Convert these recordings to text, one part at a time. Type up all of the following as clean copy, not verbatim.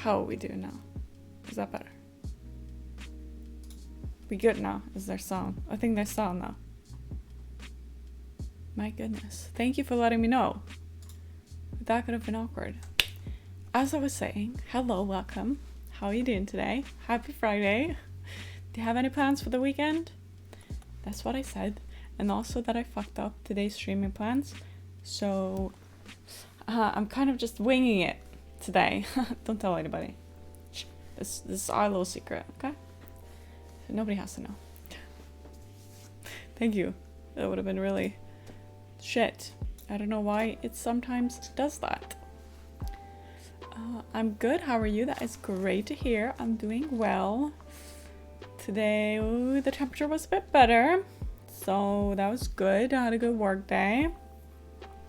How are we doing now? Is that better? We good now? Is there sound? I think there's sound now. My goodness. Thank you for letting me know. That could have been awkward. As I was saying, hello, welcome. How are you doing today? Happy Friday. Do you have any plans for the weekend? That's what I said. And also that I fucked up today's streaming plans. So I'm kind of just winging it today. Don't tell anybody. This is our little secret, okay? So nobody has to know. Thank you. That would have been really shit. I don't know why it sometimes does that. I'm good. How are you? That is great to hear. I'm doing well. Today, the temperature was a bit better. So that was good. I had a good work day.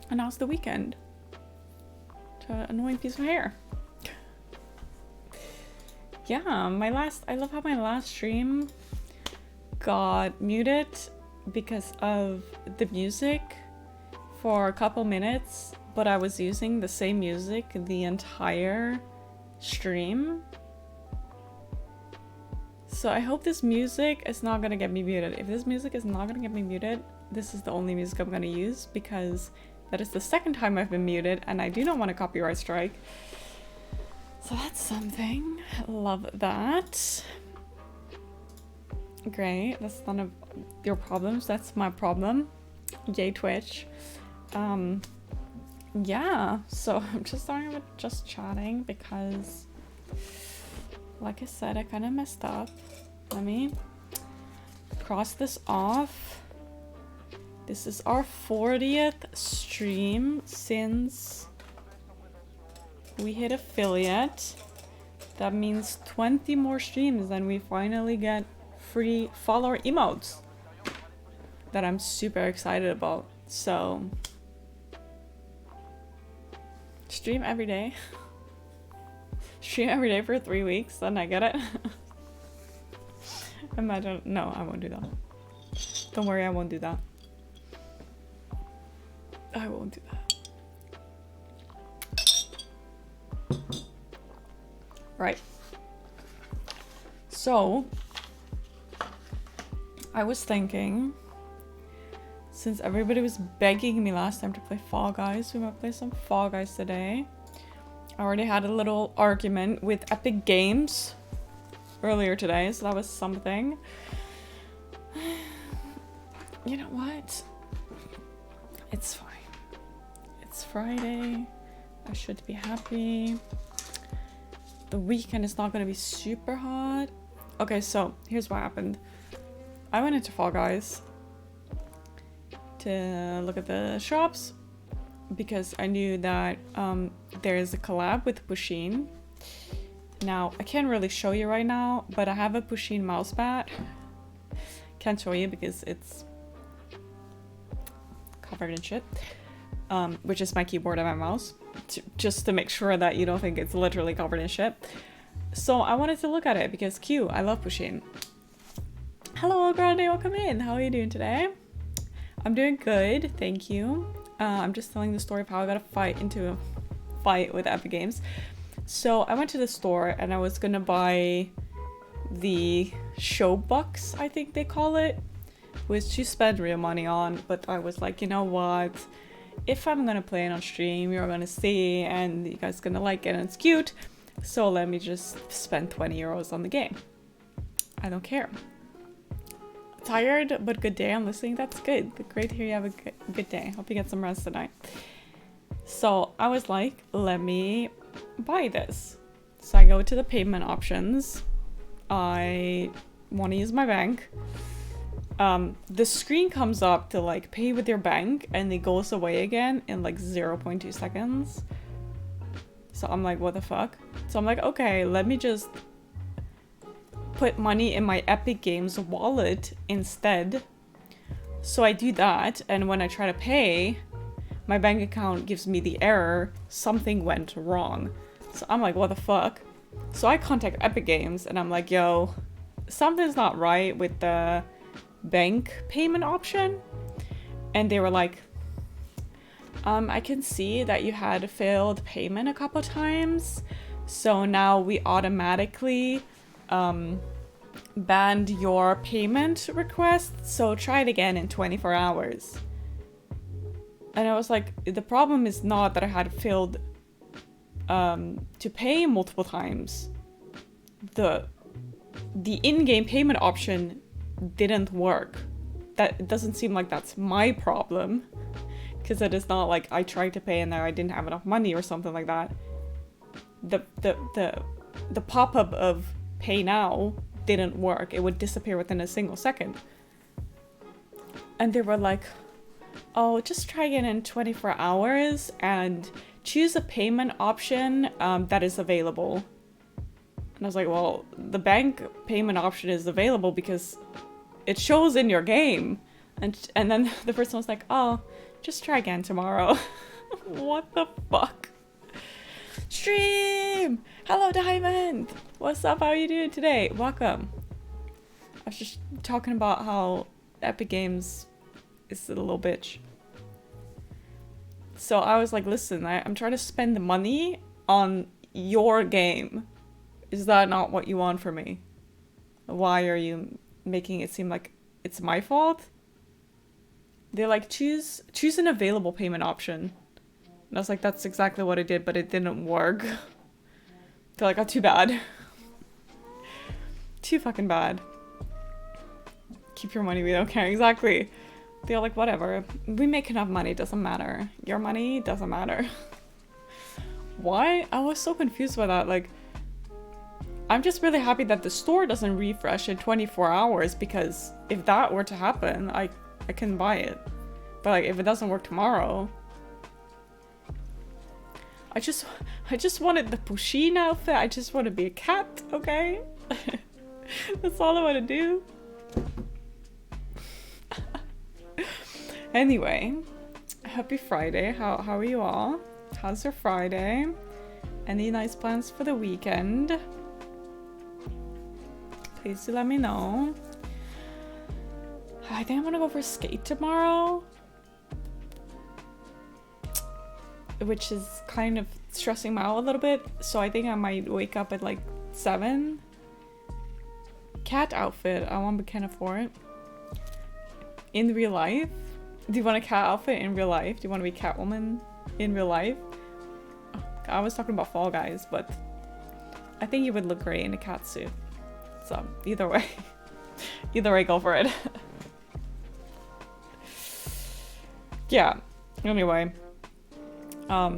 And now it's the weekend. To an annoying piece of hair. Yeah, I love how my last stream got muted because of the music for a couple minutes, but I was using the same music the entire stream. So I hope this music is not gonna get me muted. If this music is not gonna get me muted, this is the only music I'm gonna use because that is the second time I've been muted and I do not want a copyright strike. So that's something. Love that. Great. That's none of your problems. That's my problem. Yay, Twitch. Yeah. So I'm just starting with just chatting because, like I said, I kind of messed up. Let me cross this off. This is our 40th stream since we hit affiliate. That means 20 more streams and we finally get free follower emotes that I'm super excited about. So stream every day. Stream every day for 3 weeks, then I get it. Imagine. No, I won't do that. Don't worry, I won't do that. I won't do that. Right. So, I was thinking, since everybody was begging me last time to play Fall Guys, we might play some Fall Guys today. I already had a little argument with Epic Games earlier today, so that was something. You know what? It's fine. It's Friday. I should be happy. The weekend is not going to be super hot. Okay, so here's what happened. I went into Fall Guys to look at the shops because I knew that there is a collab with Pusheen. Now, I can't really show you right now, but I have a Pusheen mouse pad. Can't show you because it's covered in shit, which is my keyboard and my mouse, just to make sure that you don't think it's literally covered in shit. So I wanted to look at it because Q, I love Pusheen. Hello, Grande, welcome in. How are you doing today? I'm doing good, thank you. I'm just telling the story of how I got into a fight with Epic Games. So I went to the store and I was gonna buy the show box, I think they call it, which you spend real money on, but I was like, you know what? If I'm gonna play it on stream, you're gonna see and you guys gonna like it and it's cute. So let me just spend 20 euros on the game. I don't care. Tired, but good day. I'm listening. That's good. Great to hear you have a good day. Hope you get some rest tonight. So I was like, let me buy this. So I go to the payment options. I want to use my bank. The screen comes up to like pay with your bank and it goes away again in like 0.2 seconds. So I'm like, what the fuck? So I'm like, okay, let me just put money in my Epic Games wallet instead. So I do that, and when I try to pay, my bank account gives me the error, something went wrong. So I'm like, what the fuck? So I contact Epic Games and I'm like, yo, something's not right with the bank payment option. And they were like, I can see that you had failed payment a couple times, So now we automatically banned your payment request, so try it again in 24 hours. And I was like, the problem is not that I had failed to pay multiple times. The in-game payment option didn't work. That doesn't seem like that's my problem, because it is not like I tried to pay and I didn't have enough money or something like that. The pop-up of pay now didn't work. It would disappear within a single second. And they were like, oh, just try again in 24 hours and choose a payment option that is available. And I was like, well, the bank payment option is available because it shows in your game. And then the person was like, oh, just try again tomorrow. What the fuck? Stream! Hello, Diamond! What's up? How are you doing today? Welcome. I was just talking about how Epic Games is a little bitch. So I was like, listen, I'm trying to spend the money on your game. Is that not what you want from me? Why are you making it seem like it's my fault? They're like, choose an available payment option. And I was like, that's exactly what I did, but it didn't work. They're like, oh, too bad. Too fucking bad. Keep your money, we don't care. Exactly. They're like, whatever. We make enough money, doesn't matter. Your money doesn't matter. Why? I was so confused by that. Like, I'm just really happy that the store doesn't refresh in 24 hours, because if that were to happen, I can buy it. But like, if it doesn't work tomorrow, I just wanted the Pusheen outfit. I just want to be a cat, okay? That's all I want to do. Anyway, happy Friday. How are you all? How's your Friday? Any nice plans for the weekend? Please do let me know. I think I'm gonna go for a skate tomorrow, which is kind of stressing me out a little bit. So I think I might wake up at like 7. Cat outfit. I want, but can't afford it. In real life? Do you want a cat outfit in real life? Do you want to be Catwoman in real life? I was talking about Fall Guys, but I think you would look great in a cat suit. So either way, go for it. Yeah. Anyway, I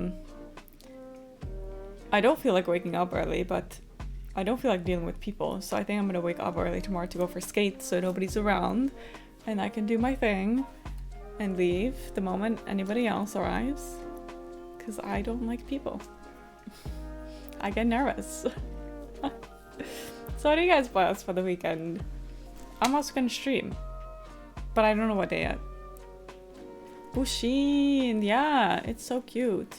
don't feel like waking up early, but I don't feel like dealing with people. So I think I'm gonna wake up early tomorrow to go for skates, so nobody's around, and I can do my thing and leave the moment anybody else arrives, because I don't like people. I get nervous. So what do you guys plans for the weekend? I'm also gonna stream, but I don't know what day yet. Pusheen, yeah, it's so cute.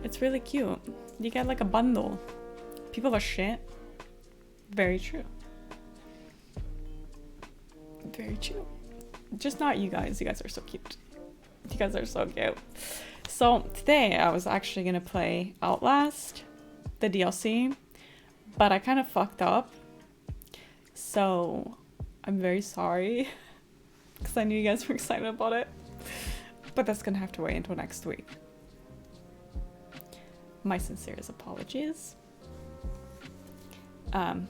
It's really cute. You get like a bundle. People are shit. Very true. Very true. Just not you guys. You guys are so cute. You guys are so cute. So today I was actually gonna play Outlast, the DLC, but I kind of fucked up. So I'm very sorry, because I knew you guys were excited about it. But that's gonna have to wait until next week. My sincerest apologies. I'm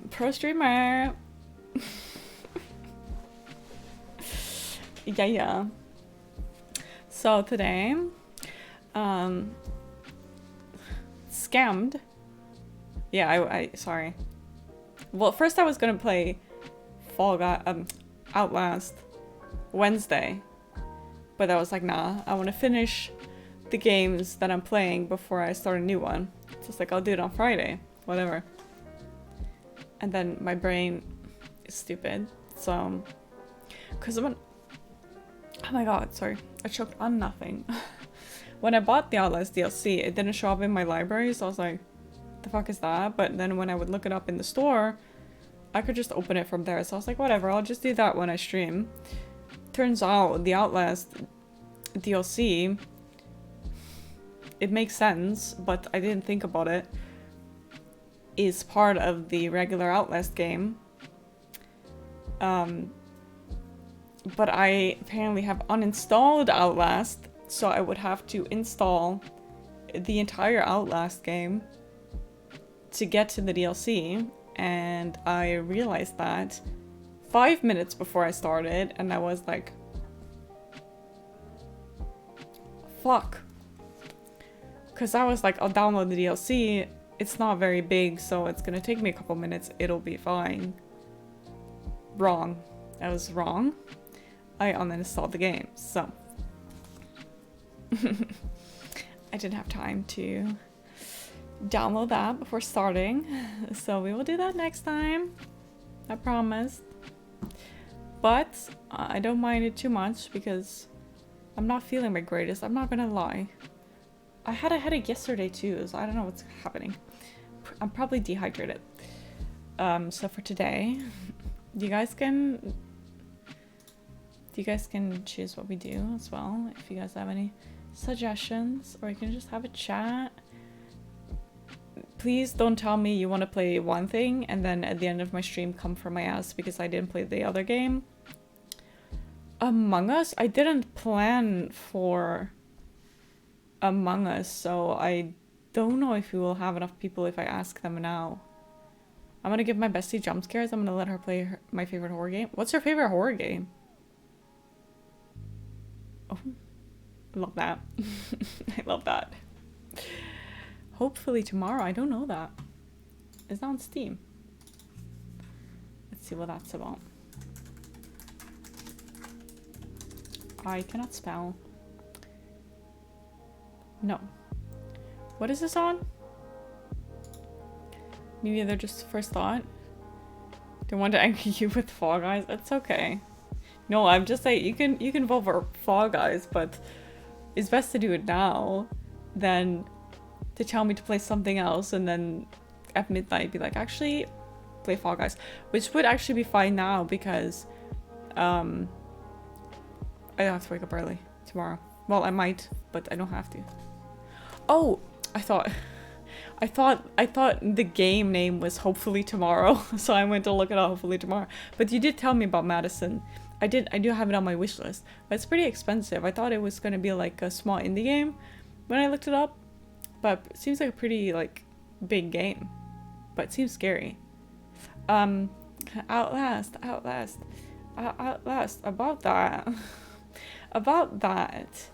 pro streamer. Yeah. So today, scammed. Yeah, I sorry. Well, first I was gonna play Outlast Wednesday, but I was like, nah, I want to finish the games that I'm playing before I start a new one. So it's like, I'll do it on Friday, whatever. And then my brain is stupid, so because when, oh my god, sorry, I choked on nothing. When I bought the Outlast DLC, it didn't show up in my library, so I was like, the fuck is that? But then when I would look it up in the store, I could just open it from there. So I was like, whatever, I'll just do that when I stream. Turns out the Outlast DLC it makes sense, but I didn't think about it, is part of the regular Outlast game. But I apparently have uninstalled Outlast, so I would have to install the entire Outlast game to get to the DLC, and I realized that 5 minutes before I started, and I was like, fuck. Because I was like, I'll download the DLC, it's not very big, so it's gonna take me a couple minutes, it'll be fine. Wrong. I was wrong. I uninstalled the game, so I didn't have time to download that before starting, so we will do that next time, I promise. But I don't mind it too much because I'm not feeling my greatest, I'm not gonna lie. I had a headache yesterday too, so I don't know what's happening. I'm probably dehydrated. So for today, you guys can choose what we do as well, if you guys have any suggestions, or you can just have a chat. Please don't tell me you want to play one thing and then at the end of my stream come for my ass because I didn't play the other game. Among Us? I didn't plan for Among Us, so I don't know if we will have enough people if I ask them now. I'm gonna give my bestie jump scares. I'm gonna let her play my favorite horror game. What's your favorite horror game? Oh, I love that. I love that. Hopefully tomorrow. I don't know that. It's on Steam. Let's see what that's about. I cannot spell. No. What is this on? Maybe they're just first thought. They want to anger you with Fall Guys. It's okay. No, I'm just saying you can vote for Fall Guys, but it's best to do it now than to tell me to play something else and then at midnight be like, actually play Fall Guys, which would actually be fine now because I don't have to wake up early tomorrow. Well, I might, but I don't have to. Oh, I thought the game name was Hopefully Tomorrow, so I went to look it up, Hopefully Tomorrow. But you did tell me about Madison. I do have it on my wish list, but it's pretty expensive. I thought it was gonna be like a small indie game when I looked it up, but it seems like a pretty like big game, but it seems scary. Outlast, about that. About that.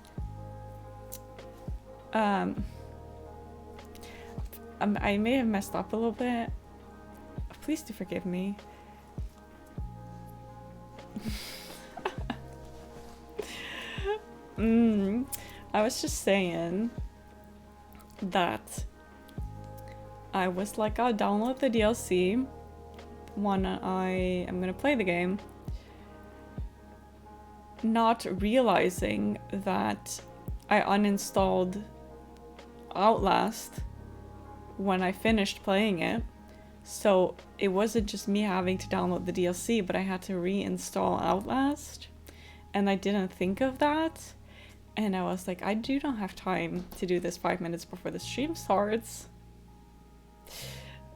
I may have messed up a little bit. Please do forgive me. I was just saying that I was like, I'll download the DLC when I am gonna play the game, not realizing that I uninstalled Outlast when I finished playing it. So it wasn't just me having to download the DLC, but I had to reinstall Outlast, and I didn't think of that. And I was like, I do not have time to do this 5 minutes before the stream starts.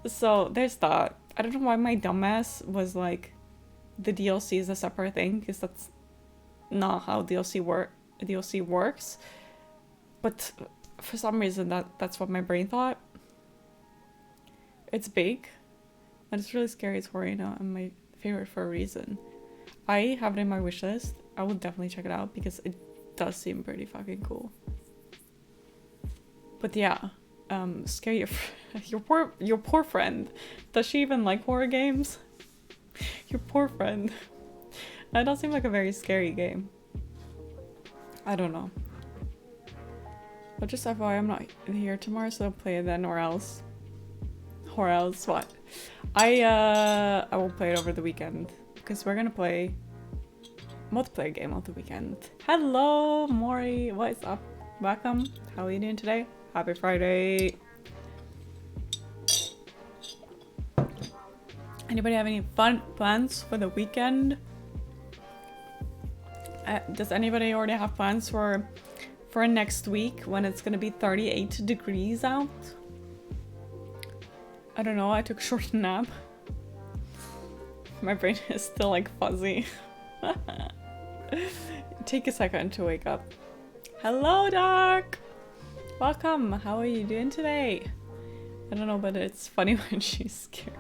So there's that. I don't know why my dumbass was like, the DLC is a separate thing, because that's not how DLC works. But for some reason, that's what my brain thought. It's big, and it's really scary. It's horror, and my favorite for a reason. I have it in my wish list. I will definitely check it out because it does seem pretty fucking cool. But yeah, scare your poor friend. Does she even like horror games? Your poor friend. That does seem like a very scary game. I don't know. But just FYI, I'm not here tomorrow, so I'll play it then or else. Or else what? I will play it over the weekend because we're gonna play multiplayer game on the weekend. Hello, Mori. What is up? Welcome. How are you doing today? Happy Friday. Anybody have any fun plans for the weekend? Does anybody already have plans for for next week when it's gonna be 38 degrees out. I don't know, I took a short nap. My brain is still like fuzzy. Take a second to wake up. Hello, Dark! Welcome, how are you doing today? I don't know, but it's funny when she's scared.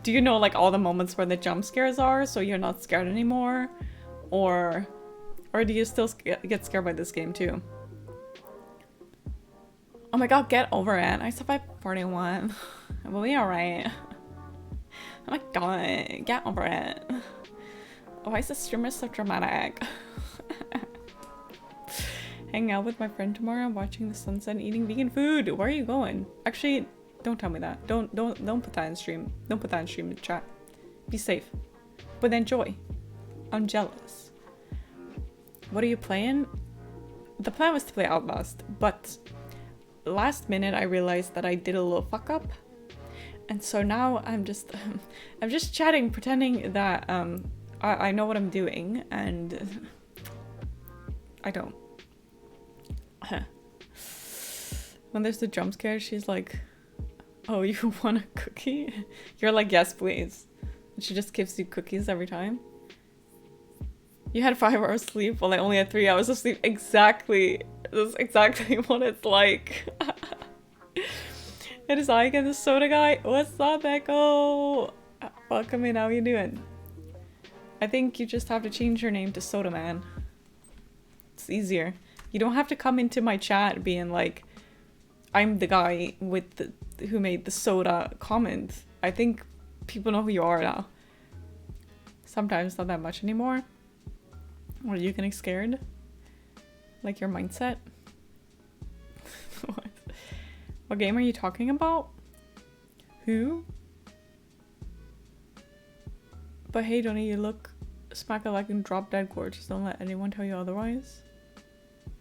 Do you know like all the moments where the jump scares are, so you're not scared anymore? Or do you still get scared by this game too? Oh my god, get over it. I survived 41. We'll be alright. Oh my god, get over it. Why is the streamer so dramatic? Hang out with my friend tomorrow, watching the sunset and eating vegan food. Where are you going? Actually, don't tell me that. Don't put that in stream. Don't put that in stream in chat. Be safe. But enjoy. I'm jealous. What are you playing? The plan was to play Outlast, but last minute I realized that I did a little fuck up. And so now I'm just chatting, pretending that I know what I'm doing, and I don't. When there's the jump scare, she's like, "Oh, you want a cookie?" You're like, "Yes, please." And she just gives you cookies every time. You had 5 hours sleep, well, I only had 3 hours of sleep. Exactly. That's exactly what it's like. It is I again, the soda guy. What's up, Echo? Welcome in, how you doing? I think you just have to change your name to Soda Man. It's easier. You don't have to come into my chat being like, I'm the guy with who made the soda comment. I think people know who you are now. Sometimes not that much anymore. Are you getting scared? Like your mindset? What game are you talking about? Who? But hey, Donnie, you look smack alike and drop dead gorgeous. Don't let anyone tell you otherwise.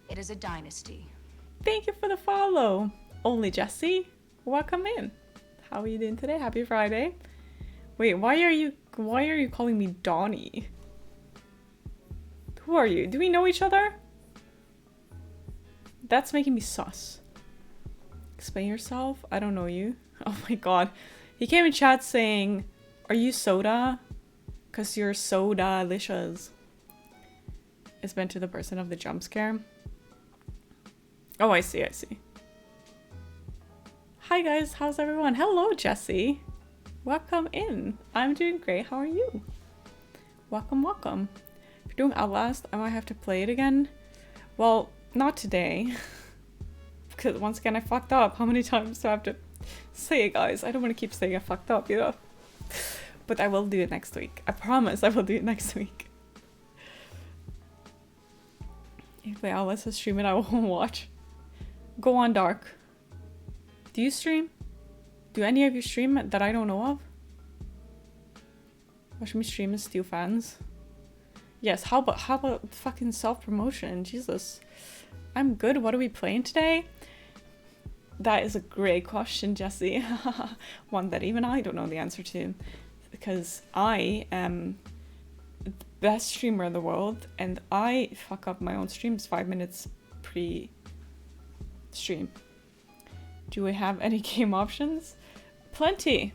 It is a dynasty. Thank you for the follow. Only Jesse. Welcome in. How are you doing today? Happy Friday. Wait, why are you calling me Donnie? Who are you? Do we know each other? That's making me sus. Explain yourself. I don't know you. Oh my god. He came in chat saying, "Are you soda? Cause you're so delicious." It's meant to the person of the jump scare. Oh, I see. Hi guys, how's everyone? Hello, Jesse. Welcome in. I'm doing great. How are you? Welcome. If you're doing Outlast, I might have to play it again. Well, not today. Because once again, I fucked up. How many times do I have to say it, guys? I don't want to keep saying I fucked up, you know? But I will do it next week. I promise I will do it next week. If you play Outlast, stream it, I won't watch. Go on, Dark. Do you stream? Do any of you stream that I don't know of? Watch me stream and steal fans. Yes, how about fucking self-promotion? Jesus. I'm good. What are we playing today? That is a great question, Jesse. One that even I don't know the answer to. Because I am the best streamer in the world, and I fuck up my own streams 5 minutes pre-stream. Do we have any game options? Plenty.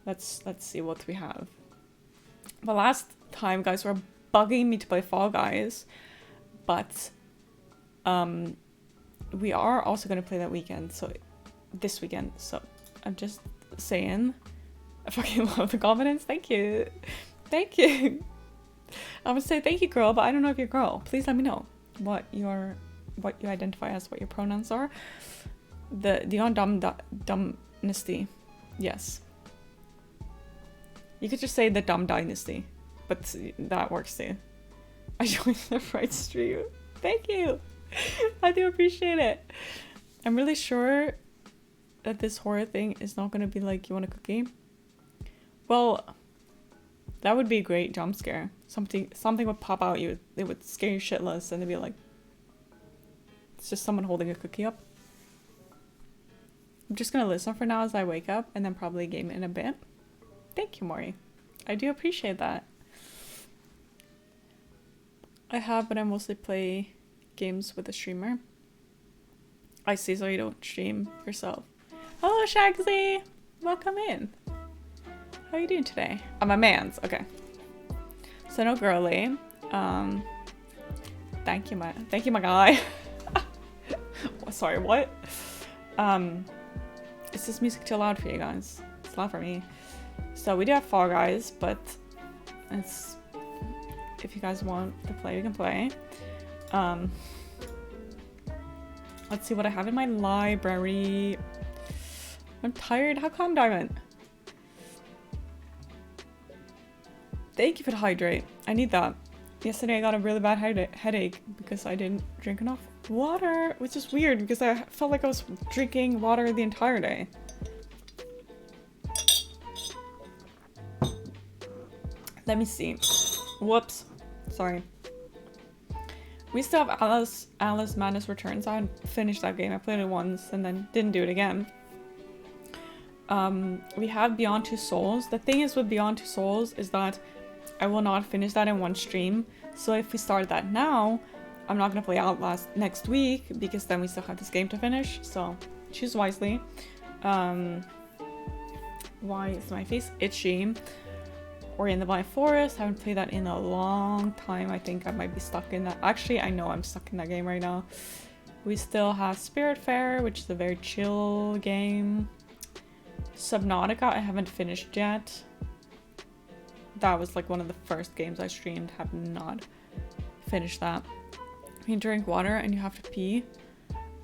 Let's see what we have. The last time, guys, were bugging me to play Fall Guys, but we are also going to play that weekend, so this weekend. So I'm just saying, I fucking love the confidence. Thank you. I would say thank you, girl, but I don't know if you're a girl. Please let me know what you identify as, what your pronouns are. The on Dynasty. Yes. You could just say the Dumb Dynasty, but that works too. I joined the right stream. Thank you. I do appreciate it. I'm really sure that this horror thing is not going to be like, you want a cookie? Well, that would be a great jump scare. Something would pop out you. It would scare you shitless, and they'd be like, it's just someone holding a cookie up. I'm just gonna listen for now as I wake up, and then probably game in a bit. Thank you, Maury. I do appreciate that. I have, but I mostly play games with a streamer. I see, so you don't stream yourself. Hello, Shagsy! Welcome in. How are you doing today? I'm a man's. Okay. So no girly. Thank you, my guy. Sorry, what? Is this music too loud for you guys? It's loud for me. So we do have Fall Guys, but it's if you guys want to play, we can play. Let's see what I have in my library. I'm tired. How come, Diamond? Thank you for the hydrate. I need that. Yesterday I got a really bad headache because I didn't drink enough water, which is weird because I felt like I was drinking water the entire day. Let me see. Whoops. Sorry. We still have Alice Madness Returns. I haven't finished that game. I played it once and then didn't do it again. We have Beyond Two Souls. The thing is with Beyond Two Souls is that I will not finish that in one stream. So if we start that now, I'm not going to play Outlast next week because then we still have this game to finish. So choose wisely. Why is my face itchy? Ori and the Blind Forest. I haven't played that in a long time. I think I might be stuck in that. Actually, I know I'm stuck in that game right now. We still have Spiritfarer, which is a very chill game. Subnautica, I haven't finished yet. That was like one of the first games I streamed. Have not finished that. You drink water and you have to pee.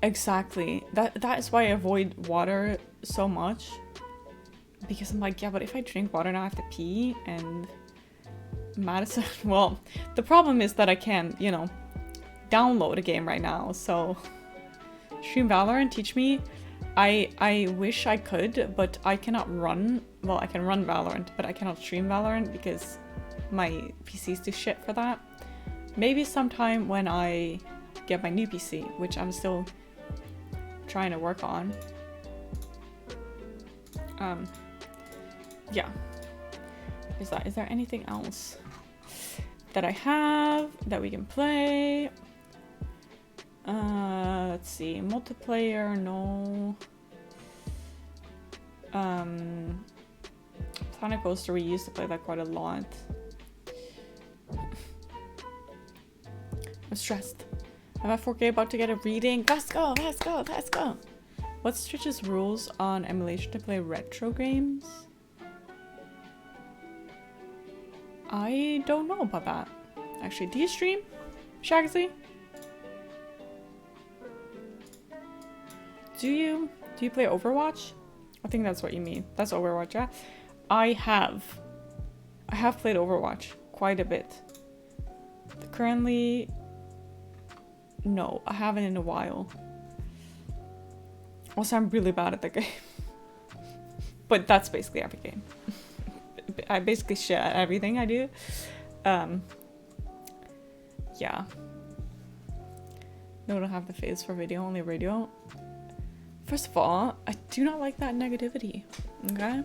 Exactly. That is why I avoid water so much. Because I'm like, yeah, but if I drink water now I have to pee. And Madison, well, the problem is that I can't, you know, download a game right now. So stream Valorant, teach me. I wish I could, but I cannot run. Well, I can run Valorant, but I cannot stream Valorant because my PC is too shit for that. Maybe sometime when I get my new PC, which I'm still trying to work on. Yeah. Is there anything else that I have that we can play? Let's see. Multiplayer, no. Planet Coaster, we used to play that quite a lot. I'm stressed. I'm at 4K about to get a reading. Let's go, let's go, let's go. What's Twitch's rules on emulation to play retro games? I don't know about that. Actually, do you stream, Shagsy? Do you play Overwatch? I think that's what you mean. That's Overwatch, yeah? I have played Overwatch quite a bit. Currently, no, I haven't in a while. Also, I'm really bad at the game. But that's basically every game. I basically shit at everything I do. Yeah. No, I don't have the face for video, only radio. First of all, I do not like that negativity. Okay?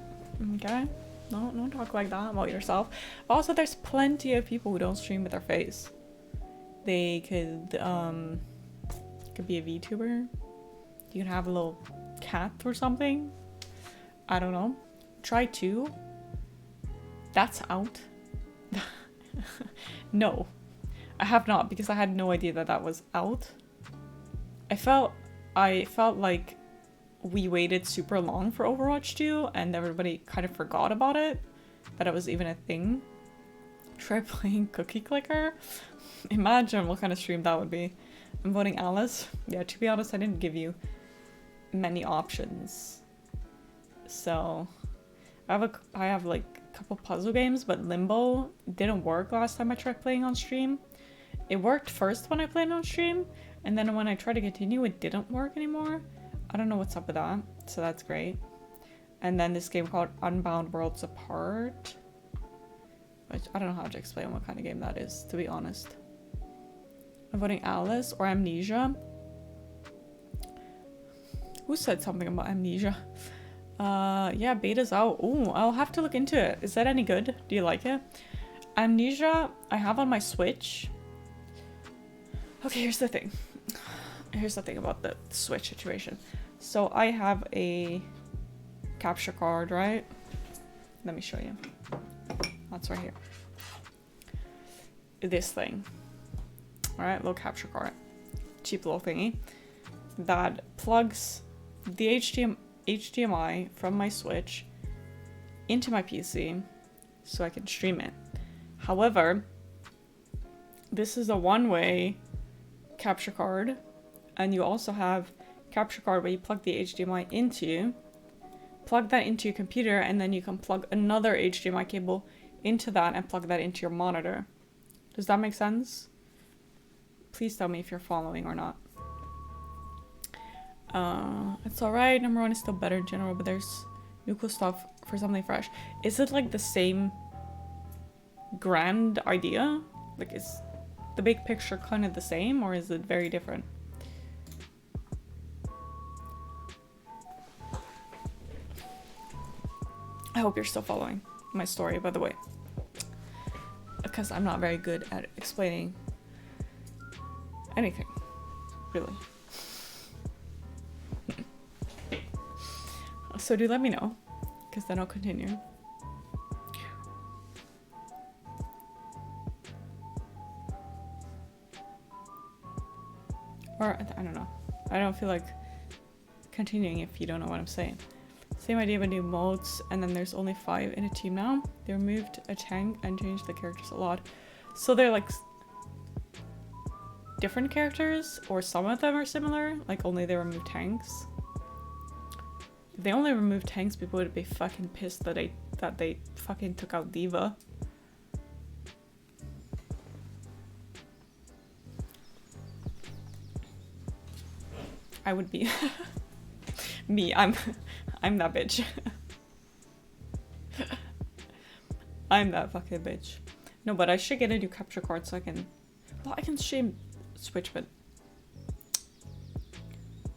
Okay? No, don't talk like that about yourself. Also, there's plenty of people who don't stream with their face. They could be a VTuber. You could have a little cat or something. I don't know. Try to. That's out. No, I have not, because I had no idea that that was out. I felt like we waited super long for Overwatch 2 and everybody kind of forgot about it, that it was even a thing. Try playing Cookie Clicker. Imagine what kind of stream that would be. I'm voting Alice. Yeah, to be honest, I didn't give you many options. So I have like a couple puzzle games, but Limbo didn't work last time I tried playing on stream. It worked first when I played on stream, and then when I tried to continue, it didn't work anymore. I don't know what's up with that, so that's great. And then this game called Unbound Worlds Apart, which I don't know how to explain what kind of game that is, to be honest. I'm voting Alice or Amnesia. Who said something about Amnesia? Yeah, beta's out. Ooh, I'll have to look into it. Is that any good? Do you like it? Amnesia, I have on my Switch. Okay, here's the thing. Here's the thing about the Switch situation. So I have a capture card, right? Let me show you. That's right here. This thing. Alright, little capture card. Cheap little thingy. That plugs the HDMI from my Switch into my PC so I can stream it. However, this is a one-way capture card, and you also have capture card where you plug the HDMI into, plug that into your computer, and then you can plug another HDMI cable into that and plug that into your monitor. Does that make sense? Please tell me if you're following or not. It's alright, number one is still better in general, but there's new cool stuff for something fresh. Is it like the same grand idea? Like, is the big picture kind of the same, or is it very different? I hope you're still following my story, by the way, because I'm not very good at explaining anything, really. So do let me know, because then I'll continue. Or, I don't know. I don't feel like continuing if you don't know what I'm saying. Same idea with new modes, and then there's only 5 in a team now. They removed a tank and changed the characters a lot. So they're like different characters, or some of them are similar, like only they remove tanks. If they only removed tanks, people would be fucking pissed that they fucking took out D.Va. I would be me. I'm that bitch. I'm that fucking bitch. No, but I should get a new capture card so I can. Well, I can stream Switch, but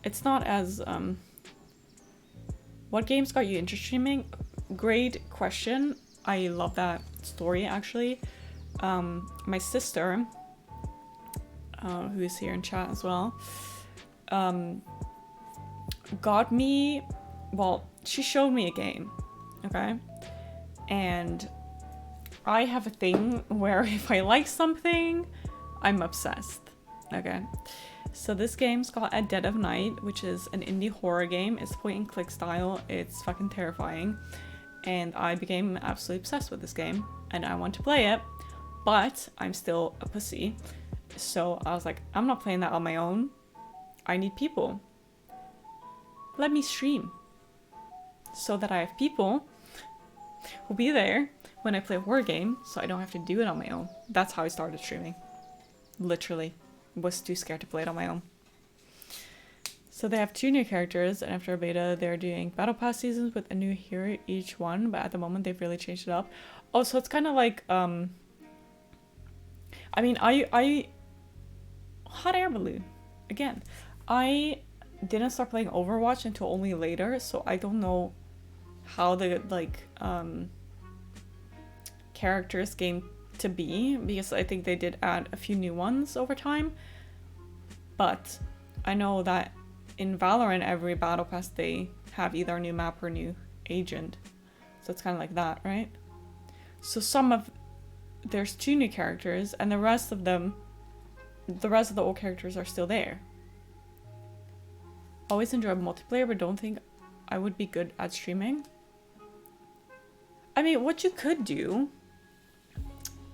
it's not as What games got you into streaming? Great question. I love that story actually. My sister, who is here in chat as well, got me, well, she showed me a game, okay? And I have a thing where if I like something, I'm obsessed, okay? So this game's called At Dead of Night, which is an indie horror game. It's point and click style. It's fucking terrifying. And I became absolutely obsessed with this game, and I want to play it, but I'm still a pussy. So I was like, I'm not playing that on my own. I need people. Let me stream. So that I have people who'll be there when I play a horror game, so I don't have to do it on my own. That's how I started streaming. Literally. Was too scared to play it on my own. So they have 2 new characters, and after a beta, they're doing battle pass seasons with a new hero each one, but at the moment they've really changed it up. Oh, so it's kind of like, I mean, hot air balloon. Again, I didn't start playing Overwatch until only later, so I don't know how the, like, characters game to be, because I think they did add a few new ones over time. But I know that in Valorant, every battle pass they have either a new map or a new agent, so it's kind of like that, right? So there's 2 new characters, and the rest of the old characters are still there. Always enjoy multiplayer, but don't think I would be good at streaming. I mean, what you could do,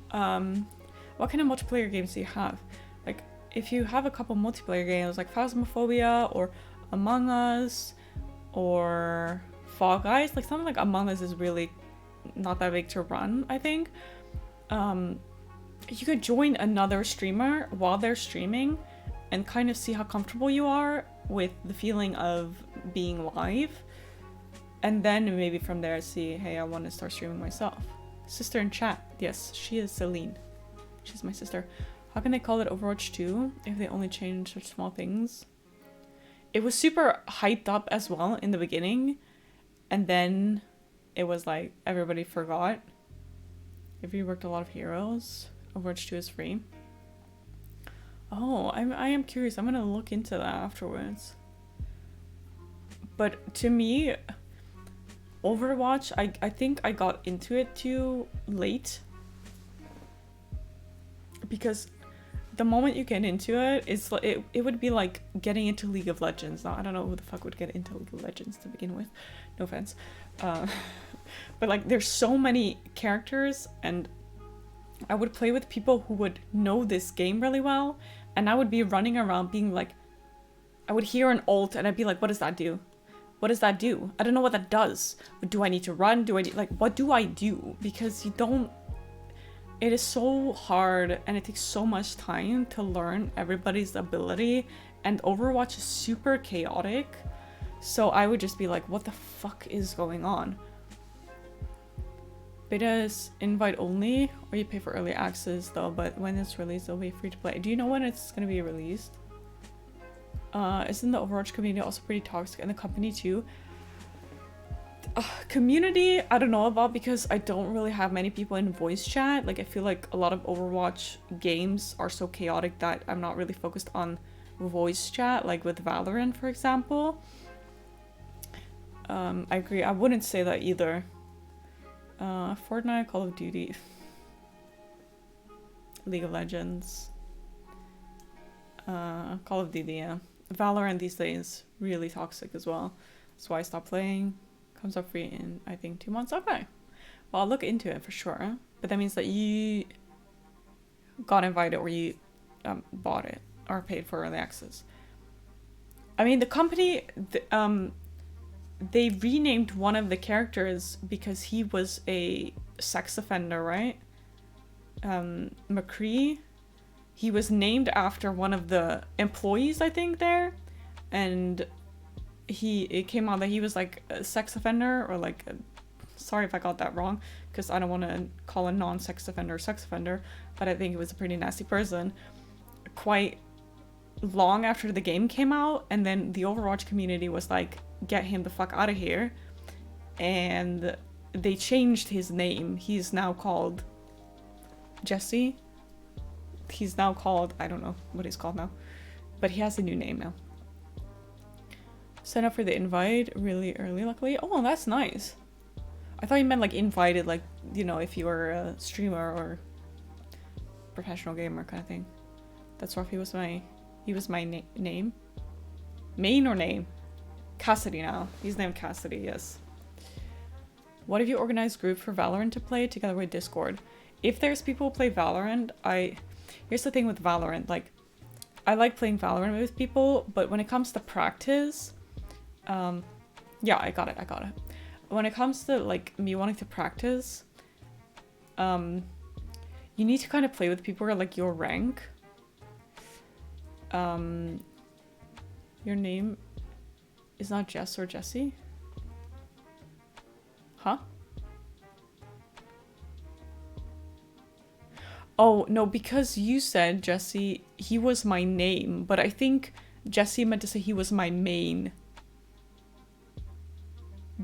what kind of multiplayer games do you have? Like, if you have a couple multiplayer games like Phasmophobia or Among Us or Fall Guys, like something like Among Us is really not that big to run, I think. You could join another streamer while they're streaming and kind of see how comfortable you are with the feeling of being live. And then maybe from there see, hey, I want to start streaming myself. Sister in chat. Yes, she is Celine. She's my sister. How can they call it Overwatch 2 if they only change such small things? It was super hyped up as well in the beginning, and then it was like everybody forgot. If you worked a lot of heroes, Overwatch 2 is free. Oh, I am curious. I'm gonna look into that afterwards. But to me, Overwatch, I think I got into it too late. Because the moment you get into it, it's like it would be like getting into League of Legends. Now I don't know who the fuck would get into League of Legends to begin with. No offense. But like there's so many characters, and I would play with people who would know this game really well, and I would be running around being like, I would hear an ult and I'd be like, what does that do? What does that do? I don't know what that does. But do I need to run? Do I need, like, what do I do? Because you don't, it is so hard and it takes so much time to learn everybody's ability, and Overwatch is super chaotic. So I would just be like, what the fuck is going on? Beta is invite only, or you pay for early access though, but when it's released it'll be free to play. Do you know when it's gonna be released? Isn't the Overwatch community also pretty toxic, and the company too? Community, I don't know about, because I don't really have many people in voice chat. Like I feel like a lot of Overwatch games are so chaotic that I'm not really focused on voice chat, like with Valorant for example. I agree, I wouldn't say that either. Fortnite, Call of Duty, League of Legends, Call of Duty, yeah. Valorant these days, really toxic as well. That's why I stopped playing. Comes up free in, I think, 2 months. Okay. Well, I'll look into it for sure. But that means that you got invited, or you bought it or paid for early access. I mean, the company, they renamed one of the characters because he was a sex offender, right? McCree. He was named after one of the employees, I think, there. And it came out that he was like a sex offender, or like sorry if I got that wrong, because I don't want to call a non-sex offender sex offender, but I think he was a pretty nasty person quite long after the game came out. And then the Overwatch community was like, get him the fuck out of here, and they changed his name. He's now called Jesse. He's now called, I don't know what he's called now, but he has a new name now. Sign up for the invite really early, luckily. Oh, that's nice. I thought you meant like invited, like, you know, if you were a streamer or professional gamer kind of thing. That's rough. He was my name. Main or name? Cassidy now. He's named Cassidy, yes. What if you organize group for Valorant to play together with Discord? If there's people who play Valorant, here's the thing with Valorant, like, I like playing Valorant with people, but when it comes to practice, yeah, I got it. When it comes to, like, me wanting to practice, you need to kind of play with people who are, like, your rank. Your name is not Jess or Jesse? Huh? Oh, no, because you said Jesse, he was my name, but I think Jesse meant to say he was my main.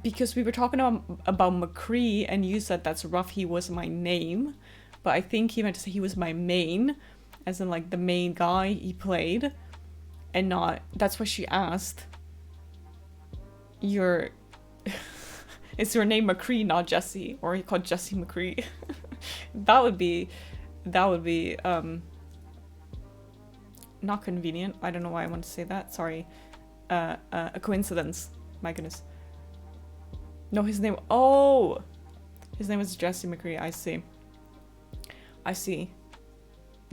Because we were talking about McCree, and you said that's rough, he was my name. But I think he meant to say he was my main, as in like the main guy he played. And not, that's what she asked. Is your name McCree, not Jesse? Or he called Jesse McCree? That would be not convenient. I don't know why I want to say that. Sorry. A coincidence. My goodness. No, his name. Oh, his name is Jesse McCree. I see.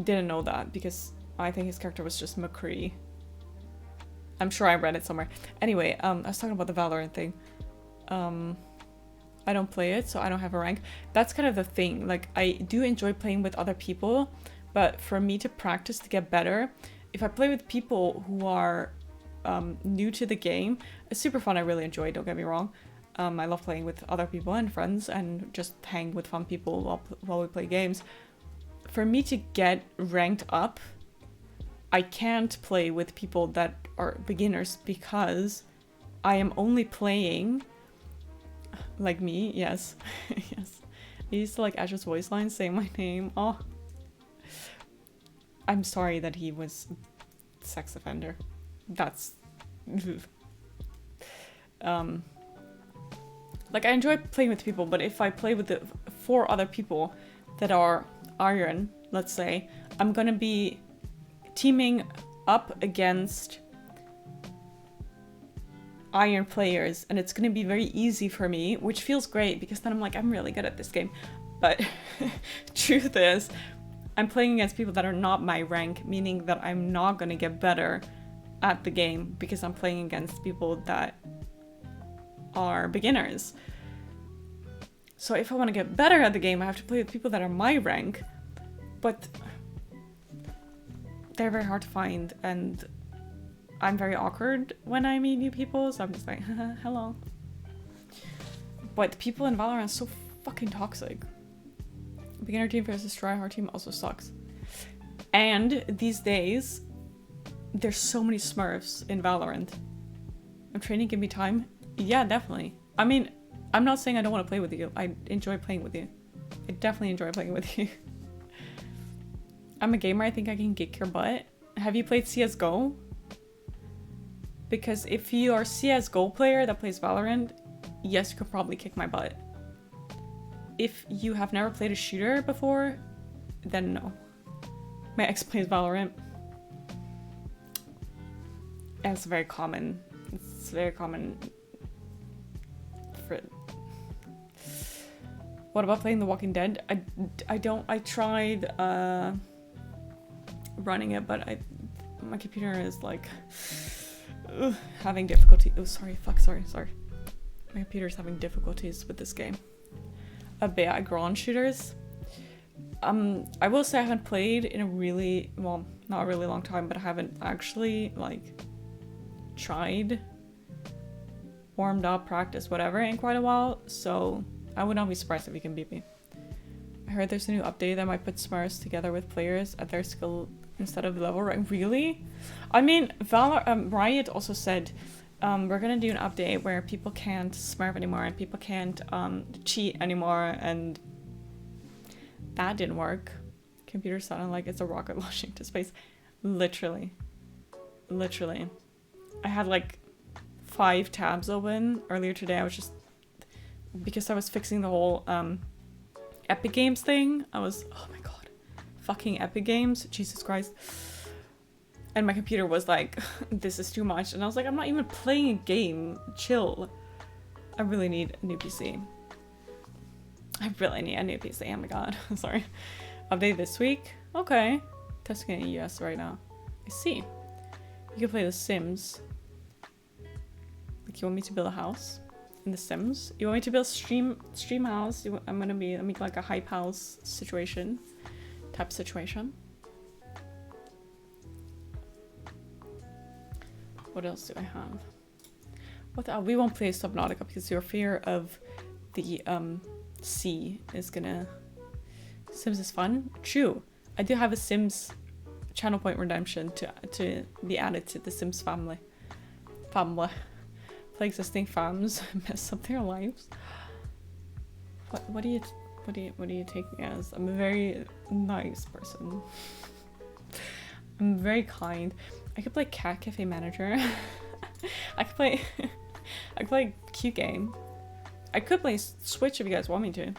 Didn't know that, because I think his character was just McCree. I'm sure I read it somewhere. Anyway, I was talking about the Valorant thing. I don't play it, so I don't have a rank. That's kind of the thing. Like, I do enjoy playing with other people, but for me to practice to get better, if I play with people who are new to the game, it's super fun. I really enjoy it, don't get me wrong. I love playing with other people and friends and just hang with fun people while we play games. For me to get ranked up, I can't play with people that are beginners, because I am only playing, like me, yes, yes. I used to like Ash's voice line saying my name. Oh, I'm sorry that he was sex offender. That's like, I enjoy playing with people, but if I play with the 4 other people that are Iron, let's say, I'm gonna be teaming up against Iron players, and it's gonna be very easy for me, which feels great because then I'm like, I'm really good at this game. But truth is, I'm playing against people that are not my rank, meaning that I'm not gonna get better at the game because I'm playing against people that are beginners. So if I want to get better at the game, I have to play with people that are my rank, but they're very hard to find, and I'm very awkward when I meet new people, so I'm just like, hello. But people in Valorant are so fucking toxic. Beginner team versus tryhard team also sucks. And these days, there's so many smurfs in Valorant. I'm training, give me time. Yeah, definitely. I mean, I'm not saying I don't want to play with you. I enjoy playing with you. I definitely enjoy playing with you. I'm a gamer, I think I can kick your butt. Have you played CSGO? Because if you are a CSGO player that plays Valorant, yes, you could probably kick my butt. If you have never played a shooter before, then no. My ex plays Valorant. And it's very common. It's very common. What about playing The Walking Dead? I tried running it, but my computer is like having difficulty. Oh, sorry. My computer's having difficulties with this game. But yeah, ground shooters. I will say I haven't played in a really, well, not a really long time, but I haven't actually like tried, warmed up, practiced, whatever in quite a while, so I would not be surprised if you can beat me. I heard there's a new update that might put Smurfs together with players at their skill instead of level rank. Really? I mean, Riot also said we're gonna do an update where people can't Smurf anymore and people can't cheat anymore, and that didn't work. Computer sounded like it's a rocket launching to space. Literally. I had like 5 tabs open earlier today. I was just, because I was fixing the whole Epic Games thing. I was, oh my god, fucking Epic Games, Jesus Christ. And my computer was like, this is too much. And I was like, I'm not even playing a game, chill. I really need a new PC. I really need a new PC, oh my god, sorry. Update this week? Okay. Testing in US right now. I see. You can play The Sims. Like, you want me to build a house in The Sims? You want me to build stream house? I'm gonna make like a hype house situation. Type situation. What else do I have? What we won't play Subnautica because your fear of the sea is gonna... Sims is fun. True. I do have a Sims channel point redemption to be added to the Sims family. Play existing fams, mess up their lives. What do you take me as? I'm a very nice person. I'm very kind. I could play Cat Cafe Manager. I could play Cute Game. I could play Switch if you guys want me to.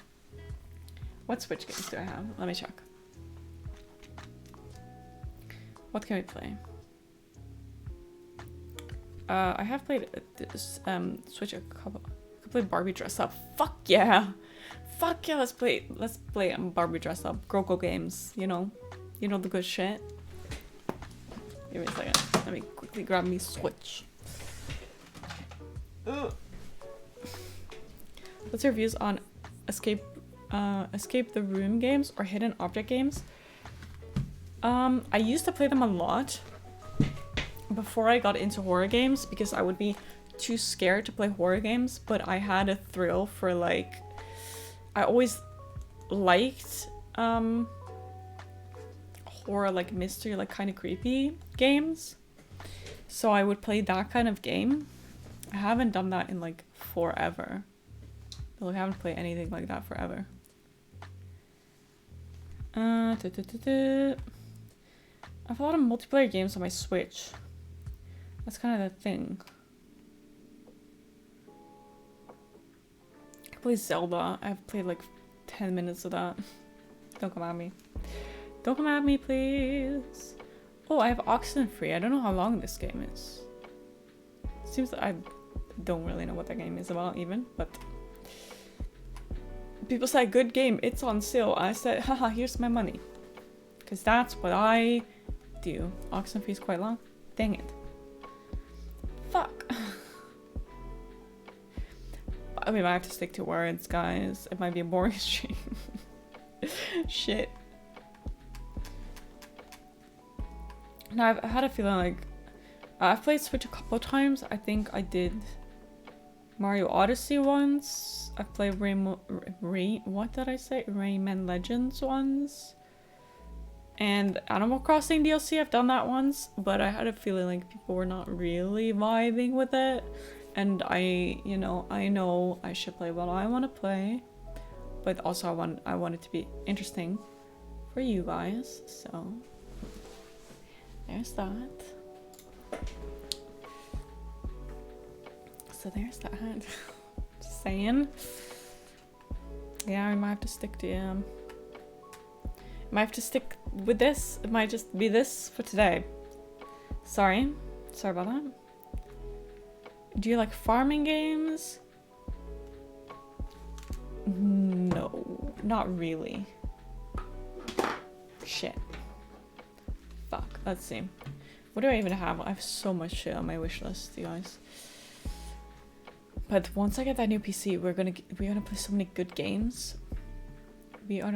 What Switch games do I have? Let me check. What can we play? I have played this Switch a couple. I could play Barbie Dress Up. Fuck yeah! Fuck yeah! Let's play Barbie Dress Up. Girl games. You know the good shit. Give me a second. Let me quickly grab me Switch. Ugh. What's your views on escape the room games or hidden object games? I used to play them a lot before I got into horror games because I would be too scared to play horror games, but I had a thrill for like, I always liked horror, like mystery, like kind of creepy games, so I would play that kind of game. I haven't done that in like forever. Well, I haven't played anything like that forever. I have a lot of multiplayer games on my Switch. That's kind of the thing. I play Zelda. I've played like 10 minutes of that. Don't come at me. Don't come at me, please. Oh, I have Oxenfree. I don't know how long this game is. Seems like I don't really know what that game is about even, but people say good game, it's on sale. I said, haha, here's my money. Because that's what I do. Oxenfree is quite long. Dang it. Fuck. I mean, I have to stick to words, guys. It might be a boring stream. Shit. Now, I've had a feeling like I've played Switch a couple of times. I think I did Mario Odyssey once. I've played what did I say? Rayman Legends once. And Animal Crossing DLC, I've done that once, but I had a feeling like people were not really vibing with it. And I know I should play what I want to play, but also I want it to be interesting for you guys. So there's that. So there's that. Just saying. Yeah, I might have to stick to might have to stick with this. It might just be this for today. Sorry about that. Do you like farming games? No, not really. Shit. Fuck, let's see. What do I even have? I have so much shit on my wish list, you guys. But once I get that new PC, we're gonna play so many good games. We are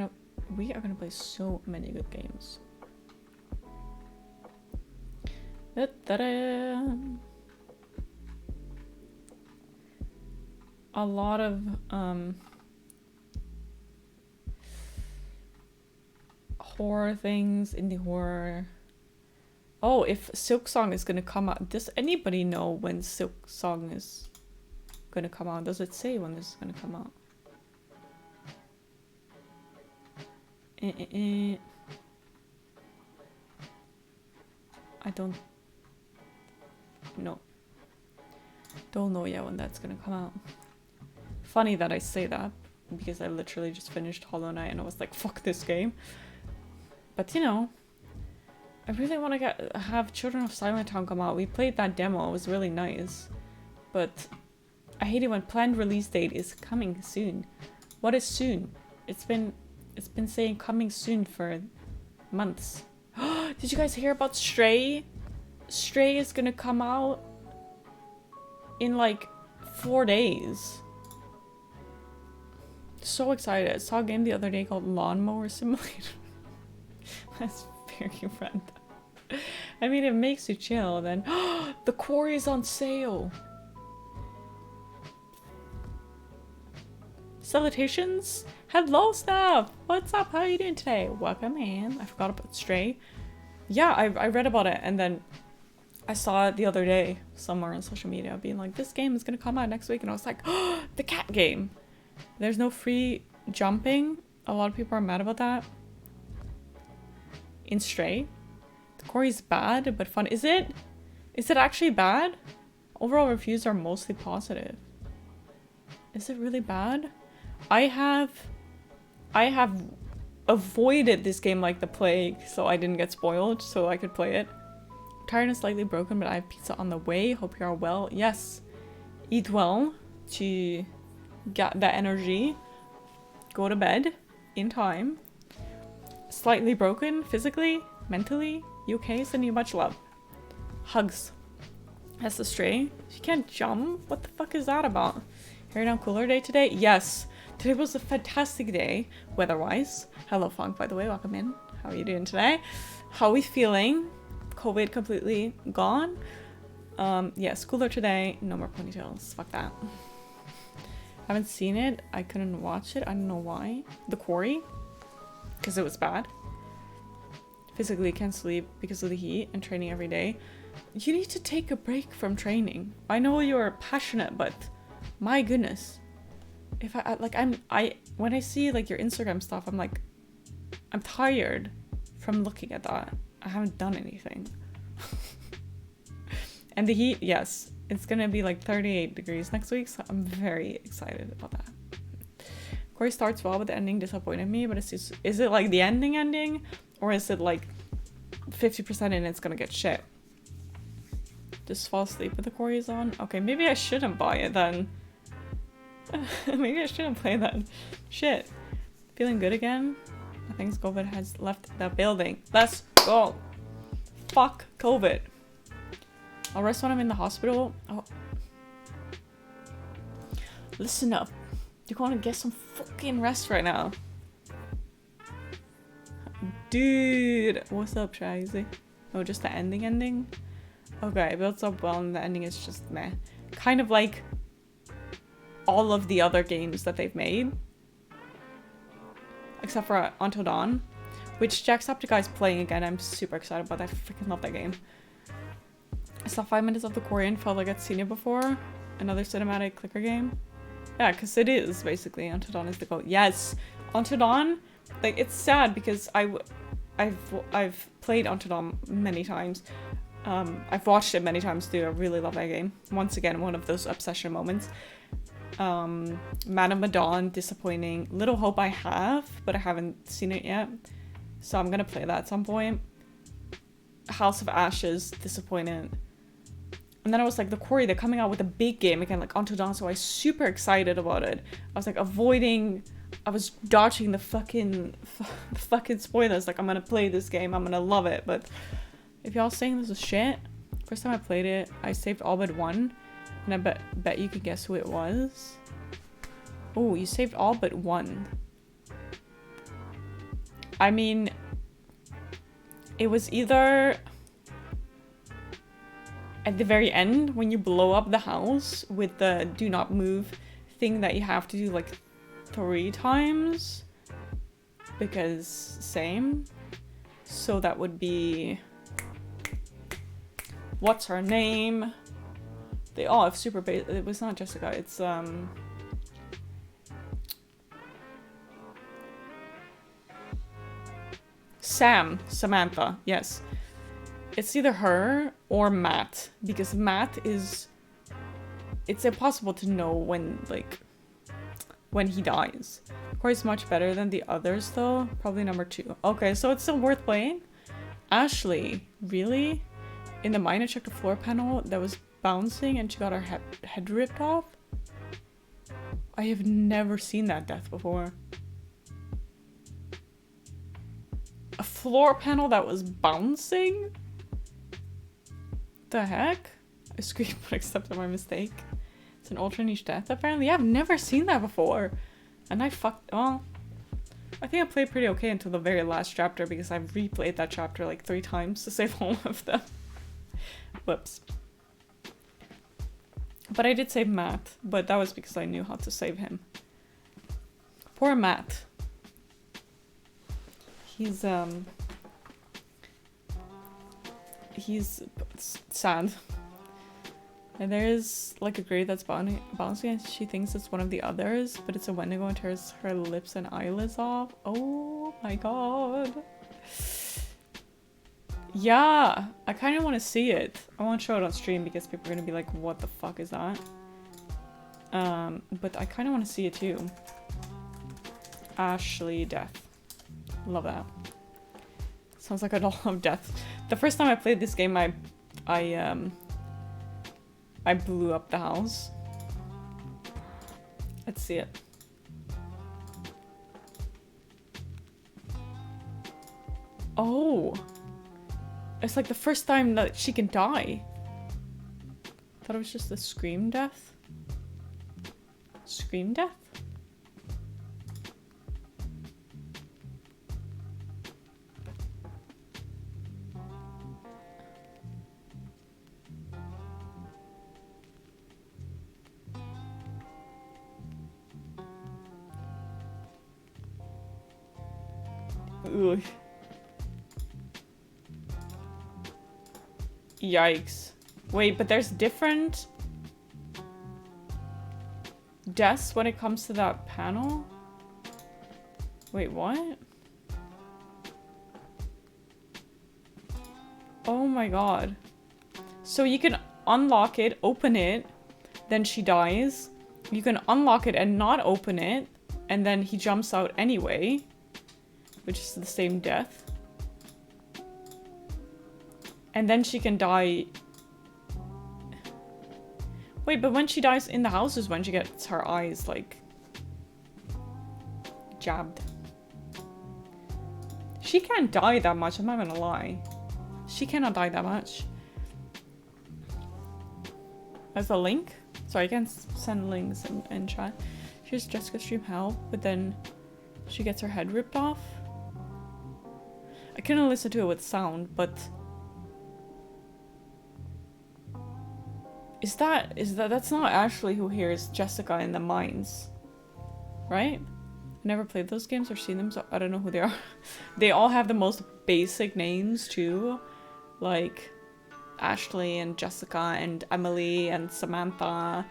gonna play so many good games. Da-da-da. A lot of horror things, indie horror. Oh, if Silksong is gonna come out, does anybody know when Silksong is gonna come out? Does it say when this is gonna come out? I don't know. Don't know yet when that's gonna come out. Funny that I say that, because I literally just finished Hollow Knight and I was like, fuck this game. But you know, I really want to have Children of Silent Town come out. We played that demo, it was really nice. But I hate it when planned release date is coming soon. What is soon? It's been saying coming soon for months. Did you guys hear about Stray? Stray is gonna come out in like 4 days. So excited. I saw a game the other day called Lawnmower Simulator. That's very random. I mean, it makes you chill. Then the Quarry is on sale. Salutations. Hello, Snap. What's up? How are you doing today? Welcome in. I forgot about Stray. Yeah, I read about it, and then I saw it the other day somewhere on social media being like, this game is gonna come out next week, and I was like, oh, the cat game. There's no free jumping. A lot of people are mad about that. In Stray. The Quarry's bad, but fun. Is it? Is it actually bad? Overall reviews are mostly positive. Is it really bad? I have avoided this game like the plague, so I didn't get spoiled, so I could play it. Tired and slightly broken, but I have pizza on the way. Hope you are well. Yes. Eat well to get that energy. Go to bed in time. Slightly broken physically, mentally. You okay? Sending you much love. Hugs. That's the Stray. You can't jump? What the fuck is that about? Hair down cooler day today? Yes. Today was a fantastic day, weather-wise. Hello, Funk, by the way. Welcome in. How are you doing today? How are we feeling? COVID completely gone? Yes, cooler today. No more ponytails. Fuck that. Haven't seen it. I couldn't watch it. I don't know why. The Quarry? Because it was bad. Physically can't sleep because of the heat and training every day. You need to take a break from training. I know you're passionate, but my goodness. If when I see like your Instagram stuff, I'm like, I'm tired from looking at that. I haven't done anything. And the heat, yes, it's gonna be like 38 degrees next week, so I'm very excited about that. Corey starts well, but the ending disappointed me. But it's just, is it like the ending, or is it like 50% and it's gonna get shit? Just fall asleep with the Corey's on. Okay, maybe I shouldn't buy it then. Maybe I shouldn't play that. Shit. Feeling good again? I think COVID has left the building. Let's go. Fuck COVID. I'll rest when I'm in the hospital. Oh. Listen up. You want to get some fucking rest right now. Dude. What's up, Tracy? Oh, just the ending? Okay, it builds up well and the ending is just meh. Kind of like all of the other games that they've made. Except for Until Dawn, which Jacksepticeye is playing again. I'm super excited about that. I freaking love that game. I saw 5 minutes of the Korean, felt like I'd seen it before. Another cinematic clicker game. Yeah, because it is basically. Until Dawn is the goal. Yes, Until Dawn. Like, it's sad because I've played Until Dawn many times. I've watched it many times too. I really love that game. Once again, one of those obsession moments. Man of Medan, disappointing. Little Hope I have, but I haven't seen it yet. So I'm gonna play that at some point. House of Ashes, disappointed. And then I was like, the Quarry, they're coming out with a big game again, like Until Dawn, so I was super excited about it. I was like I was dodging the fucking spoilers. Like, I'm gonna play this game, I'm gonna love it. But if y'all saying this is shit, first time I played it, I saved all but one. And I bet you could guess who it was. Oh, you saved all but one. I mean, it was either at the very end when you blow up the house with the do not move thing that you have to do like 3 times. Because same. So that would be... What's her name? They all have super base. It was not Jessica, it's Samantha, yes. It's either her or Matt, because Matt is... It's impossible to know when he dies. Corey's much better than the others though, probably number 2. Okay, so it's still worth playing. Ashley, really? In the mine I checked the floor panel that was bouncing and she got her head ripped off? I have never seen that death before. A floor panel that was bouncing? The heck? I screamed but accepted my mistake. It's an ultra niche death apparently. Yeah, I've never seen that before. And I I think I played pretty okay until the very last chapter because I've replayed that chapter like 3 times to save all of them. Whoops. But I did save Matt, but that was because I knew how to save him. Poor Matt. He's sad. And there's like a grade that's bouncing and she thinks it's one of the others, but it's a Wendigo and tears her lips and eyelids off. Oh my god. Yeah, I kind of want to see it. I won't show it on stream because people are going to be like, what the fuck is that? But I kind of want to see it too. Ashley Death. Love that. Sounds like a doll of death. The first time I played this game, I blew up the house. Let's see it. Oh. It's like the first time that she can die. Thought it was just a scream death. Scream death? Ugh. Yikes. Wait, but there's different deaths when it comes to that panel? Wait, what? Oh my god. So you can unlock it, open it, then she dies. You can unlock it and not open it, and then he jumps out anyway, which is the same death. And then she can die. Wait, but when she dies in the house is when she gets her eyes, like, jabbed. She can't die that much, I'm not gonna lie. She cannot die that much. As a link? Sorry, I can't send links in chat. Here's Jessica stream help, but then she gets her head ripped off. I couldn't listen to it with sound, but that's not Ashley who hears Jessica in the mines, right? I never played those games or seen them, so I don't know who they are. They all have the most basic names too, like Ashley and Jessica and Emily and Samantha,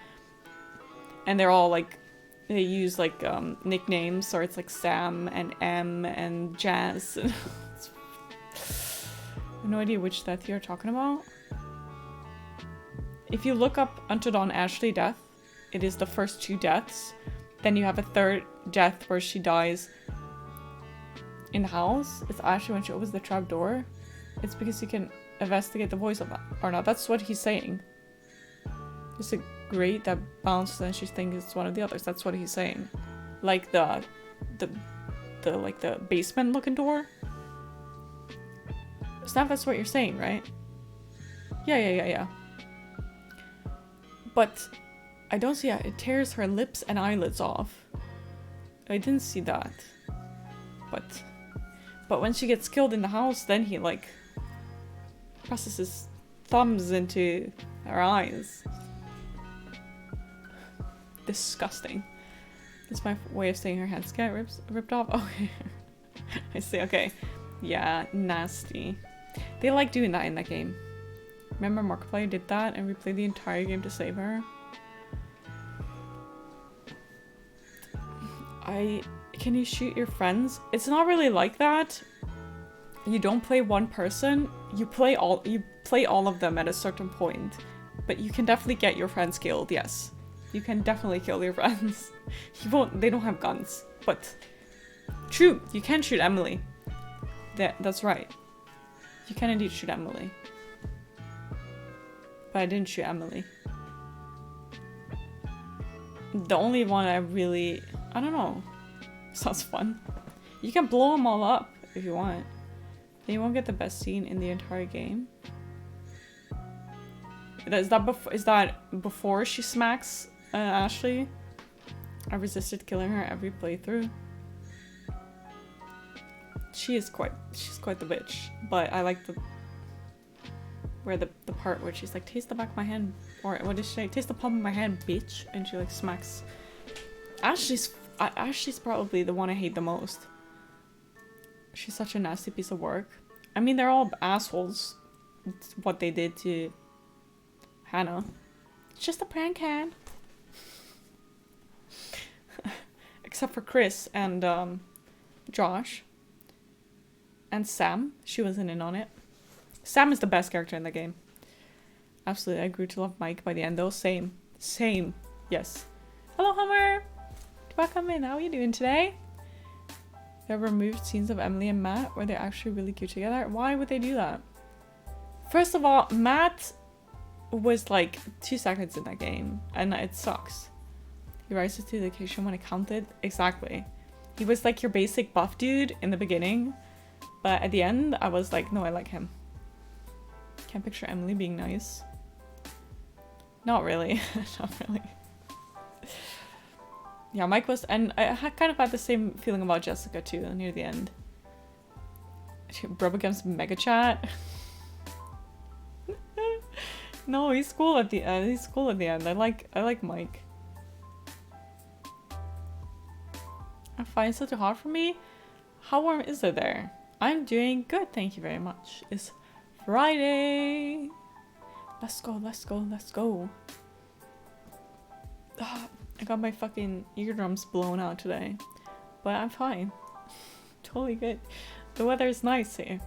and they're all like, they use like nicknames, so it's like Sam and M and Jazz. I have no idea which death you're talking about. If you look up Until Dawn Ashley death, it is the first 2 deaths. Then you have a 3rd death where she dies in the house. It's Ashley when she opens the trap door. It's because you can investigate the voice of that or not. That's what he's saying. It's a grate that bounces and she thinks it's one of the others. That's what he's saying. Like the like the basement looking door. Snap, that's what you're saying, right? Yeah. But I don't see it. It tears her lips and eyelids off. I didn't see that. But when she gets killed in the house, then he like presses his thumbs into her eyes. Disgusting. It's my way of saying her hands get ripped off. Okay. I see. Okay. Yeah, nasty. They like doing that in that game. Remember Markiplier did that and we played the entire game to save her? Can you shoot your friends? It's not really like that. You don't play one person. You play all of them at a certain point. But you can definitely get your friends killed, yes. You can definitely kill your friends. They don't have guns. But true, you can shoot Emily. That's right. You can indeed shoot Emily. But I didn't shoot Emily. The only one I don't know. Sounds fun. You can blow them all up if you want. Then you won't get the best scene in the entire game. Is that before she smacks Ashley? I resisted killing her every playthrough. She's quite the bitch. But I like the part where she's like, taste the back of my hand, or what did she say? Taste the palm of my hand, bitch, and she like smacks. Ashley's probably the one I hate the most. She's such a nasty piece of work. I mean, they're all assholes. It's what they did to Hannah. It's just a prank, Han. Except for Chris and Josh. And Sam. She wasn't in on it. Sam is the best character in the game. Absolutely, I grew to love Mike by the end though. Same. Yes. Hello, Hummer! Welcome in. How are you doing today? They removed scenes of Emily and Matt where they're actually really cute together. Why would they do that? First of all, Matt was like 2 seconds in that game, and it sucks. He rises to the occasion when it counted. Exactly. He was like your basic buff dude in the beginning, but at the end, I was like, no, I like him. Can't picture Emily being nice. Not really. Not really. Yeah, Mike was, and I kind of had the same feeling about Jessica too near the end. Rub against Mega Chat. No, he's cool at the end. He's cool at the end. I like Mike. I find it too hot for me. How warm is it there? I'm doing good, thank you very much. It's Friday. Let's go. I got my fucking eardrums blown out today, but I'm fine. Totally good. The weather is nice here.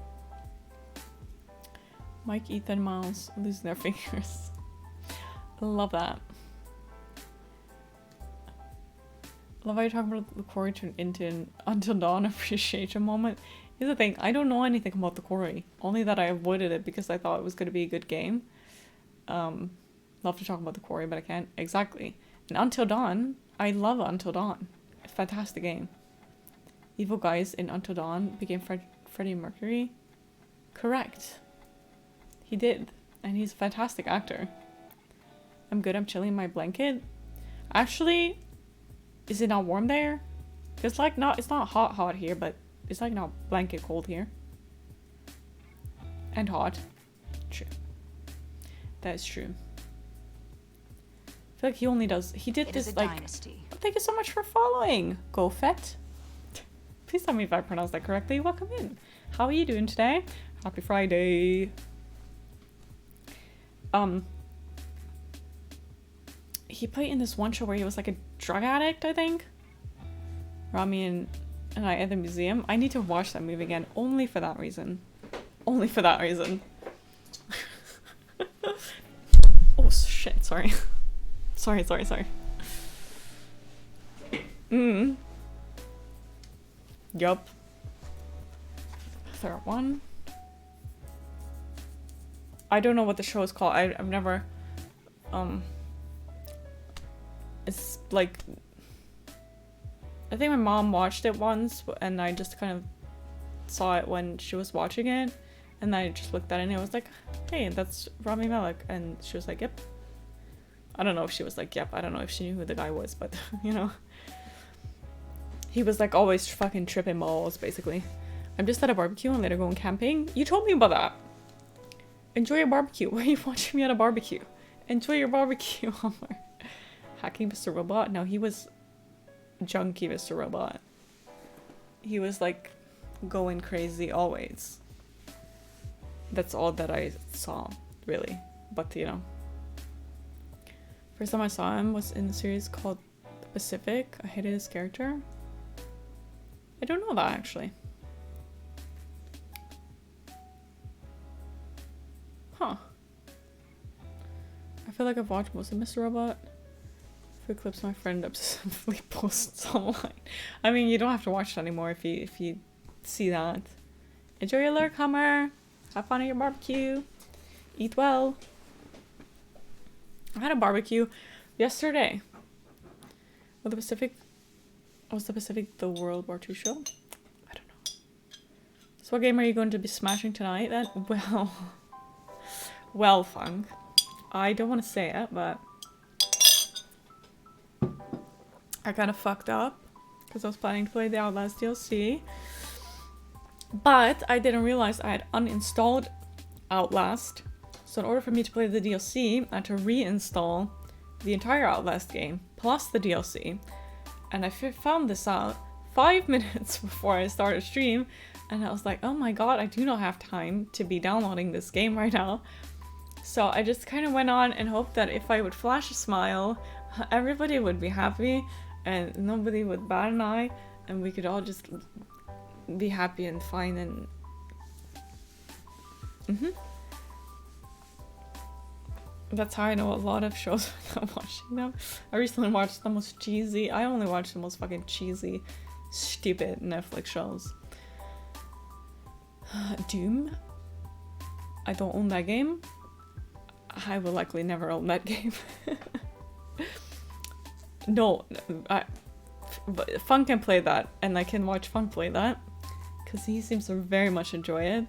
Mike, Ethan, Miles losing their fingers. Love that. Love how you're talking about the quarry turned into an Until Dawn appreciation moment. Here's the thing, I don't know anything about the quarry. Only that I avoided it because I thought it was going to be a good game. Love to talk about the quarry, but I can't. Exactly. And Until Dawn, I love Until Dawn. It's a fantastic game. Evil guys in Until Dawn became Freddie Mercury. Correct. He did. And he's a fantastic actor. I'm good, I'm chilling in my blanket. Actually, is it not warm there? It's like not, it's not hot here, but it's like not blanket cold here. And hot. True. That is true. I feel like he only does, he did this like, dynasty. Oh, thank you so much for following, GoFet. Please tell me if I pronounced that correctly. Welcome in. How are you doing today? Happy Friday. He played in this one show where he was like a drug addict, I think. Rami and I at the museum. I need to watch that movie again, only for that reason. Only for that reason. Oh shit, sorry. sorry. Yup. Third one. I don't know what the show is called. I've never it's like, I think my mom watched it once and I just kind of saw it when she was watching it, and I just looked at it and I was like, hey, that's Rami Malek, and she was like, yep. I don't know if she was like, yep, I don't know if she knew who the guy was, but you know, he was like always fucking tripping balls basically. I'm just at a barbecue and later going camping. You told me about that. Enjoy your barbecue. Why are you watching me at a barbecue? Enjoy your barbecue. Hacking Mr. Robot? No, he was junkie Mr. Robot. He was like going crazy always. That's all that I saw, really. But you know, first time I saw him was in the series called The Pacific. I hated his character. I don't know that actually. Huh. I feel like I've watched most of Mr. Robot. For clips my friend obsessively posts online. I mean, you don't have to watch it anymore if you see that. Enjoy your lurk, Hummer. Have fun at your barbecue. Eat well. I had a barbecue yesterday. Was the Pacific the World War II show? I don't know. So what game are you going to be smashing tonight then? Well, Funk. I don't want to say it, but I kind of fucked up because I was planning to play the Outlast DLC, but I didn't realize I had uninstalled Outlast. So in order for me to play the DLC, I had to reinstall the entire Outlast game plus the DLC. And I found this out 5 minutes before I started stream, and I was like, oh my god, I do not have time to be downloading this game right now. So I just kind of went on and hoped that if I would flash a smile, everybody would be happy and nobody would bat an eye, and we could all just be happy and fine and That's how I know a lot of shows without watching them. I recently watched the most cheesy, I only watch the most fucking cheesy, stupid Netflix shows. Doom. I don't own that game. I will likely never own that game. No, but Fun can play that, and I can watch Fun play that, because he seems to very much enjoy it,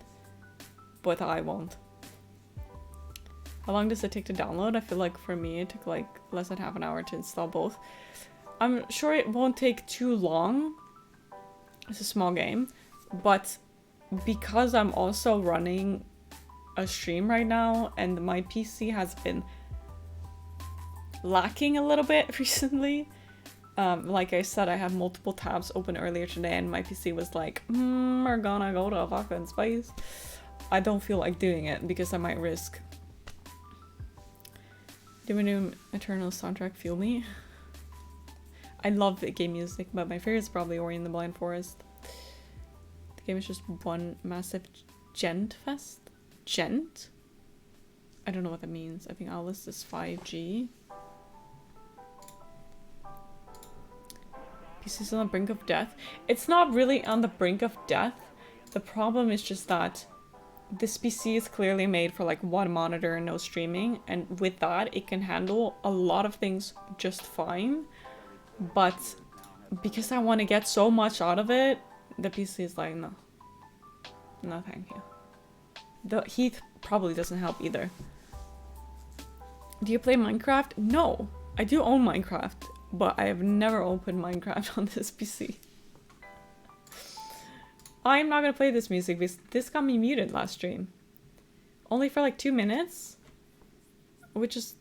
but I won't. How long does it take to download? I feel like for me it took like less than half an hour to install both. I'm sure it won't take too long. It's a small game, but because I'm also running a stream right now and my PC has been lacking a little bit recently. Like I said, I had multiple tabs open earlier today and my PC was like, we're gonna go to fucking space. I don't feel like doing it because I might risk. Doom Eternal soundtrack feel me. I love the game music, but my favorite is probably Ori and the Blind Forest. The game is just one massive gent fest. Gent? I don't know what that means. I think Alice is 5G. PC's on the brink of death. It's not really on the brink of death. The problem is just that this PC is clearly made for like one monitor and no streaming, and with that it can handle a lot of things just fine, but because I want to get so much out of it, the PC is like, no thank you. The heat probably doesn't help either. Do you play Minecraft? No, I do own Minecraft, but I have never opened Minecraft on this PC. I'm not gonna play this music because this got me muted last stream. Only for like 2 minutes. Which is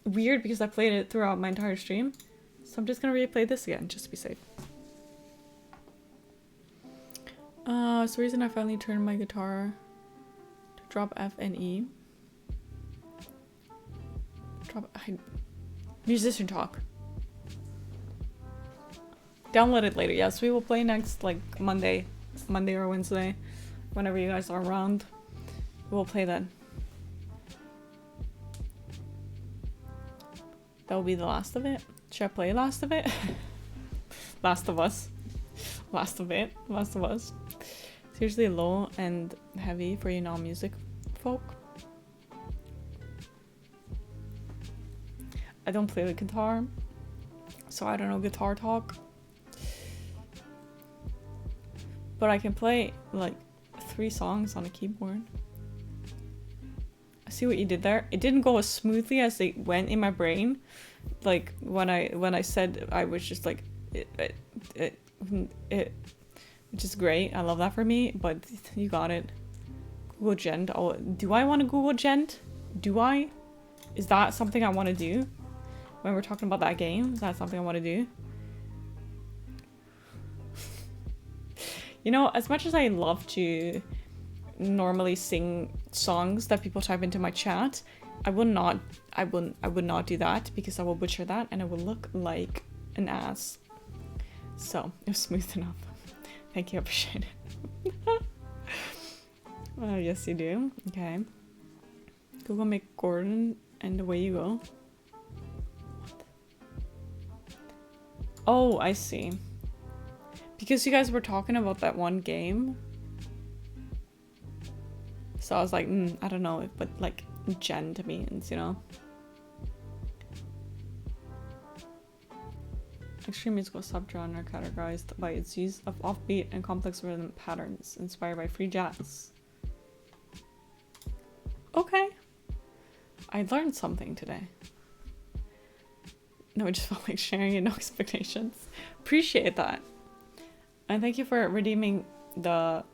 weird because I played it throughout my entire stream. So I'm just gonna replay this again, just to be safe. It's the reason I finally turned my guitar to drop F and E. Musician talk. Download it later. Yes, we will play next like Monday or Wednesday, whenever you guys are around. We'll play then. That will be the last of it. Should I play last of it? Last of Us. Last of it. Last of Us. Seriously low and heavy for you non-music folk. I don't play the guitar, so I don't know guitar talk. But I can play like 3 songs on a keyboard. I see what you did there. It didn't go as smoothly as they went in my brain. Like when I said, I was just like it, which is great. I love that for me, but you got it. Google Gent. Oh, do I want to Google Gent? Do I? Is that something I want to do? When we're talking about that game, is that something I want to do? You know, as much as I love to normally sing songs that people type into my chat, I would not do that because I will butcher that and I will look like an ass. So it was smooth enough. Thank you, I appreciate it. Yes, you do. Okay. Google Mick Gordon and away you go. What? Oh, I see. Because you guys were talking about that one game. So I was like, I don't know, but like gent means, you know. Extreme musical subgenre categorized by its use of offbeat and complex rhythm patterns inspired by free jazz. Okay. I learned something today. No, it just felt like sharing and no expectations. Appreciate that. And thank you for redeeming the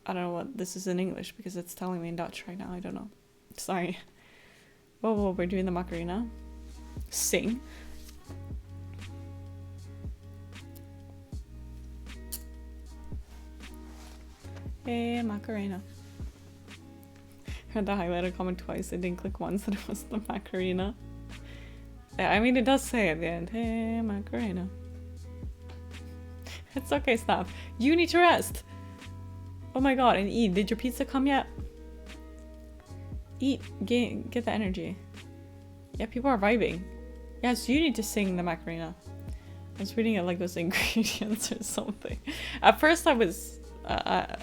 I don't know what this is in English because it's telling me in Dutch right now. I don't know. Sorry. Whoa, we're doing the Macarena. Sing. Hey, Macarena. Heard the highlighter comment twice. I didn't click once and it was the Macarena. I mean, it does say at the end, hey, Macarena. It's okay, Snap. You need to rest. Oh my god, and eat. Did your pizza come yet? Eat. Get the energy. Yeah, people are vibing. Yes, you need to sing the Macarena. I was reading it like those ingredients or something. At first I was,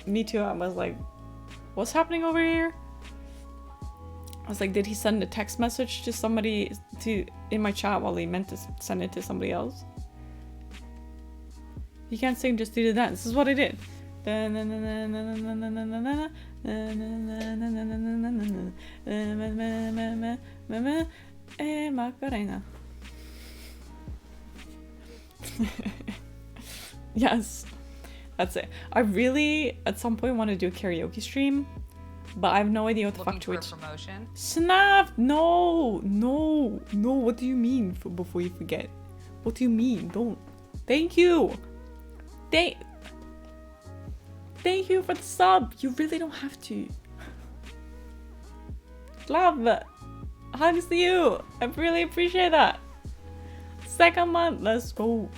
me too, I was like, what's happening over here? I was like, did he send a text message to somebody in my chat while he meant to send it to somebody else? You can't sing, just do the dance. This is what I did. Macarena. Yes, that's it. I really, at some point, want to do a karaoke stream. But I have no idea what the fuck Twitch. Promotion? Snap! No! What do you mean before you forget? What do you mean? Don't. Thank you! Thank you for the sub! You really don't have to. Love! Hugs to you! I really appreciate that! Second month! Let's go!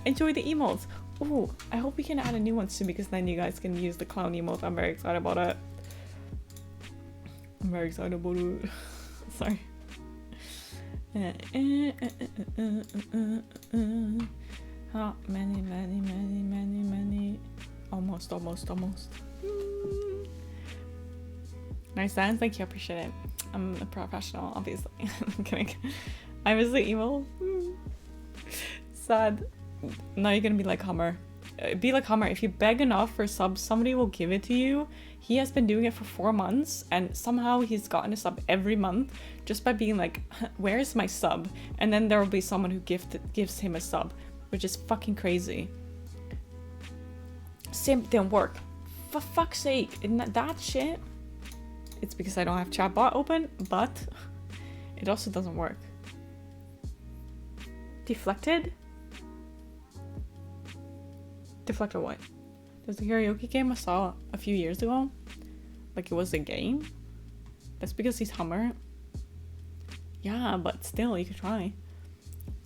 Enjoy the emotes! Oh, I hope we can add a new one soon because then you guys can use the clown emote. I'm very excited about it. I'm very excited about it. Sorry. How many. Almost. Nice dance, thank you, I appreciate it. I'm a professional, obviously. I'm kidding. I was the evil. Sad. Now you're gonna be like Hummer. Be like Hummer. If you beg enough for subs, somebody will give it to you. He has been doing it for 4 months, and somehow he's gotten a sub every month just by being like, "Where's my sub?" And then there will be someone who gives him a sub, which is fucking crazy. Simp didn't work. For fuck's sake, isn't that shit? It's because I don't have chatbot open, but it also doesn't work. Deflected? Deflected what? There's a karaoke game I saw a few years ago. Like it was a game. That's because he's Hummer. Yeah, but still, you could try.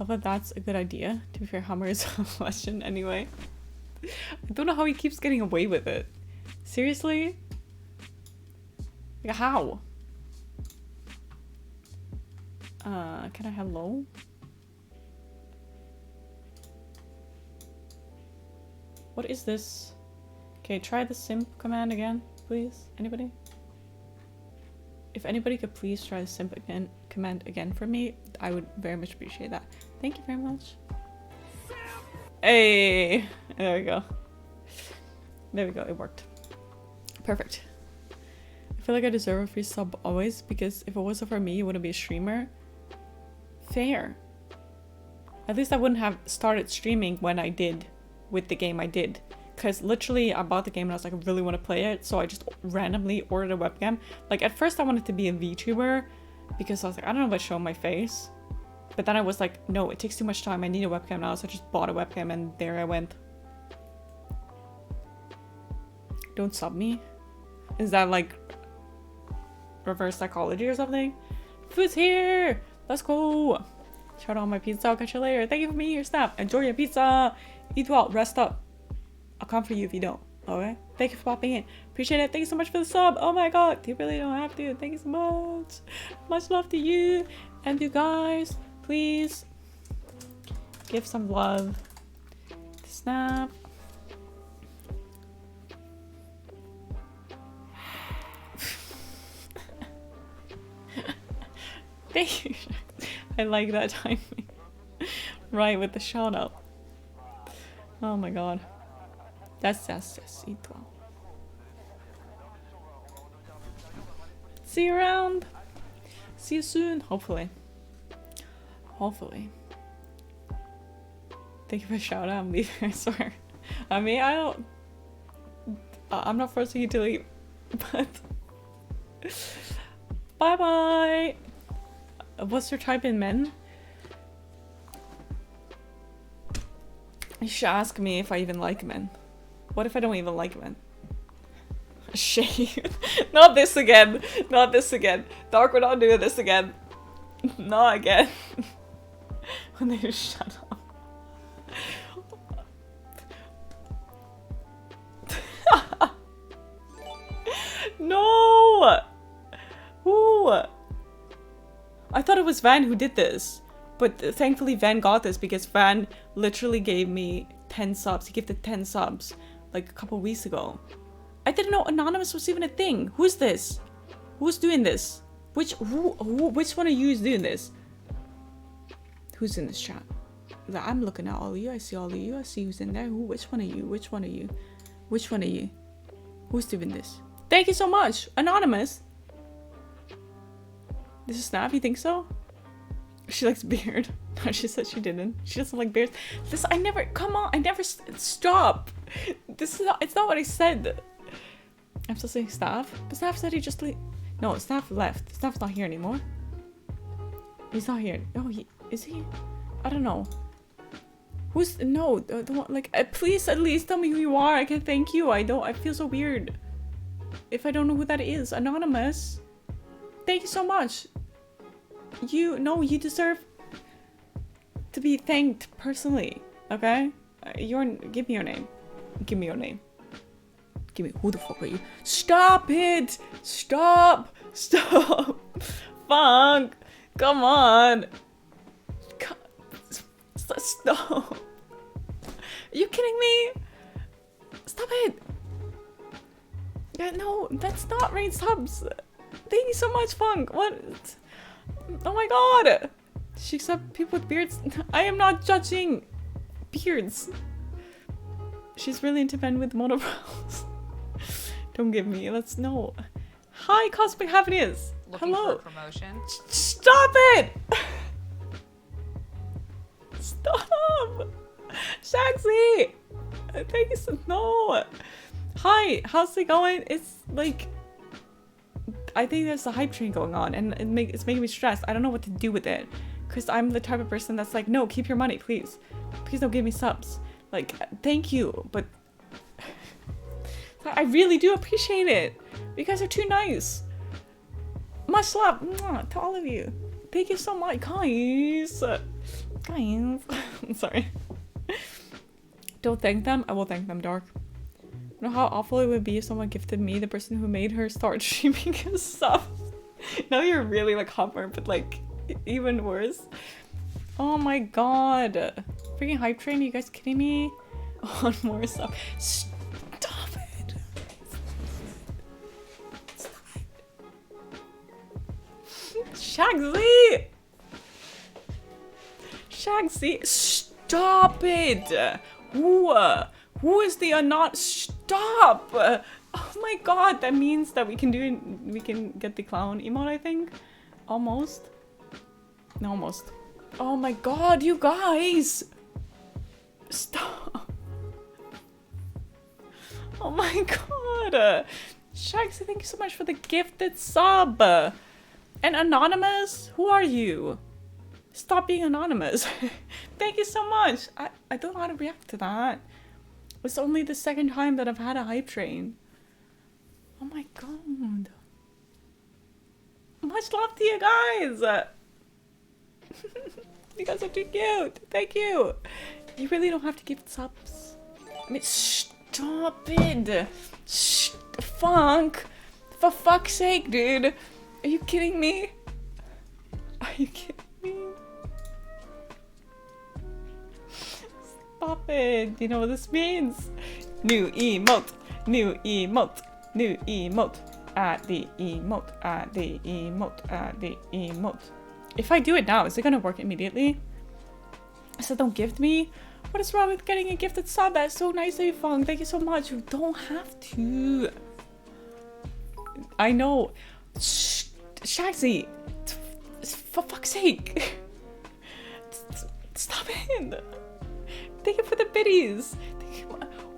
I thought that's a good idea. To be fair, Hummer is a legend anyway. I don't know how he keeps getting away with it. Seriously? Like, how? Can I have low? What is this? Okay, try the simp command again, please. Anybody? If anybody could please try the simp command again for me, I would very much appreciate that. Thank you very much. Hey! There we go. There we go, it worked. Perfect. I feel like I deserve a free sub always, because if it wasn't for me, you wouldn't be a streamer. Fair. At least I wouldn't have started streaming when I did with the game I did. Because literally I bought the game and I was like, I really want to play it, so I just randomly ordered a webcam. Like at first I wanted to be a VTuber because I was like, I don't know if I show my face. But then I was like, no, it takes too much time, I need a webcam now, so I just bought a webcam and there I went. Don't sub me? Is that like reverse psychology or something? Food's here! Let's go! Shout out on my pizza, I'll catch you later. Thank you for meeting your staff. Enjoy your pizza! Eat well, rest up. I'll come for you if you don't, okay? Thank you for popping in. Appreciate it. Thank you so much for the sub. Oh my god, you really don't have to. Thank you so much. Much love to you. And you guys, please give some love to Snap. Thank you. I like that timing. Right, with the shout out. Oh my god. That's eat well. See you around. See you soon, hopefully. Hopefully. Thank you for the shout out. I swear. I mean, I'm not forcing you to leave, but bye bye. What's your type in men? You should ask me if I even like men. What if I don't even like men? Shade. Not this again. Not this again. Dark, we're not doing this again. Not again. When they just shut up. No! Who? I thought it was Van who did this. But thankfully Van got this because Van literally gave me 10 subs. He gifted 10 subs like a couple weeks ago. I didn't know Anonymous was even a thing. Who's this? Who's doing this? Which one of you is doing this? Who's in this chat? I'm looking at all of you. I see all of you. I see who's in there. Which one of you? Which one of you? Which one of you? Who's doing this? Thank you so much, Anonymous. This is Snap, you think so? She likes beard. No, she said she didn't. She doesn't like beards. This, I never, come on, I never, stop. This is not, it's not what I said. I'm still saying Staff, but Staff said he just no, Staff left. Staff's not here anymore. He's not here. Oh, is he? I don't know. Who's, no, the one, like, please at least tell me who you are. I can thank you. I feel so weird if I don't know who that is. Anonymous. Thank you so much. You deserve to be thanked personally, okay? Give me your name. Give me your name. Give me, who the fuck are you? Stop it! Stop! Stop! Funk! Come on! Stop! Are you kidding me? Stop it! Yeah, no, that's not rain subs. Thank you so much, Funk. What? Oh my god! She accepts people with beards. I am not judging beards. She's really into men with monobrows. Don't give me. Let's know. Hi, Cosmic Happiness. Looking Hello. for a promotion. Stop it! Stop! Shaxi! Thank you so. No. Hi, how's it going? It's like, I think there's a hype train going on, and it's making me stressed. I don't know what to do with it, because I'm the type of person that's like, no, keep your money, please. Please don't give me subs. Like, thank you, but I really do appreciate it. You guys are too nice. Much love to all of you. Thank you so much, guys. Guys, I'm sorry. Don't thank them. I will thank them, Dark. You know how awful it would be if someone gifted me, the person who made her start streaming his stuff. Now you're really like Hummer, but like even worse. Oh my god. Freaking hype train, are you guys kidding me? On more stuff. Stop it. Stop it. Shagsy! Shagsy, stop it! Who is the not stop? Oh my god, that means that we can get the clown emote, I think. Almost. No, almost. Oh my god, you guys! Stop. Oh my god. Shagsy, thank you so much for the gifted sub. And Anonymous, who are you? Stop being anonymous. Thank you so much. I don't know how to react to that. It's only the second time that I've had a hype train. Oh my god. Much love to you guys. You guys are too cute. Thank you. You really don't have to give subs. I mean, stop it. Funk. For fuck's sake, dude. Are you kidding me? Are you kidding me? Stop it. You know what this means? New emote. New emote. New emote. Add the emote. Add the emote. Add the emote. If I do it now, is it gonna work immediately? I said don't gift me. What is wrong with getting a gifted sub? That's so nice of you, Fong. Thank you so much. You don't have to. I know. Shaxi. For fuck's sake. Stop it. Thank you for the biddies.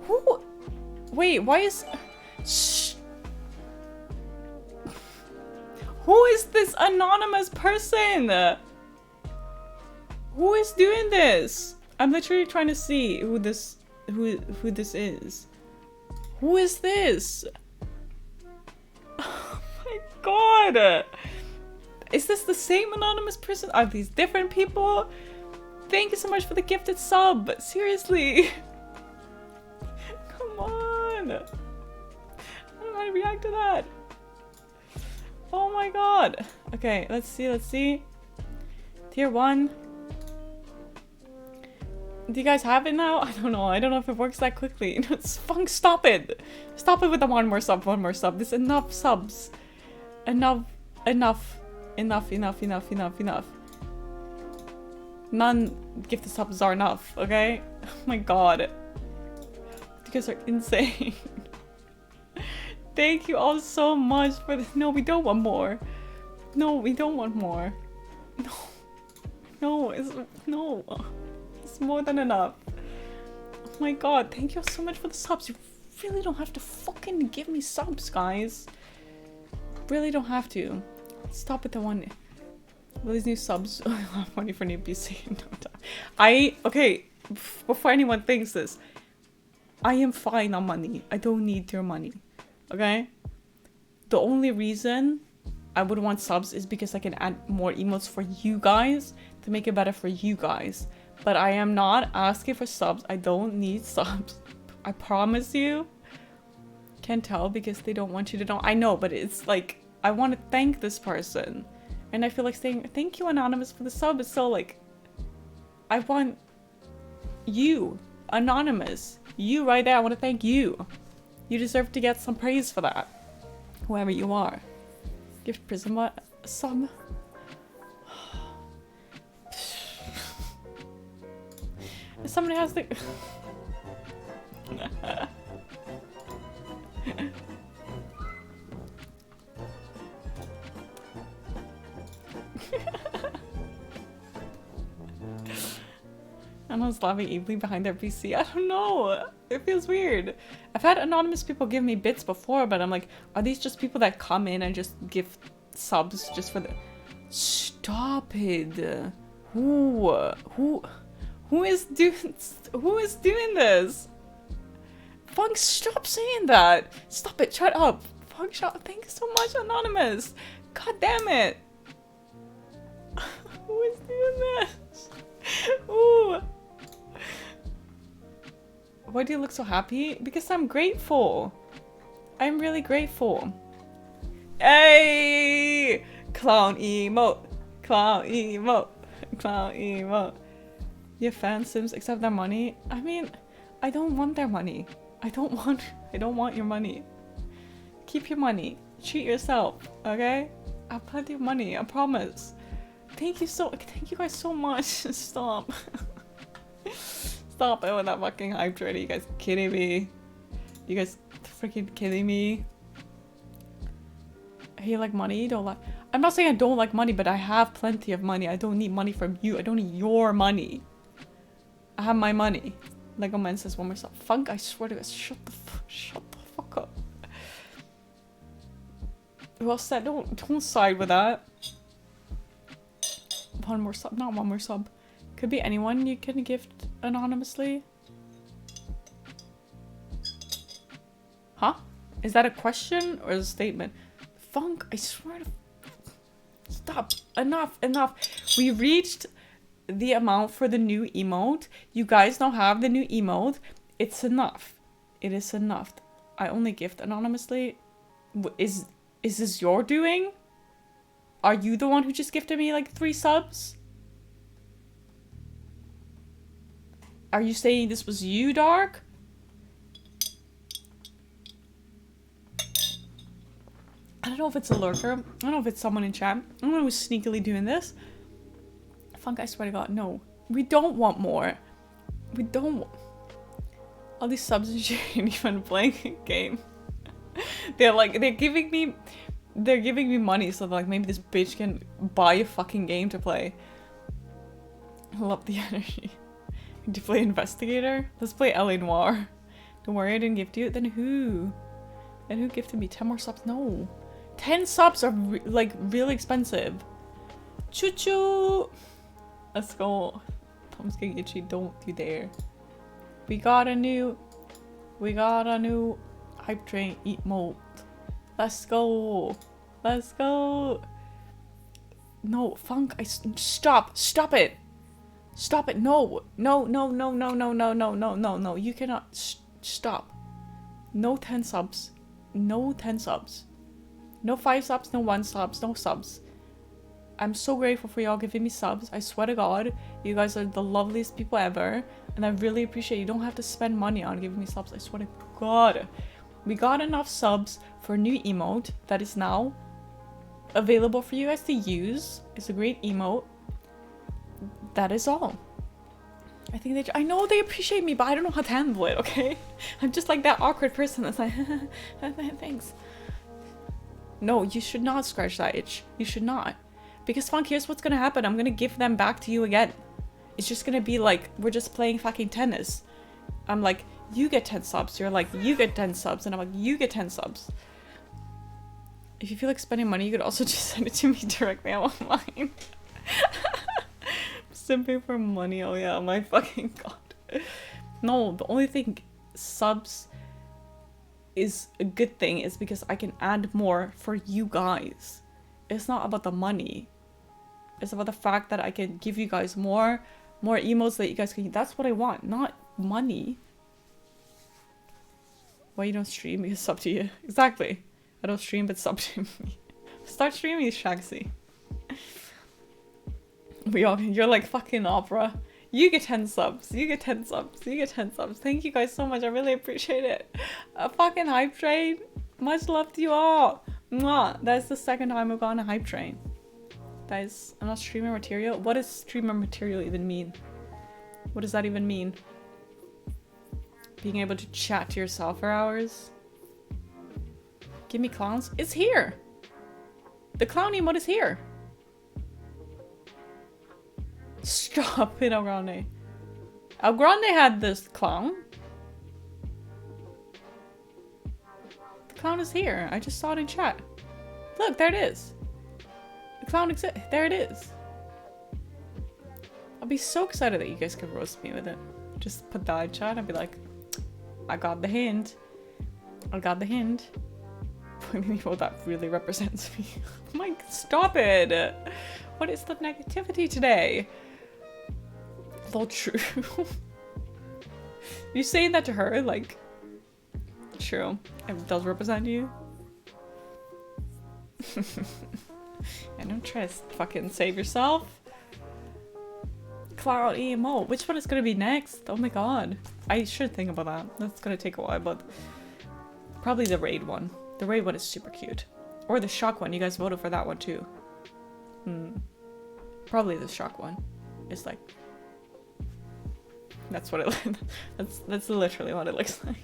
Who? Wait, why is... Who is this anonymous person? Who is doing this? I'm literally trying to see who this is. Who is this? Oh my god. Is this the same anonymous person? Are these different people? Thank you so much for the gifted sub. Seriously. Come on. I don't know how to react to that. Oh my god. Okay, let's see. Tier 1. Do you guys have it now? I don't know if it works that quickly. It's Funk, stop it. Stop it with the one more sub. There's enough subs. Enough. None gifted subs are enough, okay? Oh my god. You guys are insane. Thank you all so much for this. No, we don't want more. No, we don't want more. No, it's more than enough. Oh my god, thank you all so much for the subs. You really don't have to fucking give me subs, guys. Really don't have to. Stop at the one. Well, these new subs. I have money for new PC in no time. Okay, before anyone thinks this, I am fine on money. I don't need your money. Okay? The only reason I would want subs is because I can add more emotes for you guys to make it better for you guys. But I am not asking for subs. I don't need subs. I promise you. Can't tell because they don't want you to know. I know, but it's like, I want to thank this person. And I feel like saying, thank you, Anonymous, for the sub. It's so like, I want you, Anonymous. You right there, I want to thank you. You deserve to get some praise for that. Whoever you are. Gift Prisma sub. Somebody has the... Anna's laughing evilly behind their PC. I don't know. It feels weird. I've had anonymous people give me bits before, but I'm like, are these just people that come in and just give subs just for the... Stop it. Who is doing this? Funk, stop saying that. Stop it. Shut up. Funk, shut up. Thank you so much, Anonymous. God damn it. Who is doing this? Ooh. Why do you look so happy? Because I'm grateful. I'm really grateful. Hey! Clown emote. Clown emote. Clown emote. Your fan sims accept their money? I mean, I don't want their money. I don't want your money. Keep your money. Treat yourself, okay? I have plenty of money, I promise. Thank you guys so much. Stop. Stop it with that fucking hype train. You guys kidding me? You guys freaking kidding me? Hey, you like money? You don't like... I'm not saying I don't like money, but I have plenty of money. I don't need money from you. I don't need your money. I have my money. Lego Man says one more stuff. Funk, I swear to God, shut the fuck up. Who else said don't side with that? One more sub, not one more sub. Could be anyone you can gift anonymously. Huh? Is that a question or a statement? Funk, I swear to... Stop. Enough. We reached the amount for the new emote. You guys now have the new emote. It's enough. It is enough. I only gift anonymously. Is this your doing? Are you the one who just gifted me like 3 subs? Are you saying this was you, Dark? I don't know if it's a lurker. I don't know if it's someone in chat. I don't know who's sneakily doing this. Funk, I swear to God, no. We don't want more. We don't want... All these subs and shit ain't even playing a game. They're giving me money so that like maybe this bitch can buy a fucking game to play. I love the energy. Do you play Investigator? Let's play L.A. Noire. Don't worry, I didn't gift you. Then who? Then who gifted me 10 more subs? No. 10 subs are like really expensive. Choo choo. Let's go. Tom's getting itchy. Don't you dare. We got a new hype train emote. Let's go. Let's go. No, Funk, stop it. Stop it. No. You cannot stop. No 10 subs. No 10 subs. No 5 subs, no 1 subs, no subs. I'm so grateful for y'all giving me subs. I swear to God, you guys are the loveliest people ever. And I really appreciate you don't have to spend money on giving me subs. I swear to God. We got enough subs for a new emote that is now available for you guys to use. It's a great emote. That is all. I think I know they appreciate me, but I don't know how to handle it, okay? I'm just like that awkward person that's like, thanks. No, you should not scratch that itch. You should not. Because Funk, here's what's gonna happen. I'm gonna give them back to you again. It's just gonna be like, we're just playing fucking tennis. I'm like, you get 10 subs. You're like, you get 10 subs. And I'm like, you get 10 subs. If you feel like spending money, you could also just send it to me directly. I won't mind. Simping for money. Oh yeah, my fucking God. No, the only thing subs is a good thing is because I can add more for you guys. It's not about the money. It's about the fact that I can give you guys more More emotes that you guys can. That's what I want, not money. Why you don't stream? Because it's up to you. Exactly. I don't stream, but it's up to me. Start streaming, Shaxi. You're like fucking Opera. You get 10 subs. You get 10 subs. You get 10 subs. Thank you guys so much. I really appreciate it. A fucking hype train. Much love to you all. Mwah. That's the second time I've gone a hype train. That is, I'm not streamer material. What does streamer material even mean? What does that even mean? Being able to chat to yourself for hours? Give me clowns. It's here. The clown emote is here. Stop it, El Grande. El Grande had this clown. The clown is here. I just saw it in chat. Look, there it is. The clown exists. There it is. I'll be so excited that you guys can roast me with it. Just put that in chat. I'd be like, I got the hint. I got the hint. Well, that really represents me. Mike, stop it. What is the negativity today? All true. You saying that to her, like, true. It does represent you. And don't try to fucking save yourself. Cloud EMO. Which one is gonna be next? Oh my god. I should think about that. That's gonna take a while, but probably the raid one. The raid one is super cute. Or the shock one. You guys voted for that one too. Probably the shock one. It's like, that's what it. That's literally what it looks like.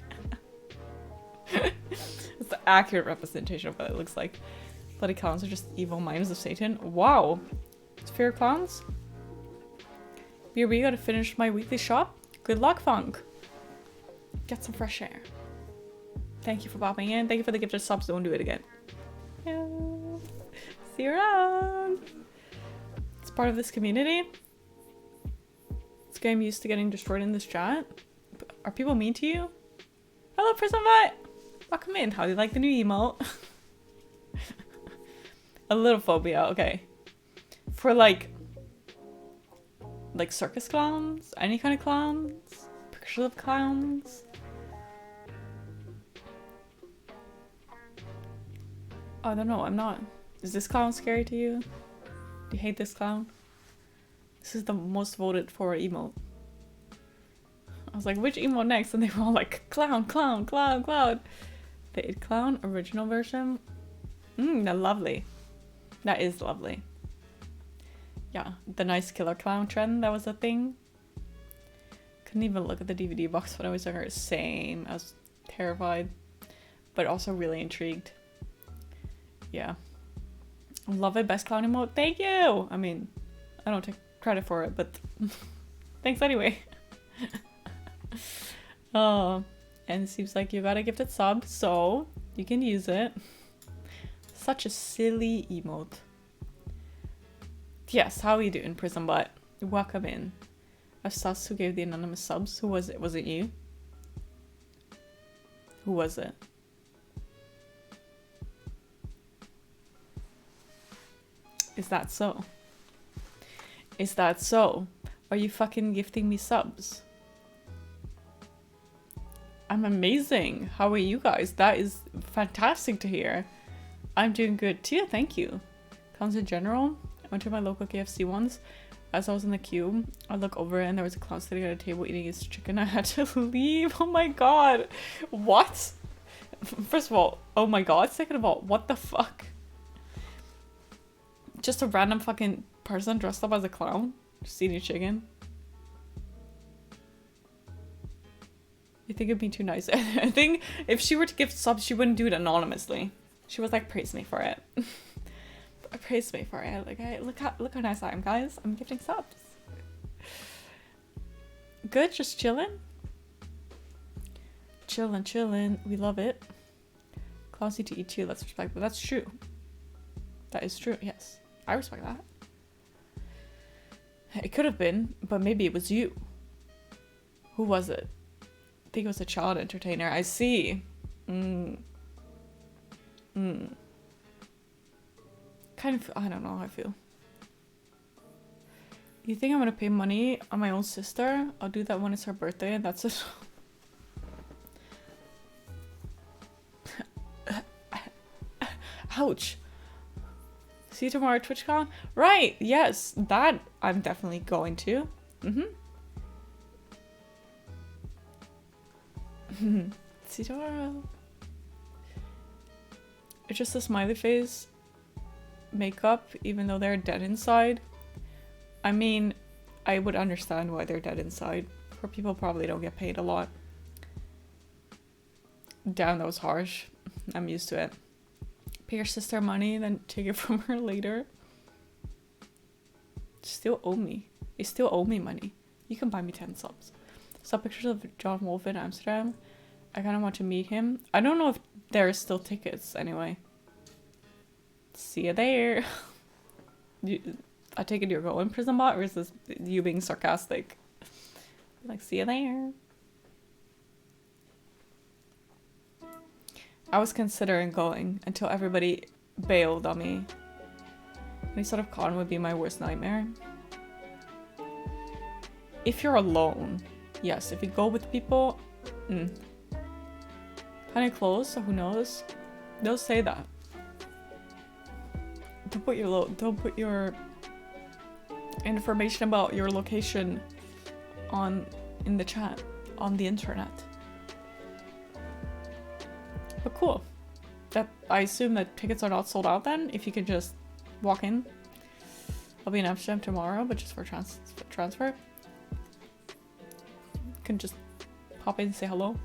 It's the accurate representation of what it looks like. Bloody clowns are just evil minds of Satan. Wow. It's fair clowns. BRB, gotta finish my weekly shop. Good luck, Funk. Get some fresh air. Thank you for popping in. Thank you for the gifted subs. Don't do it again. Yeah. See you around. It's part of this community. This game used to getting destroyed in this chat. Are people mean to you? Hello, Prismvat. Welcome in. How do you like the new emote? A little phobia. Okay. For like circus clowns, any kind of clowns, pictures of clowns. I don't know, I'm not. Is this clown scary to you? Do you hate this clown? This is the most voted for emote. I was like, which emote next? And they were all like, clown, clown, clown, clown. The It Clown original version. They're lovely. That is lovely. Yeah, the nice killer clown trend, that was a thing. Couldn't even look at the DVD box when I was younger. Same. I was terrified, but also really intrigued. Yeah. Love it. Best clown emote. Thank you! I mean, I don't take credit for it, but thanks anyway. Oh, and it seems like you got a gifted sub, so you can use it. Such a silly emote. Yes, how are you doing, Prismvat? Welcome in. A sus who gave the anonymous subs. Who was it? Was it you? Who was it? Is that so? Is that so? Are you fucking gifting me subs? I'm amazing. How are you guys? That is fantastic to hear. I'm doing good too, thank you. Clowns in general. I went to my local KFC once. As I was in the queue, I look over and there was a clown sitting at a table eating his chicken. I had to leave. Oh my god. What? First of all, oh my god. Second of all, what the fuck? Just a random fucking person dressed up as a clown? Just eating chicken? You think it'd be too nice? I think if she were to give subs, she wouldn't do it anonymously. She was like, praise me for it. Praise me for it. Like, look how nice I am, guys. I'm gifting subs. Good, just chilling. Chilling. We love it. Clowns need to eat too. Let's respect that. That's true. That is true. Yes, I respect that. It could have been, but maybe it was you. Who was it? I think it was a child entertainer. I see. Kind of, I don't know how I feel. You think I'm gonna pay money on my own sister? I'll do that when it's her birthday and that's it. Ouch. See you tomorrow at TwitchCon? Right, yes, that I'm definitely going to. See you tomorrow. It's just a smiley face makeup, even though they're dead inside. I mean, I would understand why they're dead inside. Poor people probably don't get paid a lot. Damn, that was harsh. I'm used to it. Pay your sister money, then take it from her later. Still owe me. You still owe me money. You can buy me 10 subs. Saw pictures of John Wolf in Amsterdam. I kind of want to meet him. I don't know if there are still tickets anyway. See you there. I take it you're going Prison Bot, or is this you being sarcastic? Like, see you there. I was considering going until everybody bailed on me. Any sort of con would be my worst nightmare. If you're alone, yes. If you go with people, kind of close, so who knows? They'll say that. Don't put your information about your location in the chat on the internet. But cool. That I assume that tickets are not sold out then. If you could just walk in. I'll be in Amsterdam tomorrow, but just for transfer. You can just hop in and say hello.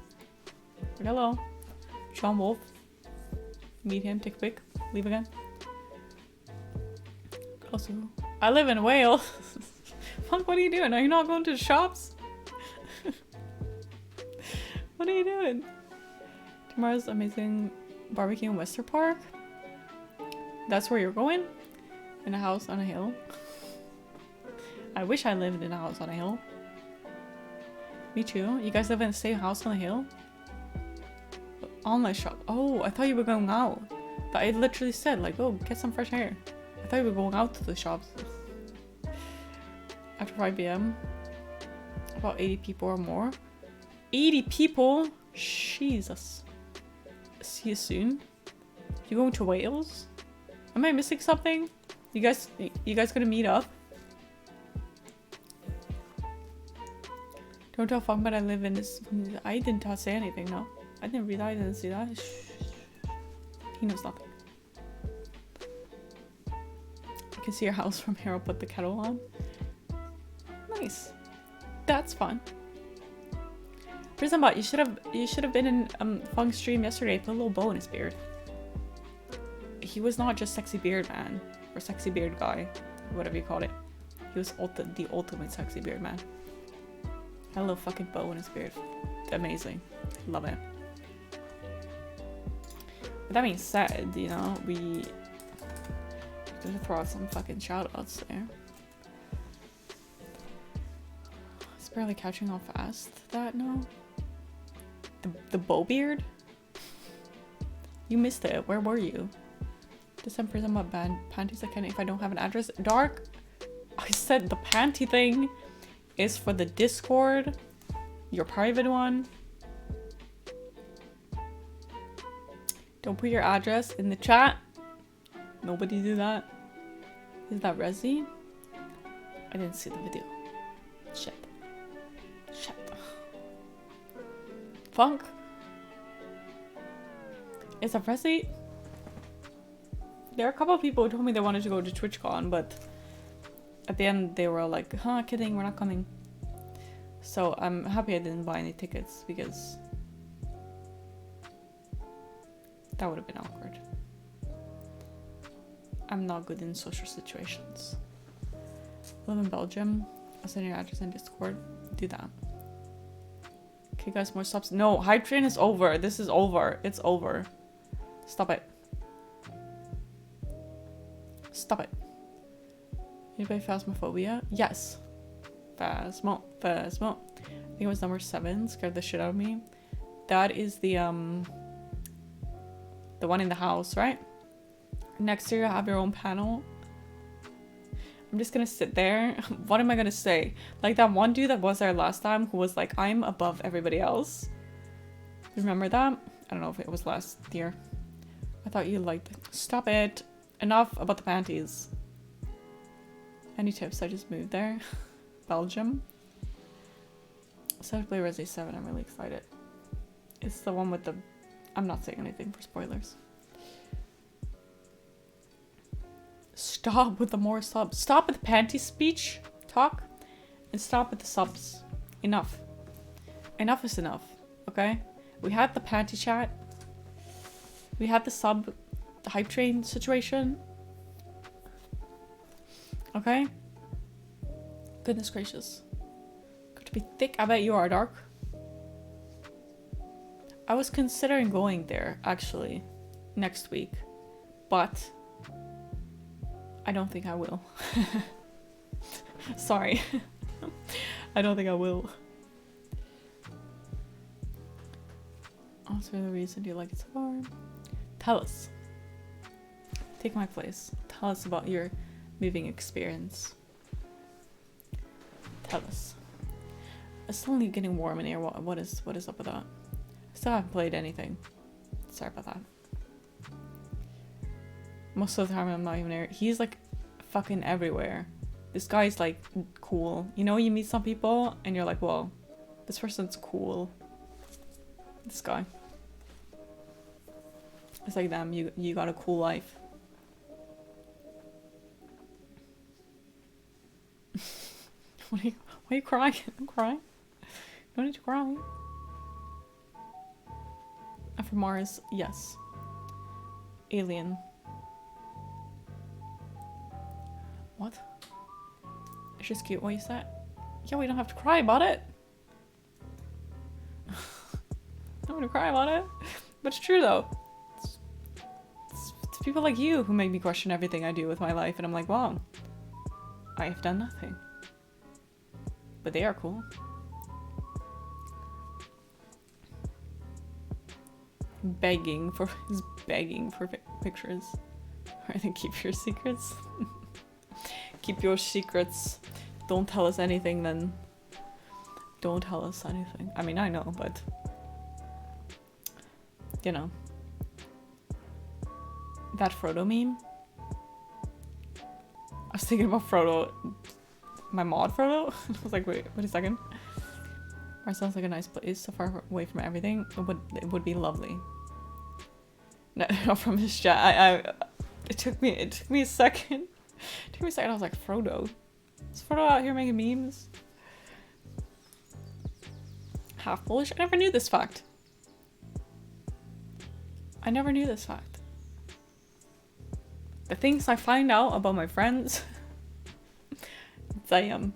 Hello. John Wolf. Meet him, take a pic, leave again. Also, I live in Wales. Fuck, what are you doing? Are you not going to the shops? What are you doing? Tomorrow's amazing barbecue in Wester Park. That's where you're going? In a house on a hill? I wish I lived in a house on a hill. Me too. You guys live in the same house on a hill? Online shop. Oh, I thought you were going out. But I literally said, like, oh, get some fresh air. I thought you were going out to the shops. After 5 p.m. About 80 people or more. 80 people? Jesus. See you soon. You going to Wales? Am I missing something? You guys gonna meet up? Don't tell Funk, but I live in this. I didn't say anything, no. I didn't read that. I didn't see that. He knows nothing. I can see your house from here. I'll put the kettle on. Nice. That's fun. Prison Bot, you should have been in Funk's stream yesterday. Put a little bow in his beard. He was not just sexy beard man or sexy beard guy, whatever you call it. He was the ultimate sexy beard man. Had a little fucking bow in his beard. Amazing. Love it. With that being said, you know, we gotta throw out some fucking shoutouts there. It's barely catching on fast. That no. The bow beard? You missed it. Where were you? Just send Prison Bot panties again if I don't have an address. Dark. I said the panty thing is for the Discord, your private one. Don't put your address in the chat. Nobody do that. Is that Resi? I didn't see the video. Shit. Shit. Funk? Is that Resi? There are a couple of people who told me they wanted to go to TwitchCon, but at the end they were like, huh, kidding, we're not coming. So I'm happy I didn't buy any tickets because that would have been awkward. I'm not good in social situations. Live in Belgium. I'll send your address in Discord. Do that. Okay guys, more stops. No, Hype Train is over. This is over. It's over. Stop it. Stop it. You play Phasmophobia? Yes. Phasmo. I think it was number 7. Scared the shit out of me. That is the one in the house, right? Next year you have your own panel. I'm just gonna sit there. What am I gonna say? Like that one dude that was there last time who was like, I'm above everybody else. Remember that? I don't know if it was last year. I thought you liked it. Stop it. Enough about the panties. Any tips? I just moved there. Belgium. So to play Resident 7, I'm really excited. It's the one with the... I'm not saying anything for spoilers. Stop with the more subs. Stop with the panty speech talk. And stop with the subs. Enough. Enough is enough. Okay? We had the panty chat. We had the sub... The hype train situation. Okay? Goodness gracious. Good to be thick. I bet you are, Dark. I was considering going there, actually, next week. But I don't think I will. Sorry. I don't think I will. What's the reason you like it so far? Tell us. Take my place. Tell us about your moving experience. Tell us. It's only getting warm in here. What is up with that? I still haven't played anything. Sorry about that. Most of the time I'm not even there. He's like fucking everywhere. This guy's like cool. You know, you meet some people and you're like, whoa, this person's cool. This guy. It's like, damn, you got a cool life. Why are you crying? Don't cry. Don't need to cry. I'm from Mars, yes. Alien. What? It's just cute. What you said? Yeah, we don't have to cry about it. Don't want to cry about it. But it's true though. It's people like you who make me question everything I do with my life, and I'm like, wow, I have done nothing. But they are cool. Begging for pictures. I think keep your secrets. Keep your secrets. Don't tell us anything then. Don't tell us anything. I mean, I know, but you know. That Frodo meme. I was thinking about Frodo. My mod Frodo? I was like, wait a second. Mars sounds like a nice place, so far away from everything. It would be lovely. No, not from his chat. It took me a second. It took me a second. I was like, Frodo. Is Frodo out here making memes? Half Polish? I never knew this fact. I never knew this fact. The things I find out about my friends. Damn.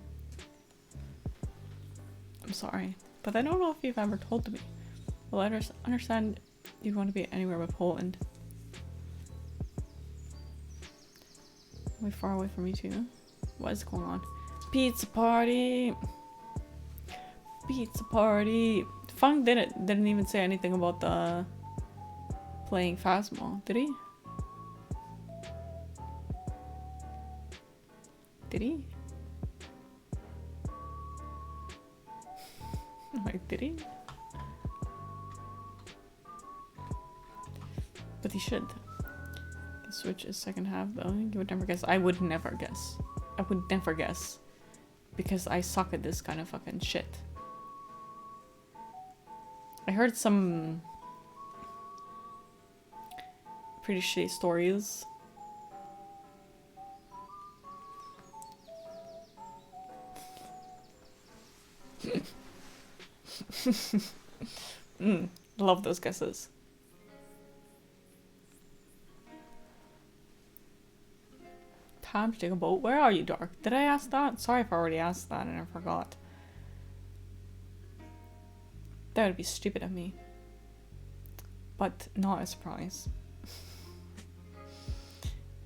I'm sorry, but I don't know if you've ever told me. Well, I understand you want to be anywhere but Poland. Way far away from you too. What is going on? Pizza party. Pizza party. Funk didn't even say anything about the playing Phasmo, did he? Did he? Like, did he? But he should. The Switch is second half though. You would never guess. I would never guess. I would never guess. Because I suck at this kind of fucking shit. I heard some pretty shitty stories. Love those guesses. Time to take a boat. Where are you, Dark? Did I ask that? Sorry if I already asked that and I forgot. That would be stupid of me. But not a surprise.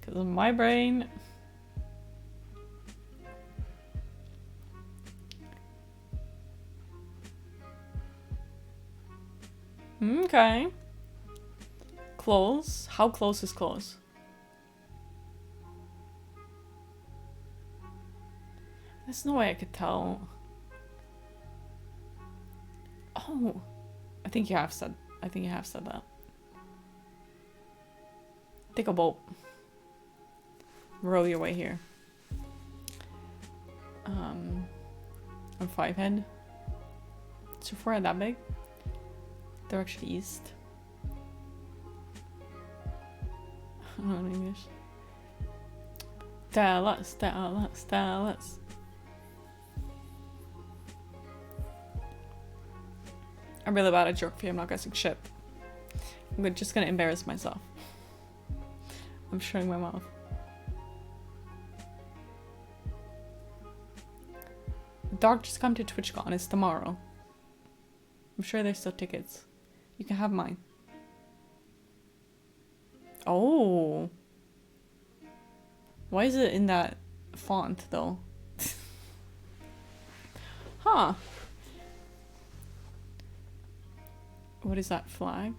Because of my brain. Okay. Close. How close is close? There's no way I could tell. Oh, I think you have said that. Take a boat. Row your way here. I'm 5 head. Is your forehead that big? Direction east. I don't know English. Tell us. I'm really bad at geography. I'm not guessing shit. I'm just gonna embarrass myself. I'm showing my mouth. Dog, just come to TwitchCon. It's tomorrow. I'm sure there's still tickets. You can have mine. Oh. Why is it in that font, though? Huh. What is that flag?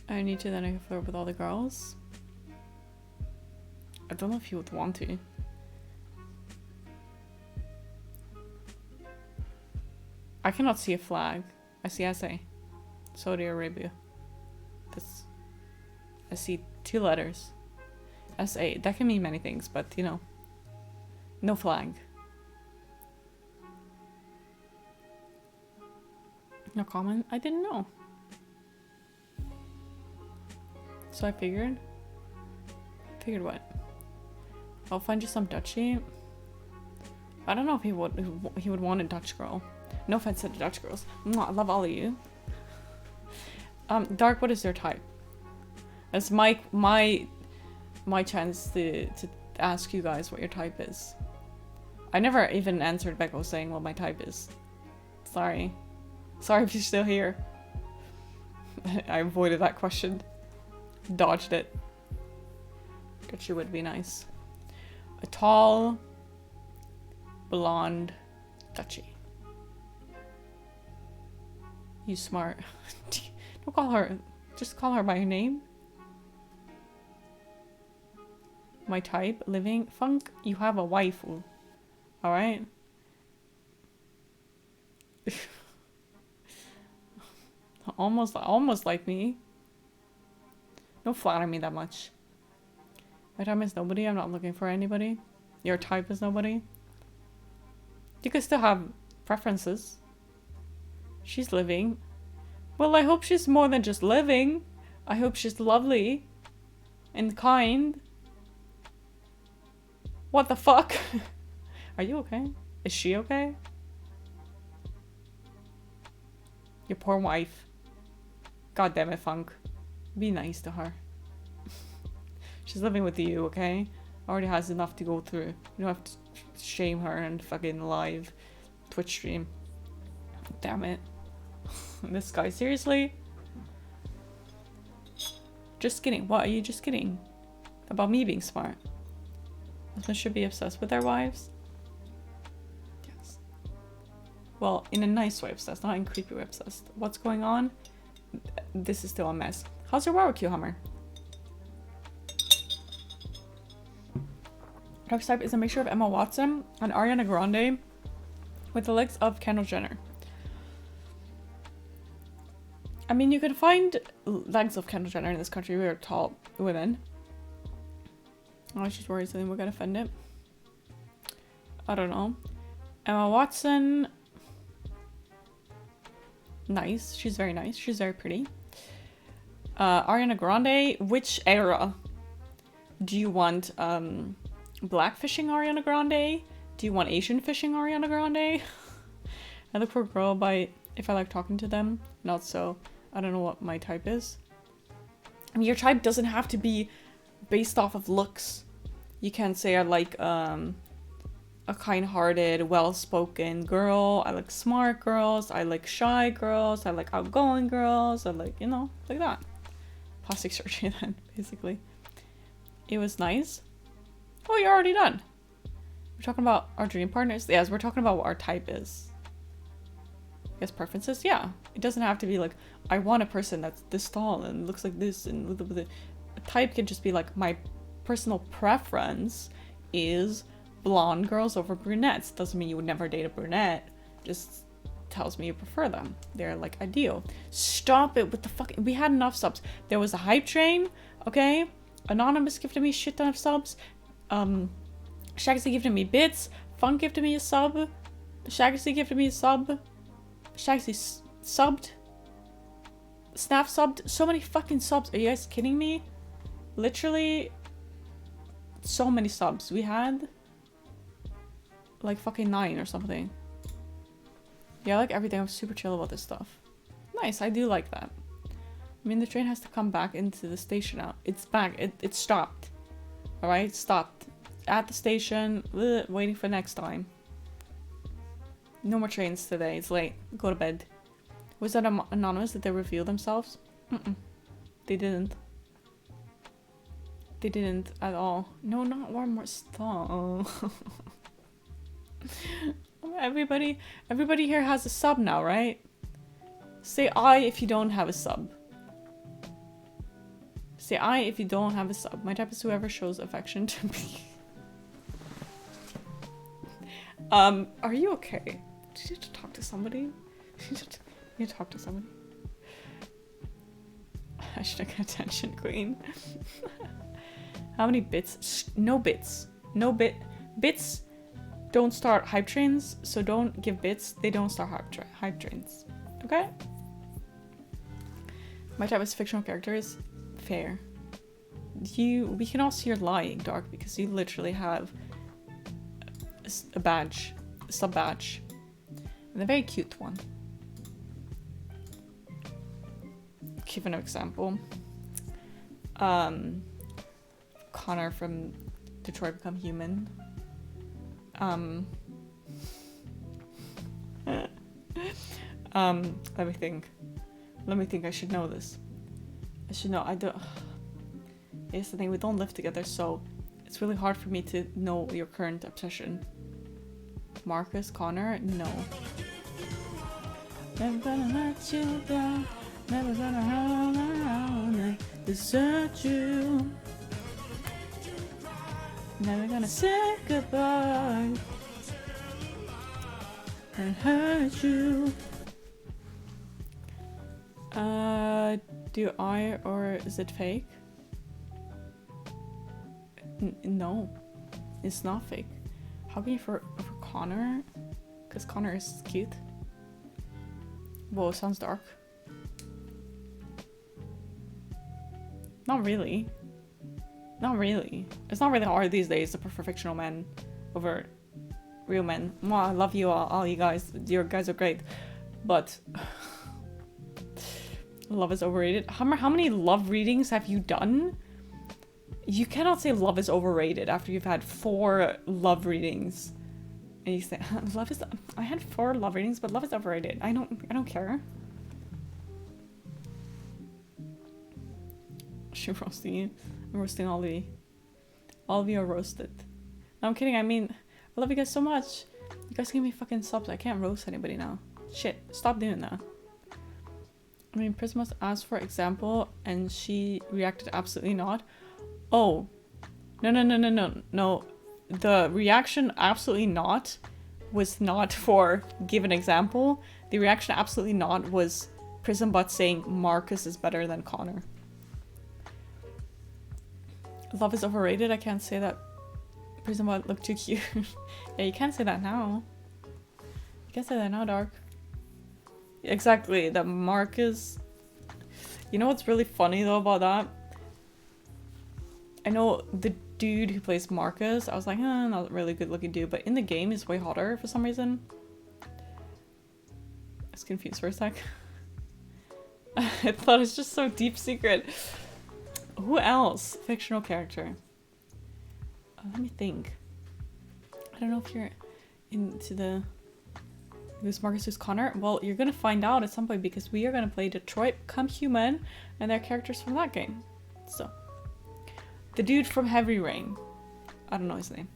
I need to then I can flirt with all the girls. I don't know if you would want to. I cannot see a flag. I see SA. Saudi Arabia. I see 2 letters. SA. That can mean many things, but you know. No flag. No comment? I didn't know. So I figured what? I'll find you some Dutchie. I don't know if he would want a Dutch girl. No offense to the Dutch girls. Mwah, I love all of you. Dark, what is your type? It's my chance to ask you guys what your type is. I never even answered Becco saying what my type is. Sorry if you're still here. I avoided that question. Dodged it. But you would be nice. A tall, blonde, Dutchie. You smart. Don't call her. Just call her by her name. My type, living. Funk, you have a waifu. Alright? Almost like me. Don't flatter me that much. My type is nobody. I'm not looking for anybody. Your type is nobody. You could still have preferences. She's living. Well, I hope she's more than just living. I hope she's lovely. And kind. What the fuck? Are you okay? Is she okay? Your poor wife. God damn it, Funk. Be nice to her. She's living with you, okay? Already has enough to go through. You don't have to shame her and fucking live Twitch stream. Damn it. This guy, seriously? Just kidding. What are you just kidding? About me being smart. Husbands should be obsessed with their wives? Yes. Well, in a nice way obsessed, not in creepy way obsessed. What's going on? This is still a mess. How's your barbecue, Hummer? Dark type is a mixture of Emma Watson and Ariana Grande with the legs of Kendall Jenner. I mean, you can find legs of Kendall Jenner in this country. We are tall women. Oh, she's worried something will get offended. I don't know. Emma Watson. Nice. She's very nice. She's very pretty. Ariana Grande. Which era? Do you want black fishing Ariana Grande? Do you want Asian fishing Ariana Grande? I look for a girl by if I like talking to them. Not so. I don't know what my type is. I mean, your type doesn't have to be based off of looks. You can say I like a kind-hearted, well-spoken girl. I like smart girls. I like shy girls. I like outgoing girls. I like, you know, like that. Plastic surgery then, basically. It was nice. Oh, you're already done. We're talking about our dream partners. Yes, we're talking about what our type is. Yes, preferences? Yeah. It doesn't have to be like, I want a person that's this tall and looks like this and a type can just be like my personal preference is blonde girls over brunettes. Doesn't mean you would never date a brunette. Just tells me you prefer them. They're like ideal. Stop it with the fucking. We had enough subs. There was a hype train. Okay. Anonymous gifted me a shit ton of subs. Shagsy gifted me bits. Funk gifted me a sub. Shagsy gifted me a sub. Shagsy subbed. Snap subbed. So many fucking subs. Are you guys kidding me? Literally so many subs. We had like fucking 9 or something. Yeah, I like everything. I'm super chill about this stuff. Nice, I do like that. I mean, the train has to come back into the station now. It's back. It stopped. Alright, stopped. At the station, waiting for next time. No more trains today. It's late. Go to bed. Was that anonymous? Did they reveal themselves? They didn't. They didn't at all. No, not one more stuff. Everybody here has a sub now, right? Say I if you don't have a sub. Say I if you don't have a sub. My type is whoever shows affection to me. Are you okay? Did you talk to somebody? You talk to somebody? Hashtag attention queen. How many bits? No bits. No bits don't start hype trains, so don't give bits. They don't start hype trains. Okay? My type is fictional characters. Fair. We can all see you're lying, Dark, because you literally have a badge. A sub badge. And a very cute one. Give an example. Connor from Detroit Become Human. Let me think. I should know this. I should know. I don't. Here's the thing. We don't live together, so it's really hard for me to know your current obsession. Marcus, Connor, no. Never gonna let you down. Never gonna hold around and desert you. Never gonna say goodbye and hurt you. Do I, or is it fake? No, it's not fake. How can you for Connor? Because Connor is cute. Whoa, sounds dark. Not really. Not really. It's not really hard these days to prefer fictional men over real men. Mwah, I love you all you guys. You guys are great. But love is overrated. How many love readings have you done? You cannot say love is overrated after you've had 4 love readings. And you say love is. I had 4 love readings, but love is overrated. I don't care. She's roasting you. I'm roasting all of you. All of you are roasted. No, I'm kidding. I mean, I love you guys so much. You guys give me fucking subs. I can't roast anybody now. Shit. Stop doing that. I mean, Prismus asked for example, and she reacted absolutely not. Oh. No. The reaction absolutely not was not for give an example. The reaction absolutely not was Prismbot saying Marcus is better than Connor. Love is overrated. I can't say that. Prismbot looked too cute. Yeah, you can't say that now. You can't say that now, Dark. Exactly. That Marcus. You know what's really funny though about that? I know the dude who plays Marcus, I was like, not a really good looking dude, but in the game he's way hotter for some reason. I was confused for a sec. I thought it's just so deep secret. Who else? Fictional character. Let me think. I don't know if you're into the... Who's Marcus, who's Connor? Well, you're gonna find out at some point because we are gonna play Detroit Become Human and their characters from that game. So... The dude from Heavy Rain. I don't know his name.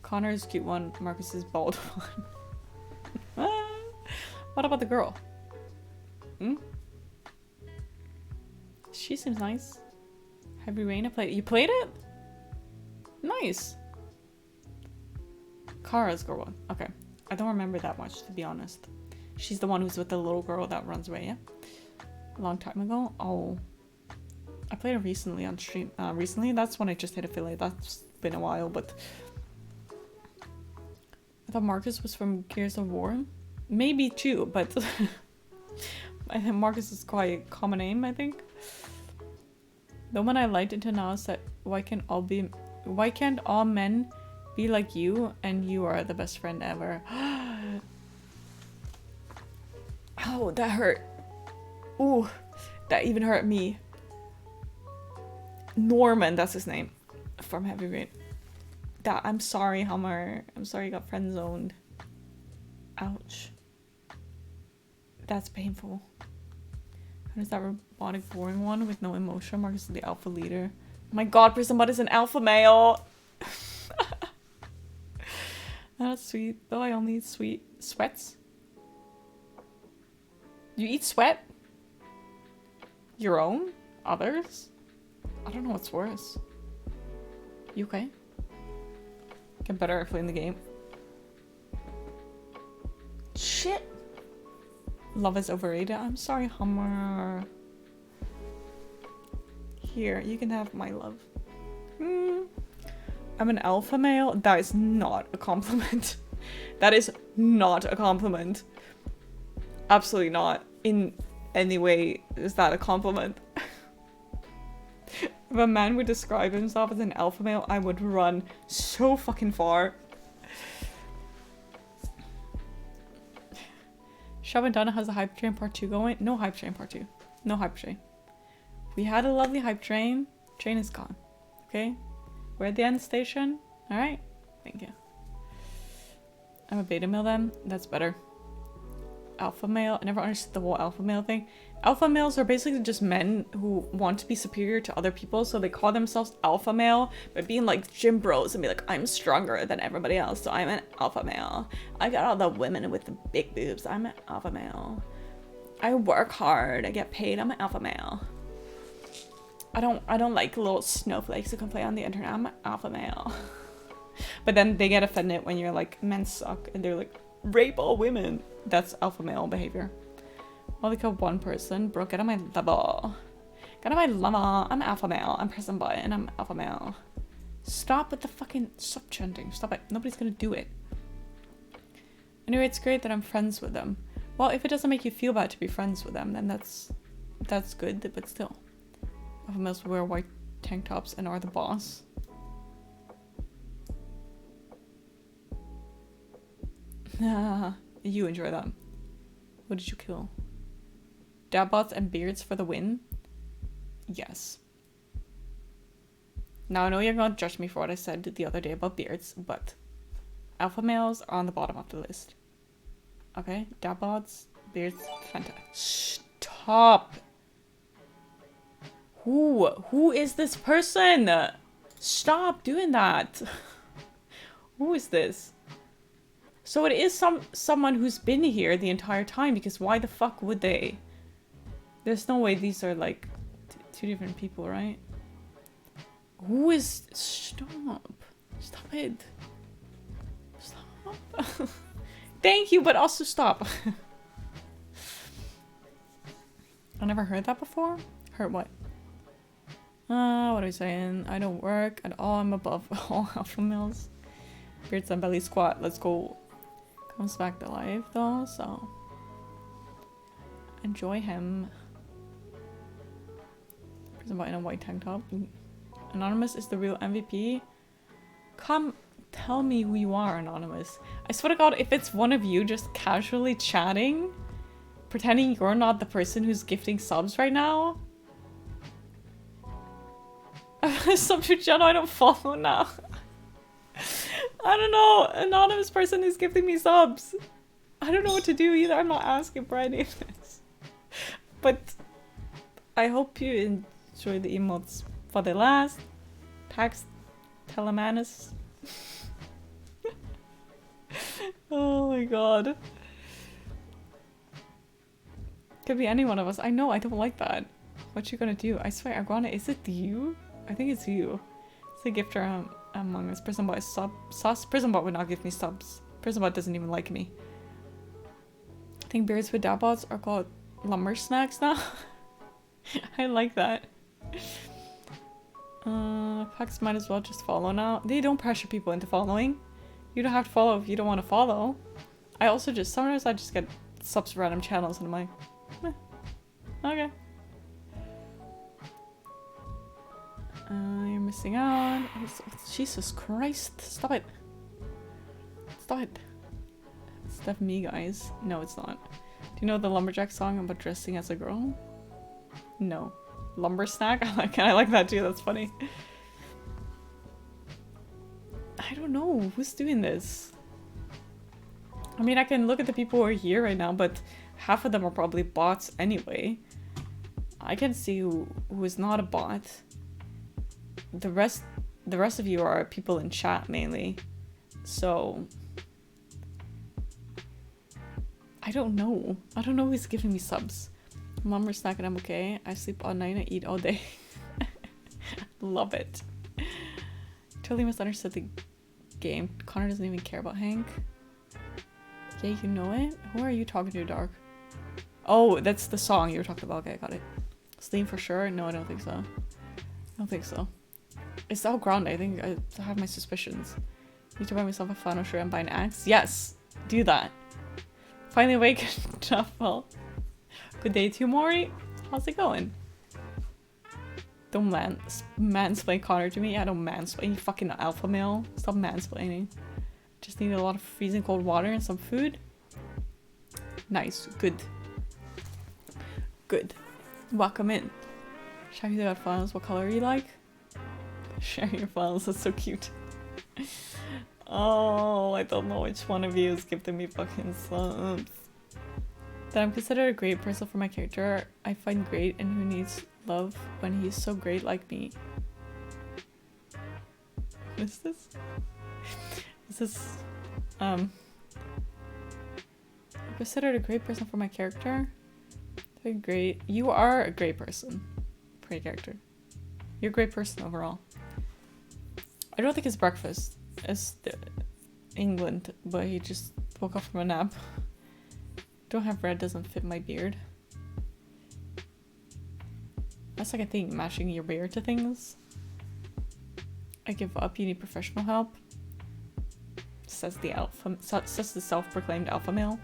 Connor is cute one. Marcus is bald one. What about the girl? She seems nice. Heavy Rain, I played. You played it? Nice. Kara's girl one. Okay. I don't remember that much, to be honest. She's the one who's with the little girl that runs away, yeah? A long time ago? Oh. I played it recently on stream. Recently? That's when I just hit affiliate. That's been a while, but... I thought Marcus was from Gears of War. Maybe too, but... I think Marcus is quite a common name, I think. The one I liked until now is that why can't all men be like you and you are the best friend ever? Oh, that hurt. Ooh, that even hurt me. Norman, that's his name. From Heavy Rain. That, I'm sorry, Hummer. I'm sorry you got friend zoned. Ouch. That's painful. What is that robotic boring one with no emotion? Marcus is the alpha leader. My god, Prison Bud is an alpha male. That's sweet. Though I only eat sweet sweats. You eat sweat? Your own? Others? I don't know what's worse. You okay? Get better at playing the game. Shit! Love is overrated. I'm sorry, Hummer. Here, you can have my love. I'm an alpha male? That is not a compliment. That is not a compliment. Absolutely not. In any way is that a compliment. If a man would describe himself as an alpha male, I would run so fucking far. Shab and Donna has a hype train part 2 going. No hype train part 2. No hype train. We had a lovely hype train. Train is gone. Okay? We're at the end station. Alright? Thank you. I'm a beta male then. That's better. Alpha male. I never understood the whole alpha male thing. Alpha males are basically just men who want to be superior to other people, so they call themselves alpha male by being like gym bros and be like, I'm stronger than everybody else, so I'm an alpha male. I got all the women with the big boobs. I'm an alpha male. I work hard. I get paid. I'm an alpha male. I don't like little snowflakes who can play on the internet. I'm an alpha male. But then they get offended when you're like, men suck, and they're like, rape all women. That's alpha male behavior. Only killed one person. Bro, get on my level. Get on my level. I'm alpha male. I'm Prison Bud and I'm alpha male. Stop with the fucking... Stop chanting. Stop it. Nobody's gonna do it. Anyway, it's great that I'm friends with them. Well, if it doesn't make you feel bad to be friends with them, then that's good, but still. Alpha males wear white tank tops and are the boss. You enjoy that. What did you kill? Dabbots and beards for the win? Yes. Now I know you're gonna judge me for what I said the other day about beards, but alpha males are on the bottom of the list. Okay? Dabbots, beards, fantastic. Stop! Who is this person? Stop doing that. Who is this? So it is someone who's been here the entire time, because why the fuck would they? There's no way these are like two different people, right? Who is... Stop. Stop it. Stop. Thank you, but also stop. I never heard that before. Heard what? What are we saying? I don't work at all. I'm above all alpha males. Beards and belly squat. Let's go. Comes back to life though, so enjoy him. Prison Bud in a white tank top. Anonymous is the real MVP. Come tell me who you are, Anonymous. I swear to God, if it's one of you just casually chatting, pretending you're not the person who's gifting subs right now. Sub to channel I don't follow now. I don't know. Anonymous person is gifting me subs. I don't know what to do either. I'm not asking for any of this. But I hope you enjoy the emotes for the last. Tax Telemanus. Oh my god. Could be any one of us. I know, I don't like that. What you gonna do? I swear, Iguana, is it you? I think it's you. It's a gifter among us. Prismbot is sus. Prismbot would not give me subs. Prismbot doesn't even like me. I think beards with dabbots are called lumber snacks now. I like that. Pax might as well just follow now. They don't pressure people into following. You don't have to follow if you don't want to follow. I also just, sometimes I just get subs for random channels and I'm like, eh, okay. You're missing out. Jesus Christ. Stop it. Stop it. It's definitely me, guys. No, it's not. Do you know the Lumberjack song about dressing as a girl? No. Lumber snack? I like that too. That's funny. I don't know. Who's doing this? I mean, I can look at the people who are here right now, but half of them are probably bots anyway. I can see who is not a bot. The rest of you are people in chat mainly. So I don't know. I don't know who's giving me subs. Lumber snack and I'm okay. I sleep all night and I eat all day. Love it. Totally misunderstood the game. Connor doesn't even care about Hank. Yeah, you know it? Who are you talking to, Dark? Oh, that's the song you were talking about. Okay, I got it. Sleep for sure? No, I don't think so. I don't think so. It's all ground. I think I have my suspicions. Need to buy myself a flannel shirt and buy an axe? Yes! Do that. Finally awake enough. Well, good day to you, Maury. How's it going? Don't mansplain Connor to me. I don't mansplain. You fucking alpha male. Stop mansplaining. Just need a lot of freezing cold water and some food. Nice. Good. Good. Welcome in. Shaggy got files. What color you like? Sharing your files. That's so cute. Oh, I don't know which one of you is giving me fucking subs. That I'm considered a great person for my character. I find great and who needs love when he's so great like me. What is this? Is this I'm considered a great person for my character. Very great. You are a great person for your character. You're a great person overall. I don't think it's breakfast. It's England, but he just woke up from a nap. Don't have red, doesn't fit my beard. That's like a thing, matching your beard to things. I give up, you need professional help. Says the self-proclaimed alpha male.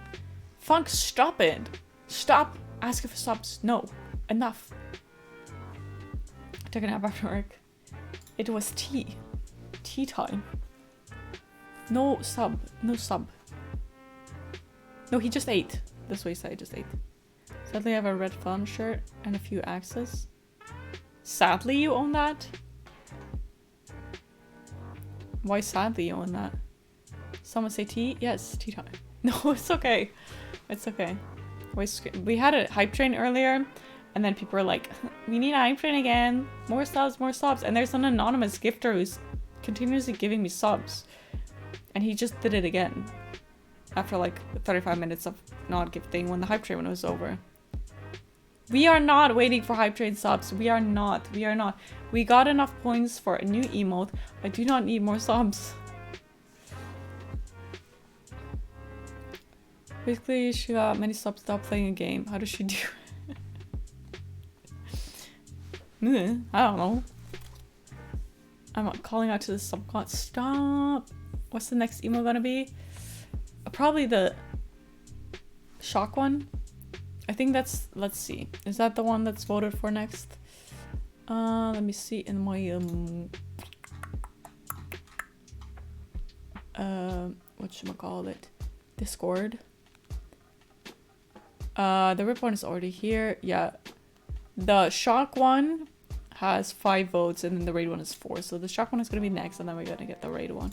Funk, stop it! Stop asking for subs. No. Enough. I took a nap after work. It was tea. Tea time. No sub. No sub. No, he just ate. That's what he said, he just ate. Sadly, I have a red fawn shirt and a few axes. Sadly, you own that? Why sadly you own that? Someone say tea? Yes, tea time. No, it's okay. It's okay. We had a hype train earlier, and then people were like, we need a hype train again. More subs, more subs. And there's an anonymous gifter who's continuously giving me subs. And he just did it again. After like 35 minutes of not gifting when the hype train was over. We are not waiting for hype train subs. We are not. We are not. We got enough points for a new emote. I do not need more subs. Basically, she got many subs without playing a game. How does she do it? I don't know. I'm calling out to the subcon. Stop! What's the next emo gonna be? Probably the shock one. I think that's, let's see. Is that the one that's voted for next? Let me see in my whatchamacallit? Discord. The rip one is already here. Yeah. The shock one has 5 votes and then the raid one is 4. So the shock one is gonna be next and then we're gonna get the raid one.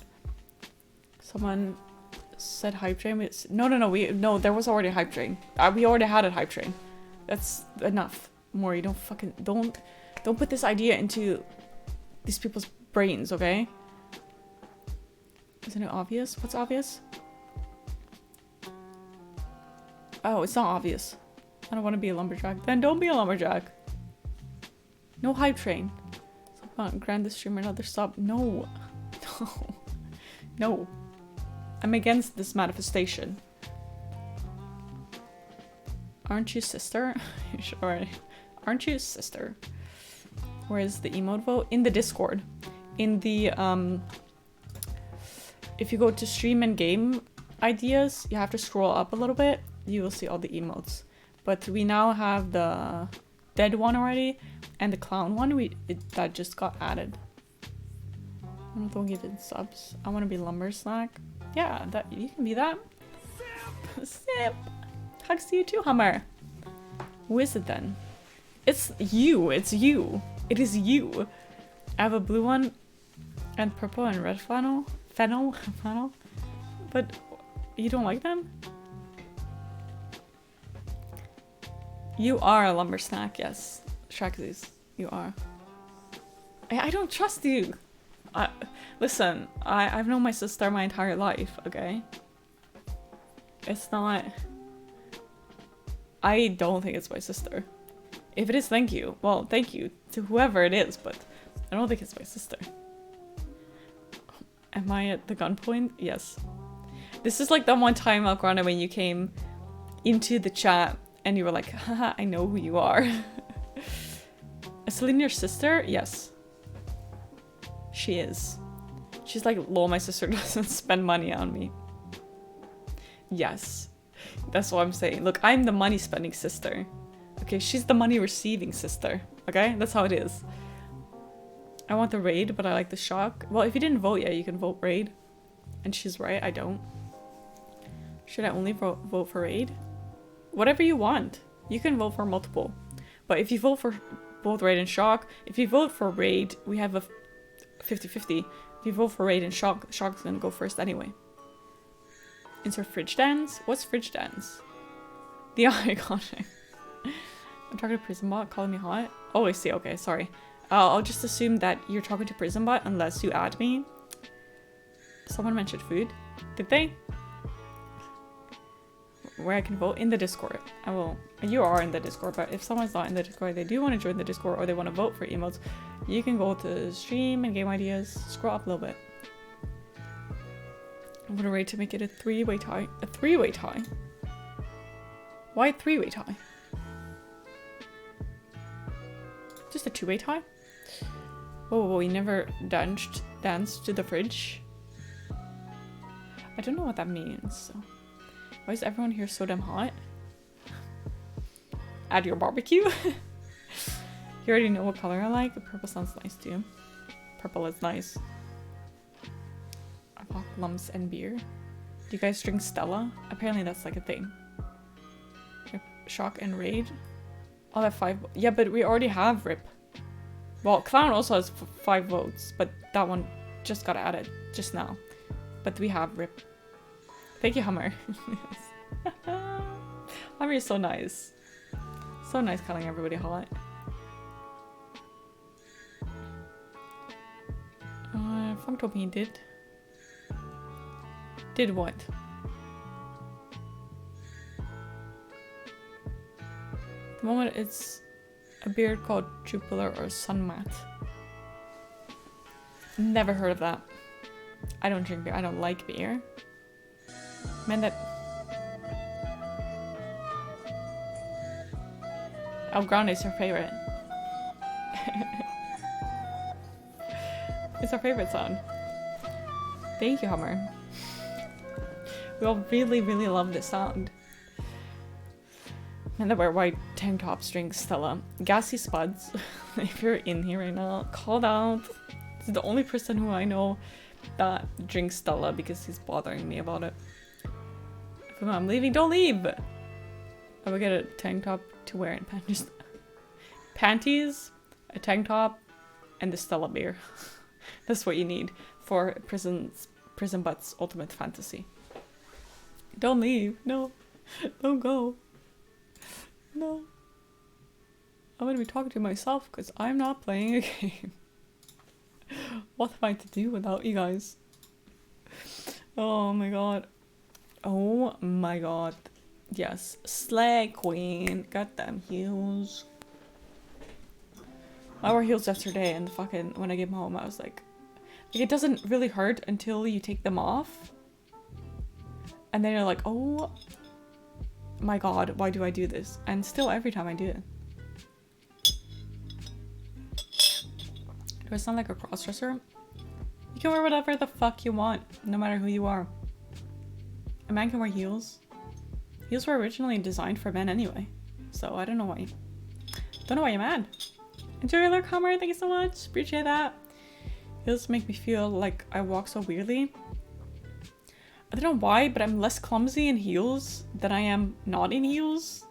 Someone said hype train. No, there was already a hype train. We already had a hype train. That's enough. Maury, don't put this idea into these people's brains, okay? Isn't it obvious? What's obvious? Oh, it's not obvious. I don't want to be a lumberjack. Then don't be a lumberjack. No hype train. So Grant the streamer another sub. No. No. No. I'm against this manifestation. Aren't you sister? Sure. Aren't you sister? Where is the emote vote? In the Discord. In the, if you go to stream and game ideas, you have to scroll up a little bit. You will see all the emotes. But we now have the dead one already, and the clown one that just got added. Don't give it subs. I want to be lumber snack. Yeah, that you can be that. Sip. Hugs to you too, Hummer. Who is it then? It's you. It's you. It is you. I have a blue one, and purple and red flannel. Flannel. But you don't like them? You are a lumber snack, yes. Shrakzies, you are. I don't trust you. Listen, I've known my sister my entire life, okay? It's not... I don't think it's my sister. If it is, thank you. Well, thank you to whoever it is, but I don't think it's my sister. Am I at the gunpoint? Yes. This is like that one time, Algrana, when you came into the chat and you were like, haha, I know who you are. Is Celine your sister? Yes. She is. She's like, lol, my sister doesn't spend money on me. Yes. That's what I'm saying. Look, I'm the money spending sister. Okay, she's the money receiving sister. Okay, that's how it is. I want the raid, but I like the shock. Well, if you didn't vote yet, you can vote raid. And she's right, I don't. Should I only vote for raid? Whatever you want. You can vote for multiple. But if you vote for both raid and shock, if you vote for raid, we have a 50-50. If you vote for raid and shock, shock's gonna go first anyway. Insert fridge dance? What's fridge dance? The iconic. I'm talking to Prismbot, calling me hot. Oh, I see. Okay, sorry. I'll just assume that you're talking to Prismbot unless you add me. Someone mentioned food. Did they? Where I can vote? In the Discord. I will. You are in the Discord, but if someone's not in the Discord, they do want to join the Discord or they want to vote for emotes, you can go to stream and game ideas. Scroll up a little bit. I'm gonna rate to make it a three-way tie. A three-way tie? Why a three-way tie? Just a two-way tie? Oh, we never danced to the fridge. I don't know what that means. So. Why is everyone here so damn hot? Add your barbecue? You already know what color I like. Purple sounds nice too. Purple is nice. I bought lumps and beer. Do you guys drink Stella? Apparently that's like a thing. Shock and raid. I'll have 5. Yeah, but we already have Rip. Well, Clown also has 5 votes, but that one just got added just now. But we have Rip. Thank you, Hummer. Hummer is so nice. So nice calling everybody hot. Funk told me he did. Did what? At the moment it's a beard called Jupiler or Sunmat. Never heard of that. I don't drink beer. I don't like beer. Man, that... El Grande is her favorite. It's our favorite song. Thank you, Hummer. We all really, really love this sound. Men that wear white tank tops drink Stella. Gassy Spuds, if you're in here right now, called out. This is the only person who I know that drinks Stella because he's bothering me about it. If I'm leaving, don't leave! I would get a tank top to wear in panties. Panties, a tank top, and the Stella beer. That's what you need for Prison Butt's ultimate fantasy. Don't leave. No. Don't go. No. I'm gonna be talking to myself because I'm not playing a game. What am I to do without you guys? Oh my god. Oh my god. Yes. Slay Queen. Got them heels. I wore heels yesterday, and fucking when I came home, I was like it doesn't really hurt until you take them off. And then you're like, oh my god, why do I do this? And still every time I do it. Do I sound like a crossdresser? You can wear whatever the fuck you want, no matter who you are. A man can wear heels. Heels were originally designed for men anyway. So I don't know why. Don't know why you're mad. Enjoy your little comment, thank you so much. Appreciate that. Heels make me feel like I walk so weirdly. I don't know why, but I'm less clumsy in heels than I am not in heels.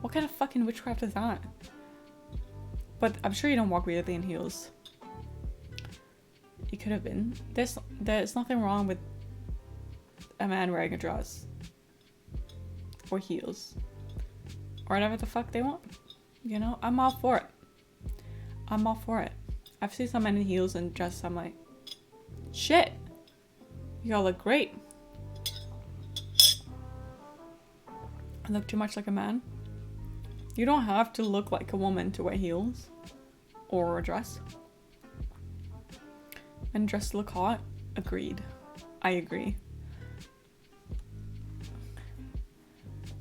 What kind of fucking witchcraft is that? But I'm sure you don't walk weirdly in heels. You could have been. There's nothing wrong with a man wearing a dress. Or heels. Or whatever the fuck they want. You know, I'm all for it. I'm all for it. I've seen some men in heels and dresses, I'm like, shit, you all look great. I look too much like a man. You don't have to look like a woman to wear heels or a dress. Men dressed look hot. Agreed. I agree.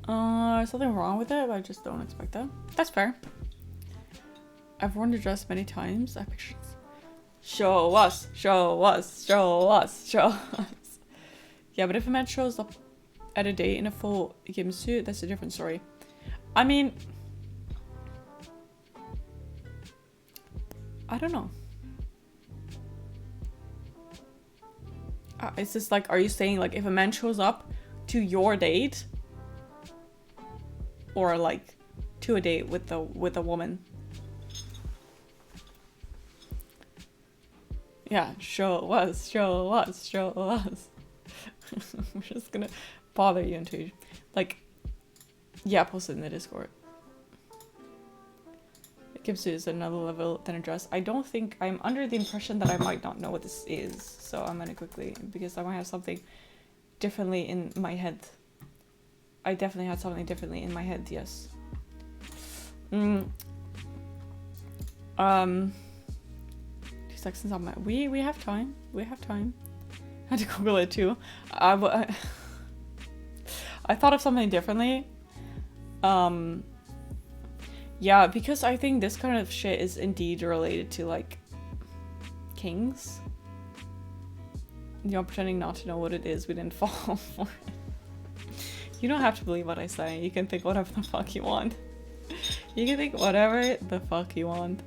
There's something wrong with it, but I just don't expect that. That's fair. I've worn the dress many times. I picture show us, show us, show us, show us. Yeah, but if a man shows up at a date in a full gym suit, that's a different story. I mean, I don't know. It's just like, are you saying like if a man shows up to your date, or like to a date with a woman? Yeah, show us, show us, show us. I'm just gonna bother you until like, yeah, post it in the Discord. It gives you another level than a dress. I don't think, I'm under the impression that I might not know what this is, so I'm gonna quickly, because I might have something differently in my head. I definitely had something differently in my head, yes. 2 seconds on my, we have time. We have time. I had to Google it too. I thought of something differently. Yeah, because I think this kind of shit is indeed related to like kings. You know, pretending not to know what it is, we didn't fall for it. You don't have to believe what I say. You can think whatever the fuck you want. You can think whatever the fuck you want.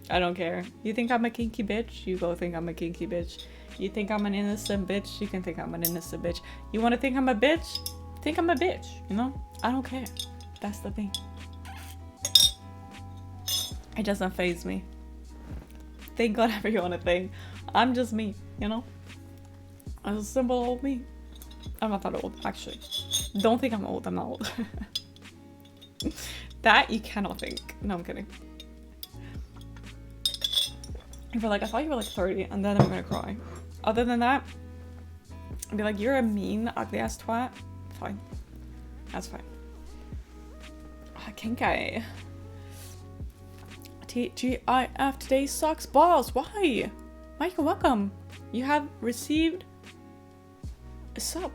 I don't care. You think I'm a kinky bitch? You go think I'm a kinky bitch. You think I'm an innocent bitch? You can think I'm an innocent bitch. You want to think I'm a bitch? Think I'm a bitch, you know? I don't care. That's the thing. It doesn't faze me. Think whatever you want to think. I'm just me, you know? I'm a simple old me. I'm not that old, actually. Don't think I'm old. I'm not old. That you cannot think. No, I'm kidding. If you're like, I thought you were like 30, and then I'm gonna cry. Other than that, I'd be like, you're a mean, ugly ass twat. Fine. That's fine. Kinkai. TGIF today sucks balls. Why? Michael, welcome. You have received a sub.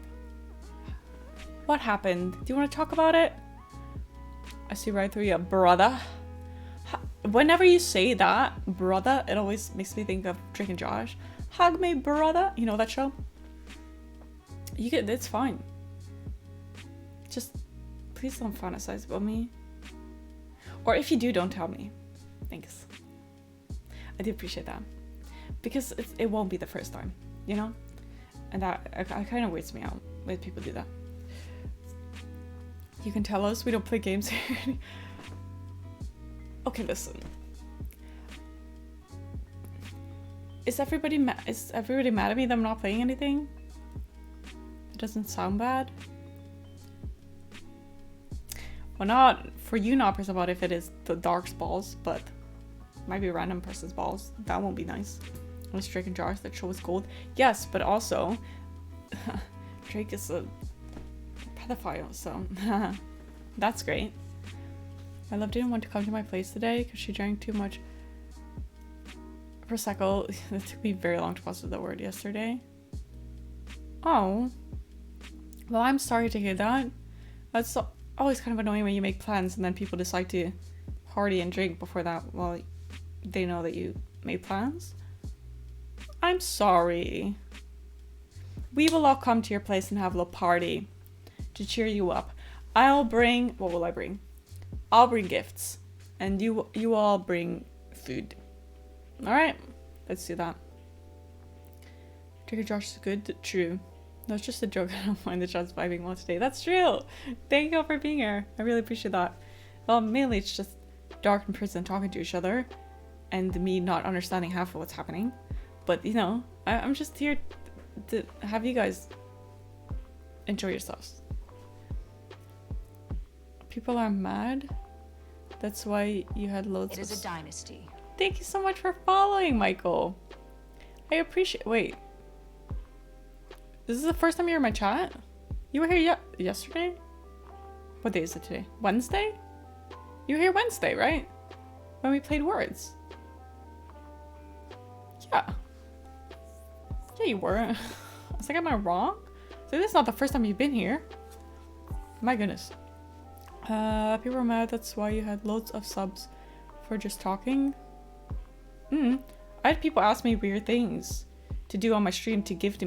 What happened? Do you want to talk about it? I see right through you, brother. Whenever you say that, brother, it always makes me think of Drake and Josh. Hug me, brother. You know that show? You get, it's fine. Just please don't fantasize about me. Or if you do, don't tell me. Thanks. I do appreciate that. Because it won't be the first time, you know? And that kind of weirds me out when people do that. You can tell us we don't play games here. Okay, listen. Is everybody mad at me that I'm not playing anything? It doesn't sound bad. Well, not for you, not person, but if it is the Dark's balls, but it might be a random person's balls. That won't be nice. Unless Drake and Josh, that show is gold. Yes, but also Drake is a pedophile, so that's great. My love didn't want to come to my place today because she drank too much Prosecco. It took me very long to process that word yesterday. Oh. Well, I'm sorry to hear that. That's always kind of annoying when you make plans and then people decide to party and drink before that. Well, they know that you made plans. I'm sorry. We will all come to your place and have a little party to cheer you up. I'll bring... What will I bring? I'll bring gifts. And you all bring food. Alright. Let's do that. Trigger Josh is good. True. That's just a joke. I don't mind the chat's vibing well today. That's true. Thank you all for being here. I really appreciate that. Well, mainly it's just Dark and Prison talking to each other. And me not understanding half of what's happening. But, you know, I'm just here to have you guys enjoy yourselves. People are mad. That's why you had loads of... It is a dynasty. Thank you so much for following, Michael. I appreciate... Wait. This is the first time you're in my chat? You were here yesterday? What day is it today? Wednesday? You were here Wednesday, right? When we played Words. Yeah. Yeah, you were. I was like, am I wrong? So this is not the first time you've been here. My goodness. People were mad, that's why you had loads of subs for just talking. I had people ask me weird things to do on my stream to give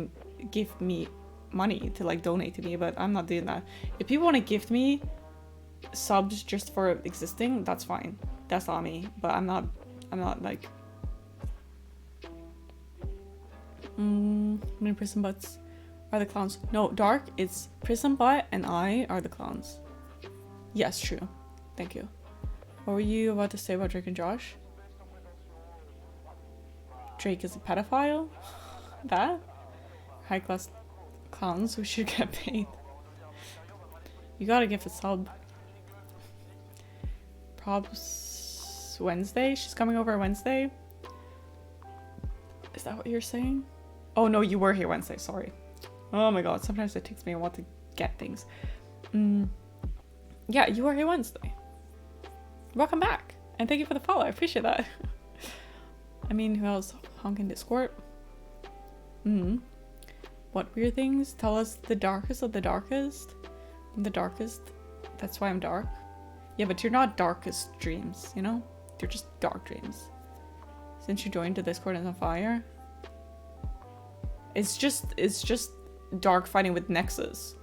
me money, to like donate to me, but I'm not doing that. If people want to gift me subs just for existing, that's fine. That's not me, but I'm not like... Many prison butts are the clowns. No, Dark, it's Prison Butt and I are the clowns. Yes, true. Thank you. What were you about to say about Drake and Josh? Drake is a pedophile? That? High class clowns who should get paid. You gotta give a sub. Probs Wednesday? She's coming over Wednesday? Is that what you're saying? Oh no, you were here Wednesday, sorry. Oh my god, sometimes it takes me a while to get things. Yeah, you were here Wednesday. Welcome back. And thank you for the follow, I appreciate that. I mean, who else? Honk in Discord. What weird things? Tell us the darkest of the darkest. I'm the darkest. That's why I'm dark. Yeah, but you're not darkest dreams, you know? They're just dark dreams. Since you joined the Discord is on fire. It's just Dark fighting with Nexus.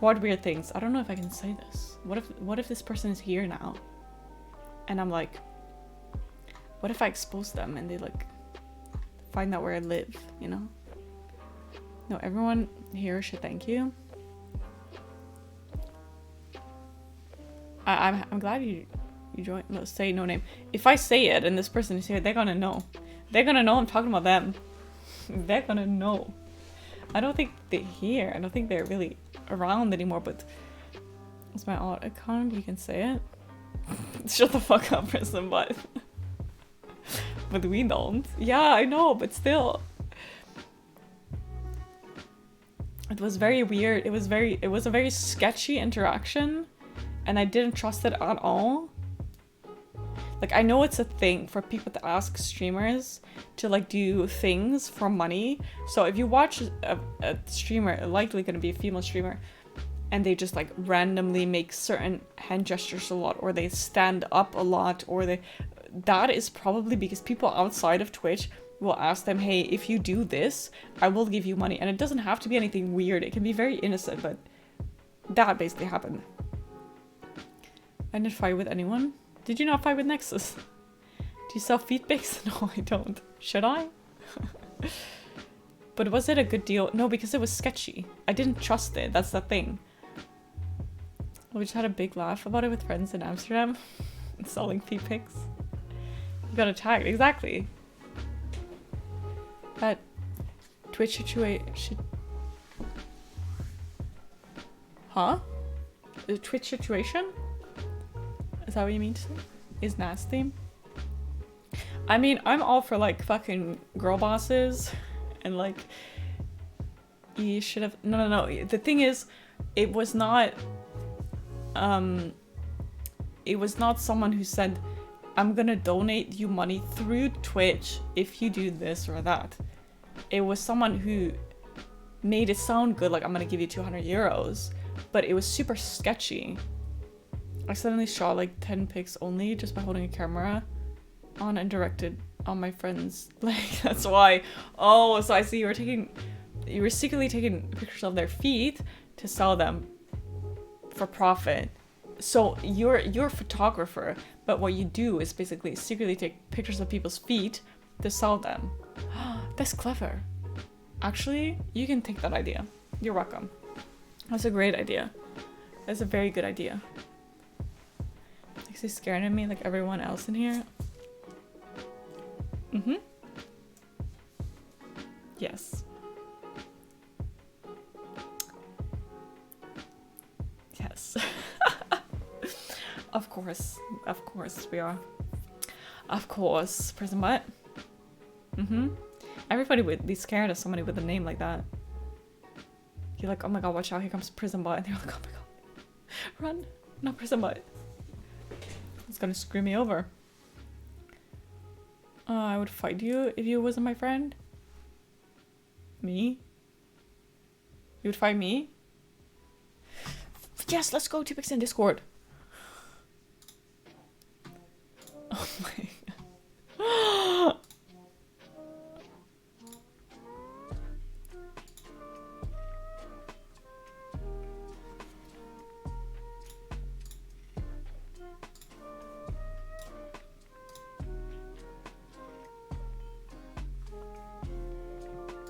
What weird things? I don't know if I can say this. What if this person is here now? And I'm like, what if I expose them and they like find out where I live, you know? No, everyone here should thank you. I'm glad you joined. No, say no name. If I say it and this person is here, they're gonna know. They're gonna know I'm talking about them. They're gonna know. I don't think they're here. I don't think they're really around anymore, but it's my odd account. You can say it. Shut the fuck up, Prison Butt. But we don't. Yeah, I know, but still. It was very weird. It was a very sketchy interaction, and I didn't trust it at all. Like, I know it's a thing for people to ask streamers to like do things for money. So if you watch a streamer, likely going to be a female streamer, and they just like randomly make certain hand gestures a lot, or they stand up a lot, or that is probably because people outside of Twitch will ask them, hey, if you do this, I will give you money. And it doesn't have to be anything weird. It can be very innocent, but that basically happened. I didn't fight with anyone. Did you not fight with Nexus? Do you sell feet pics? No, I don't. Should I? But was it a good deal? No, because it was sketchy. I didn't trust it. That's the thing. We just had a big laugh about it with friends in Amsterdam. Selling feet pics. You got attacked. Exactly. That Twitch situation. Huh? The Twitch situation? Is that what you mean to say? Is nasty? I mean, I'm all for like fucking girl bosses and like you should have no. The thing is, it was not someone who said I'm gonna donate you money through Twitch if you do this or that. It was someone who made it sound good, like I'm gonna give you 200 euros, but it was super sketchy. I suddenly shot like 10 pics only just by holding a camera on and directed on my friends. Like, that's why. Oh, so I see you were secretly taking pictures of their feet to sell them for profit. So you're a photographer, but what you do is basically secretly take pictures of people's feet to sell them. That's clever. Actually, you can take that idea. You're welcome. That's a great idea. That's a very good idea. Is he scared of me like everyone else in here? Mm-hmm. Yes. Yes. Of course we are. Of course, prison butt. Mm-hmm. Everybody would be scared of somebody with a name like that. You're like, oh my god, watch out, here comes prison butt. And they're like, oh my god, run, not prison butt. It's gonna screw me over. I would fight you if you wasn't my friend. Me? You would fight me? Yes, let's go to Pix in Discord. Oh my god.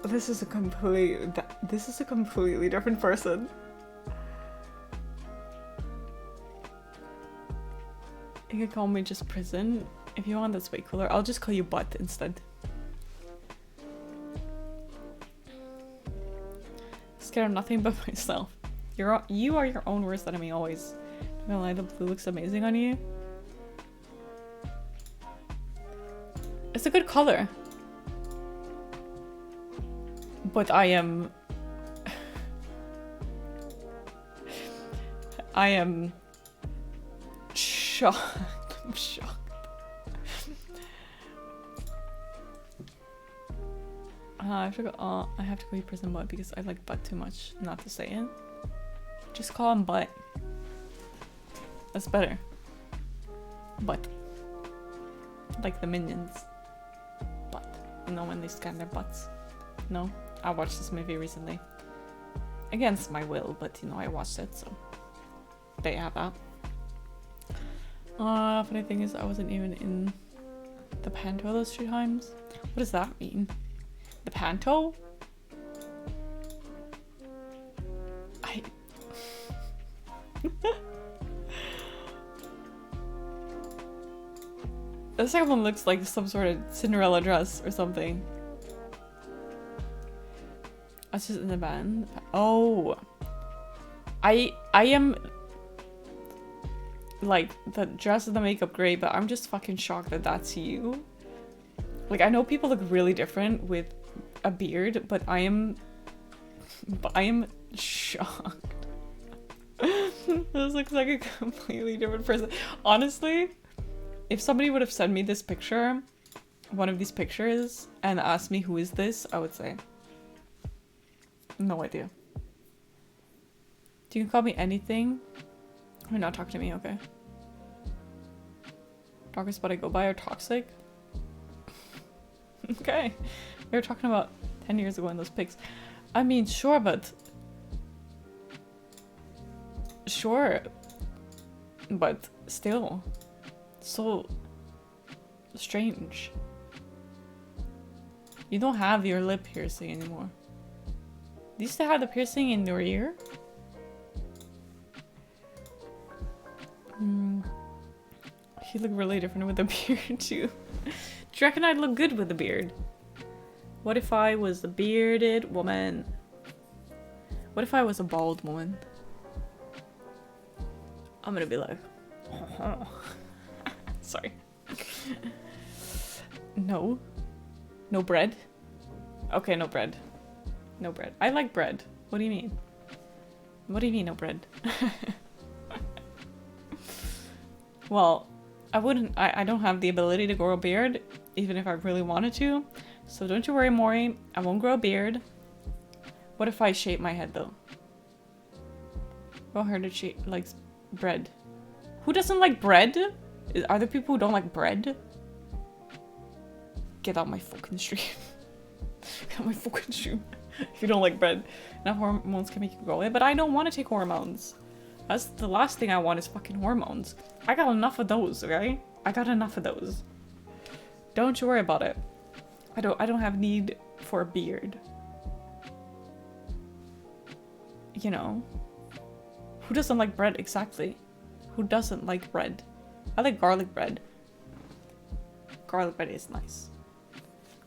This is a completely different person. You can call me just prison if you want. That's way cooler. I'll just call you butt instead. Scared of nothing but myself. You are your own worst enemy always. I'm gonna lie, the blue looks amazing on you. It's a good color. But I am shocked. I'm shocked. I have to go prison butt because I like butt too much not to say it. Just call him butt. That's better. Butt. Like the Minions. Butt. You know when they scan their butts? No? I watched this movie recently. Against my will, but you know, I watched it, so there you have that. Funny thing is, I wasn't even in the panto those 2 times. What does that mean? The panto? The second one looks like some sort of Cinderella dress or something. I was just in the band. Oh, I am like the dress and the makeup great, but I'm just fucking shocked that that's you. Like, I know people look really different with a beard, but I am shocked. This looks like a completely different person. Honestly, if somebody would have sent me this picture, one of these pictures, and asked me who is this, I would say no idea. You can call me anything. You're not talking to me, okay? Darkest what I go by are toxic. Okay. We were talking about 10 years ago in those pics. I mean, sure, but... Sure. But still. So... strange. You don't have your lip piercing anymore. Do you still have the piercing in your ear? You look really different with a beard too. Do you reckon I'd look good with a beard? What if I was a bearded woman? What if I was a bald woman? I'm gonna be like... Sorry. No. No bread? Okay, no bread. No bread. I like bread. What do you mean? What do you mean, no bread? Well, I don't have the ability to grow a beard, even if I really wanted to. So don't you worry, Maury. I won't grow a beard. What if I shape my head, though? Well, her to shape likes bread. Who doesn't like bread? Are there people who don't like bread? Get out my fucking stream. Get out my fucking stream. If you don't like bread. Now hormones can make you grow it, but I don't want to take hormones. That's the last thing I want is fucking hormones. I got enough of those, okay? I got enough of those. Don't you worry about it. I don't have need for a beard. You know. Who doesn't like bread exactly? Who doesn't like bread? I like garlic bread. Garlic bread is nice.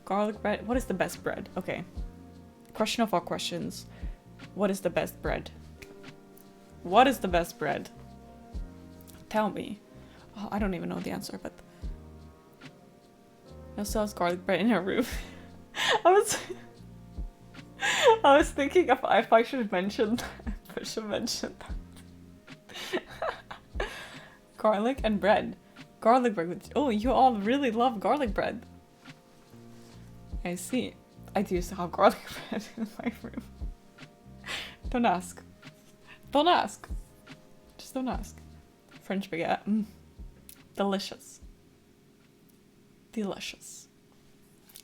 Garlic bread. What is the best bread? Okay. Question of all questions. What is the best bread? What is the best bread? Tell me. Oh, I don't even know the answer, but no sells garlic bread in her room. I was thinking if I should mention that. I should mention that. Garlic and bread. Garlic bread with, oh, you all really love garlic bread. I see. I do still have garlic bread in my room. Don't ask. Don't ask. Just don't ask. French baguette. Delicious. Delicious.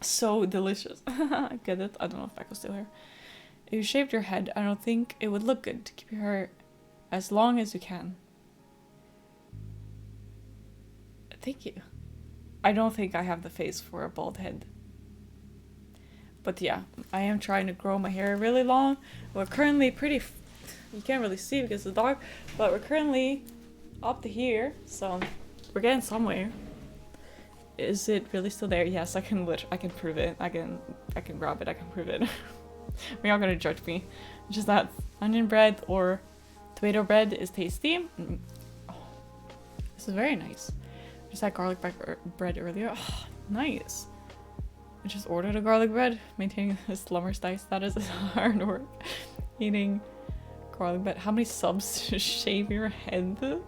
So delicious. I get it. I don't know if Becca's still here. If you shaved your head, I don't think it would look good to keep your hair as long as you can. Thank you. I don't think I have the face for a bald head. But yeah, I am trying to grow my hair really long. We're currently pretty... you can't really see because it's dark, but we're currently up to here, so we're getting somewhere. Is it really still there? Yes, I can prove it. I can grab it. I can prove it. We're all gonna judge me. Just that onion bread or tomato bread is tasty. Oh, this is very nice. Just had garlic bread earlier. Oh, nice. I just ordered a garlic bread. Maintaining a slumber status is hard work. Eating garlic bread. How many subs to shave your head?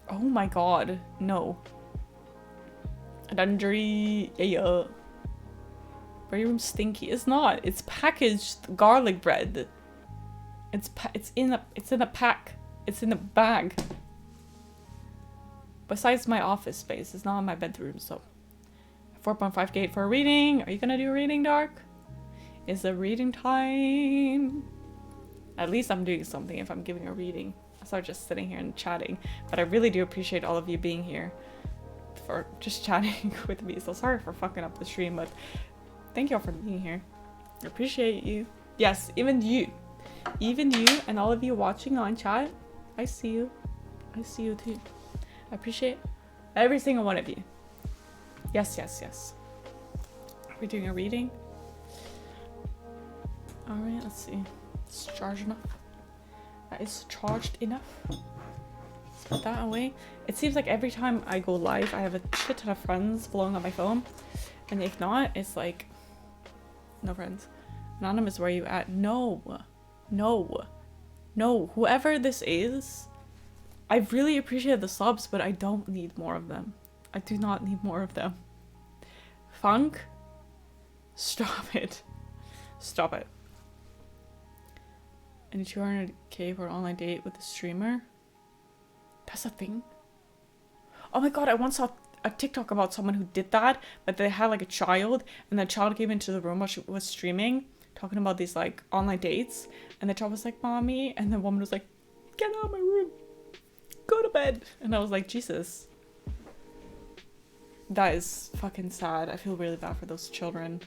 Oh my god. No. Laundry. Yeah. But your room's stinky. It's not. It's packaged garlic bread. It's in a pack. It's in a bag. Besides my office space, it's not in my bedroom, so 4.5 gate for a reading. Are you gonna do a reading, Dark? Is it reading time? At least I'm doing something if I'm giving a reading. I start just sitting here and chatting, but I really do appreciate all of you being here for just chatting with me. So sorry for fucking up the stream, but thank you all for being here. I appreciate you. Yes, even you and all of you watching on chat. I see you. I see you too. I appreciate every single one of you. Yes, yes, yes. Are we doing a reading? Alright, let's see. It's charged enough. That is charged enough. Let's put that away. It seems like every time I go live, I have a shit ton of friends blowing up my phone. And if not, it's like, no friends. Anonymous, where are you at? No. No. No. Whoever this is, I really appreciate the subs, but I don't need more of them. I do not need more of them. Funk? Stop it. Stop it. And 200k for an online date with a streamer? That's a thing? Oh my god, I once saw a TikTok about someone who did that, but they had like a child, and the child came into the room while she was streaming, talking about these like online dates, and the child was like, "Mommy," and the woman was like, "Get out of my room. Go to bed." And I was like, Jesus. That is fucking sad. I feel really bad for those children.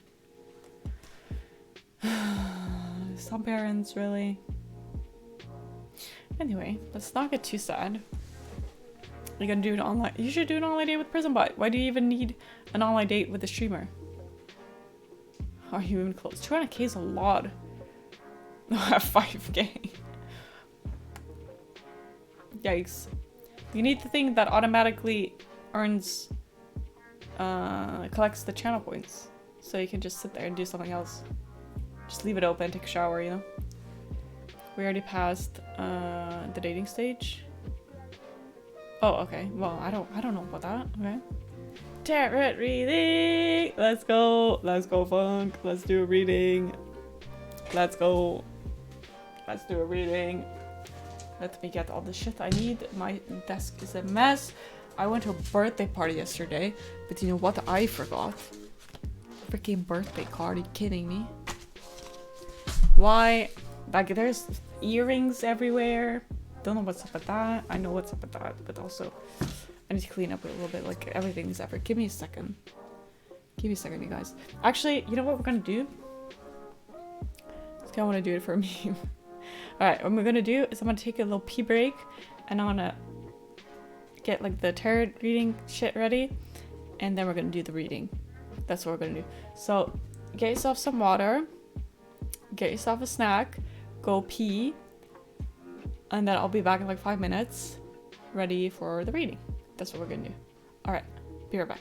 Some parents, really. Anyway, let's not get too sad. You're gonna do an online... You should do an online date with Prison Bot. Why do you even need an online date with a streamer? Are you even close? 200k is a lot. 5k. Yikes. You need the thing that automatically earns... collects the channel points. So you can just sit there and do something else. Just leave it open, take a shower, you know? We already passed the dating stage. Oh, okay. Well, I don't know about that. Okay. Tarot reading. Let's go. Let's go, Funk. Let's do a reading. Let's go. Let's do a reading. Let me get all the shit I need. My desk is a mess. I went to a birthday party yesterday, but you know what? I forgot. Freaking birthday card. Are you kidding me? Why? Like, there's earrings everywhere. Don't know what's up with that. I know what's up with that, but also I need to clean up a little bit. Like, everything's ever. Give me a second. Give me a second, you guys. Actually, you know what we're gonna do? I want to do it for me. Alright, what we're gonna do is I'm gonna take a little pee break and I'm gonna get like the tarot reading shit ready and then we're gonna do the reading. That's what we're gonna do. So get yourself some water, get yourself a snack, go pee, and then I'll be back in like 5 minutes ready for the reading. That's what we're gonna do. Alright, be right back.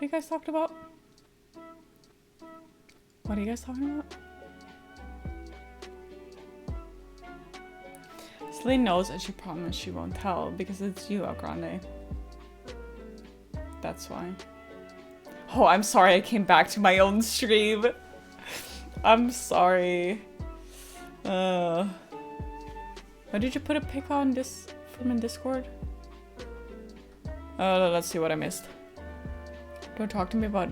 are you guys talking about? What are you guys talking about? Celine knows and she promised she won't tell because it's you, Grande. That's why. Oh, I'm sorry I came back to my own stream. I'm sorry. Why did you put a pic on this from in Discord? Let's see what I missed. Don't talk to me about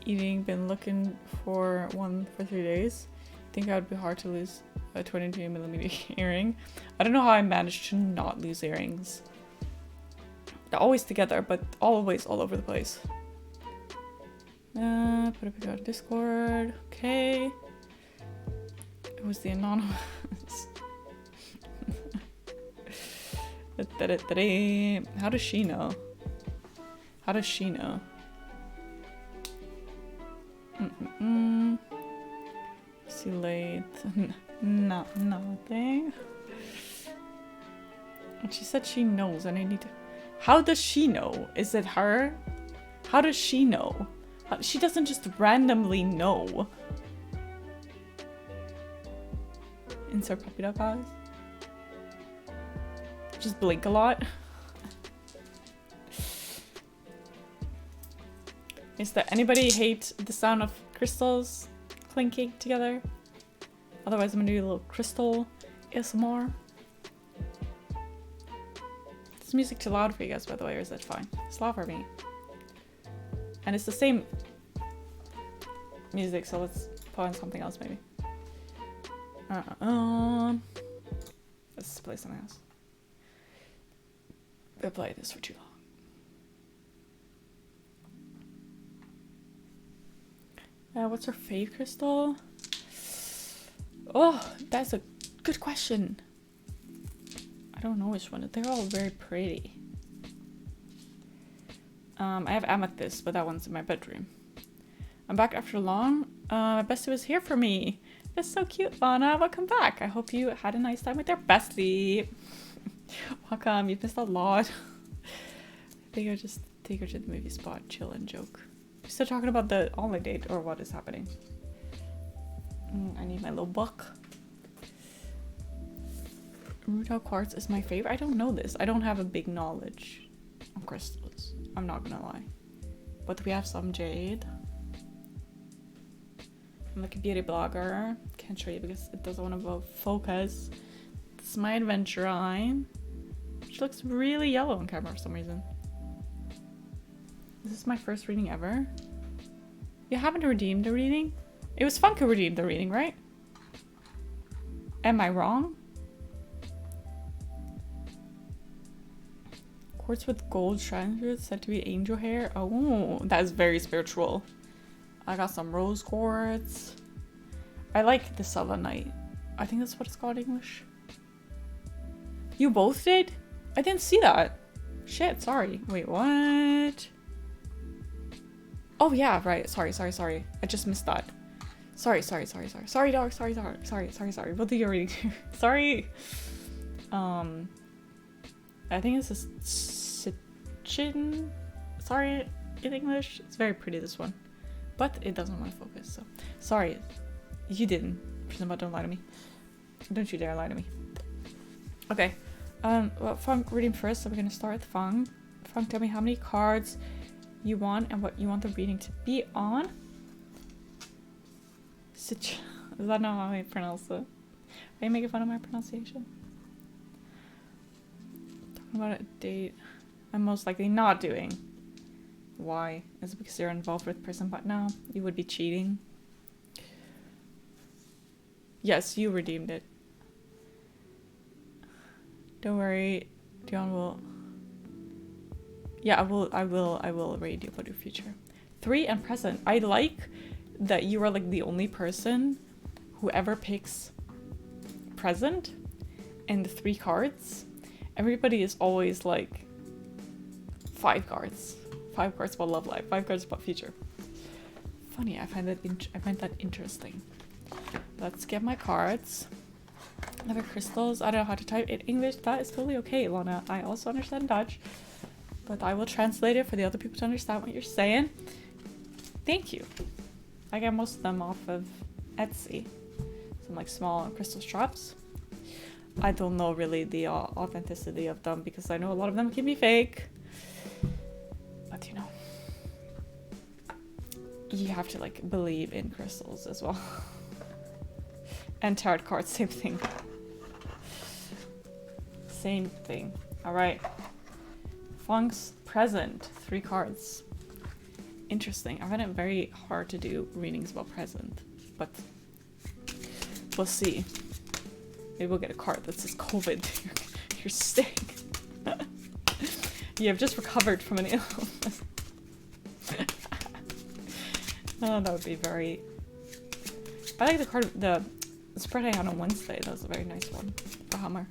eating. Been looking for one for 3 days. Think I would be hard to lose a 22mm earring. I don't know how I managed to not lose earrings. They're always together, but always all over the place. Put a pic on Discord. Okay. It was the anonymous. How does she know? How does she know? See you late. Nothing. And she said she knows and I need to... How does she know? Is it her? How does she know? She doesn't just randomly know. Insert puppy dog eyes. Just blink a lot. Is there anybody hate the sound of crystals clinking together? Otherwise I'm gonna do a little crystal ASMR. Is music too loud for you guys, by the way, or is it fine? It's loud for me. And it's the same music, so let's put on something else maybe. Let's play something else. I've played this for too long. What's her fave crystal? Oh, that's a good question. I don't know which one. They're all very pretty. I have amethyst, but that one's in my bedroom. I'm back after long. My bestie was here for me. That's so cute, Lana. Welcome back. I hope you had a nice time with your bestie. Welcome. You've missed a lot. I think I'll just take her to the movie spot, chill and joke. We're still talking about the online date or what is happening. I need my little book. Rutile quartz is my favorite. I don't know this. I don't have a big knowledge of crystals. I'm not gonna lie. But we have some jade. I'm like a beauty blogger. Can't show you because it doesn't want to focus. This is my adventure eye. Which looks really yellow on camera for some reason. This is my first reading ever. You haven't redeemed the reading? It was fun to redeem the reading, right? Am I wrong? Quartz with gold strands said to be angel hair. Oh, that is very spiritual. I got some rose quartz. I like the selenite. I think that's what it's called in English. You both did? I didn't see that. Shit, sorry. Wait, what? Oh yeah, right. Sorry. I just missed that. Sorry, dog. Sorry. What do you reading? Sorry. I think it's a Sitchin. Sorry, in English. It's very pretty, this one. But it doesn't want to focus, so. Sorry. You didn't. But don't lie to me. Don't you dare lie to me. Okay. Well, Funk reading first, so we're gonna start with Funk. Funk, tell me how many cards you want and what you want the reading to be on. Is that not how I pronounce it? Are you making fun of my pronunciation? Talking about a date I'm most likely not doing. Why? Is it because you're involved with person? But no, you would be cheating. Yes, you redeemed it. Don't worry, Dion will. Yeah, I will read you about your future. 3 and present. I like that you are like the only person who ever picks present and the 3 cards. Everybody is always like 5 cards. 5 cards about love life, 5 cards about future. Funny, I find that interesting. Let's get my cards. Never crystals. I don't know how to type in English. That is totally okay, Lana. I also understand Dutch. but I will translate it for the other people to understand what you're saying. Thank you. I get most of them off of Etsy. Some like small crystal straps. I don't know really the authenticity of them because I know a lot of them can be fake. But you know, you have to like believe in crystals as well. And tarot cards, same thing. Same thing. Alright. Funk's present. 3 cards. Interesting. I find it very hard to do readings about present. But we'll see. Maybe we'll get a card that says COVID. You're sick. You have just recovered from an illness. Oh, that would be very... I like the card, the spread I had on Wednesday. That was a very nice one for Hammer.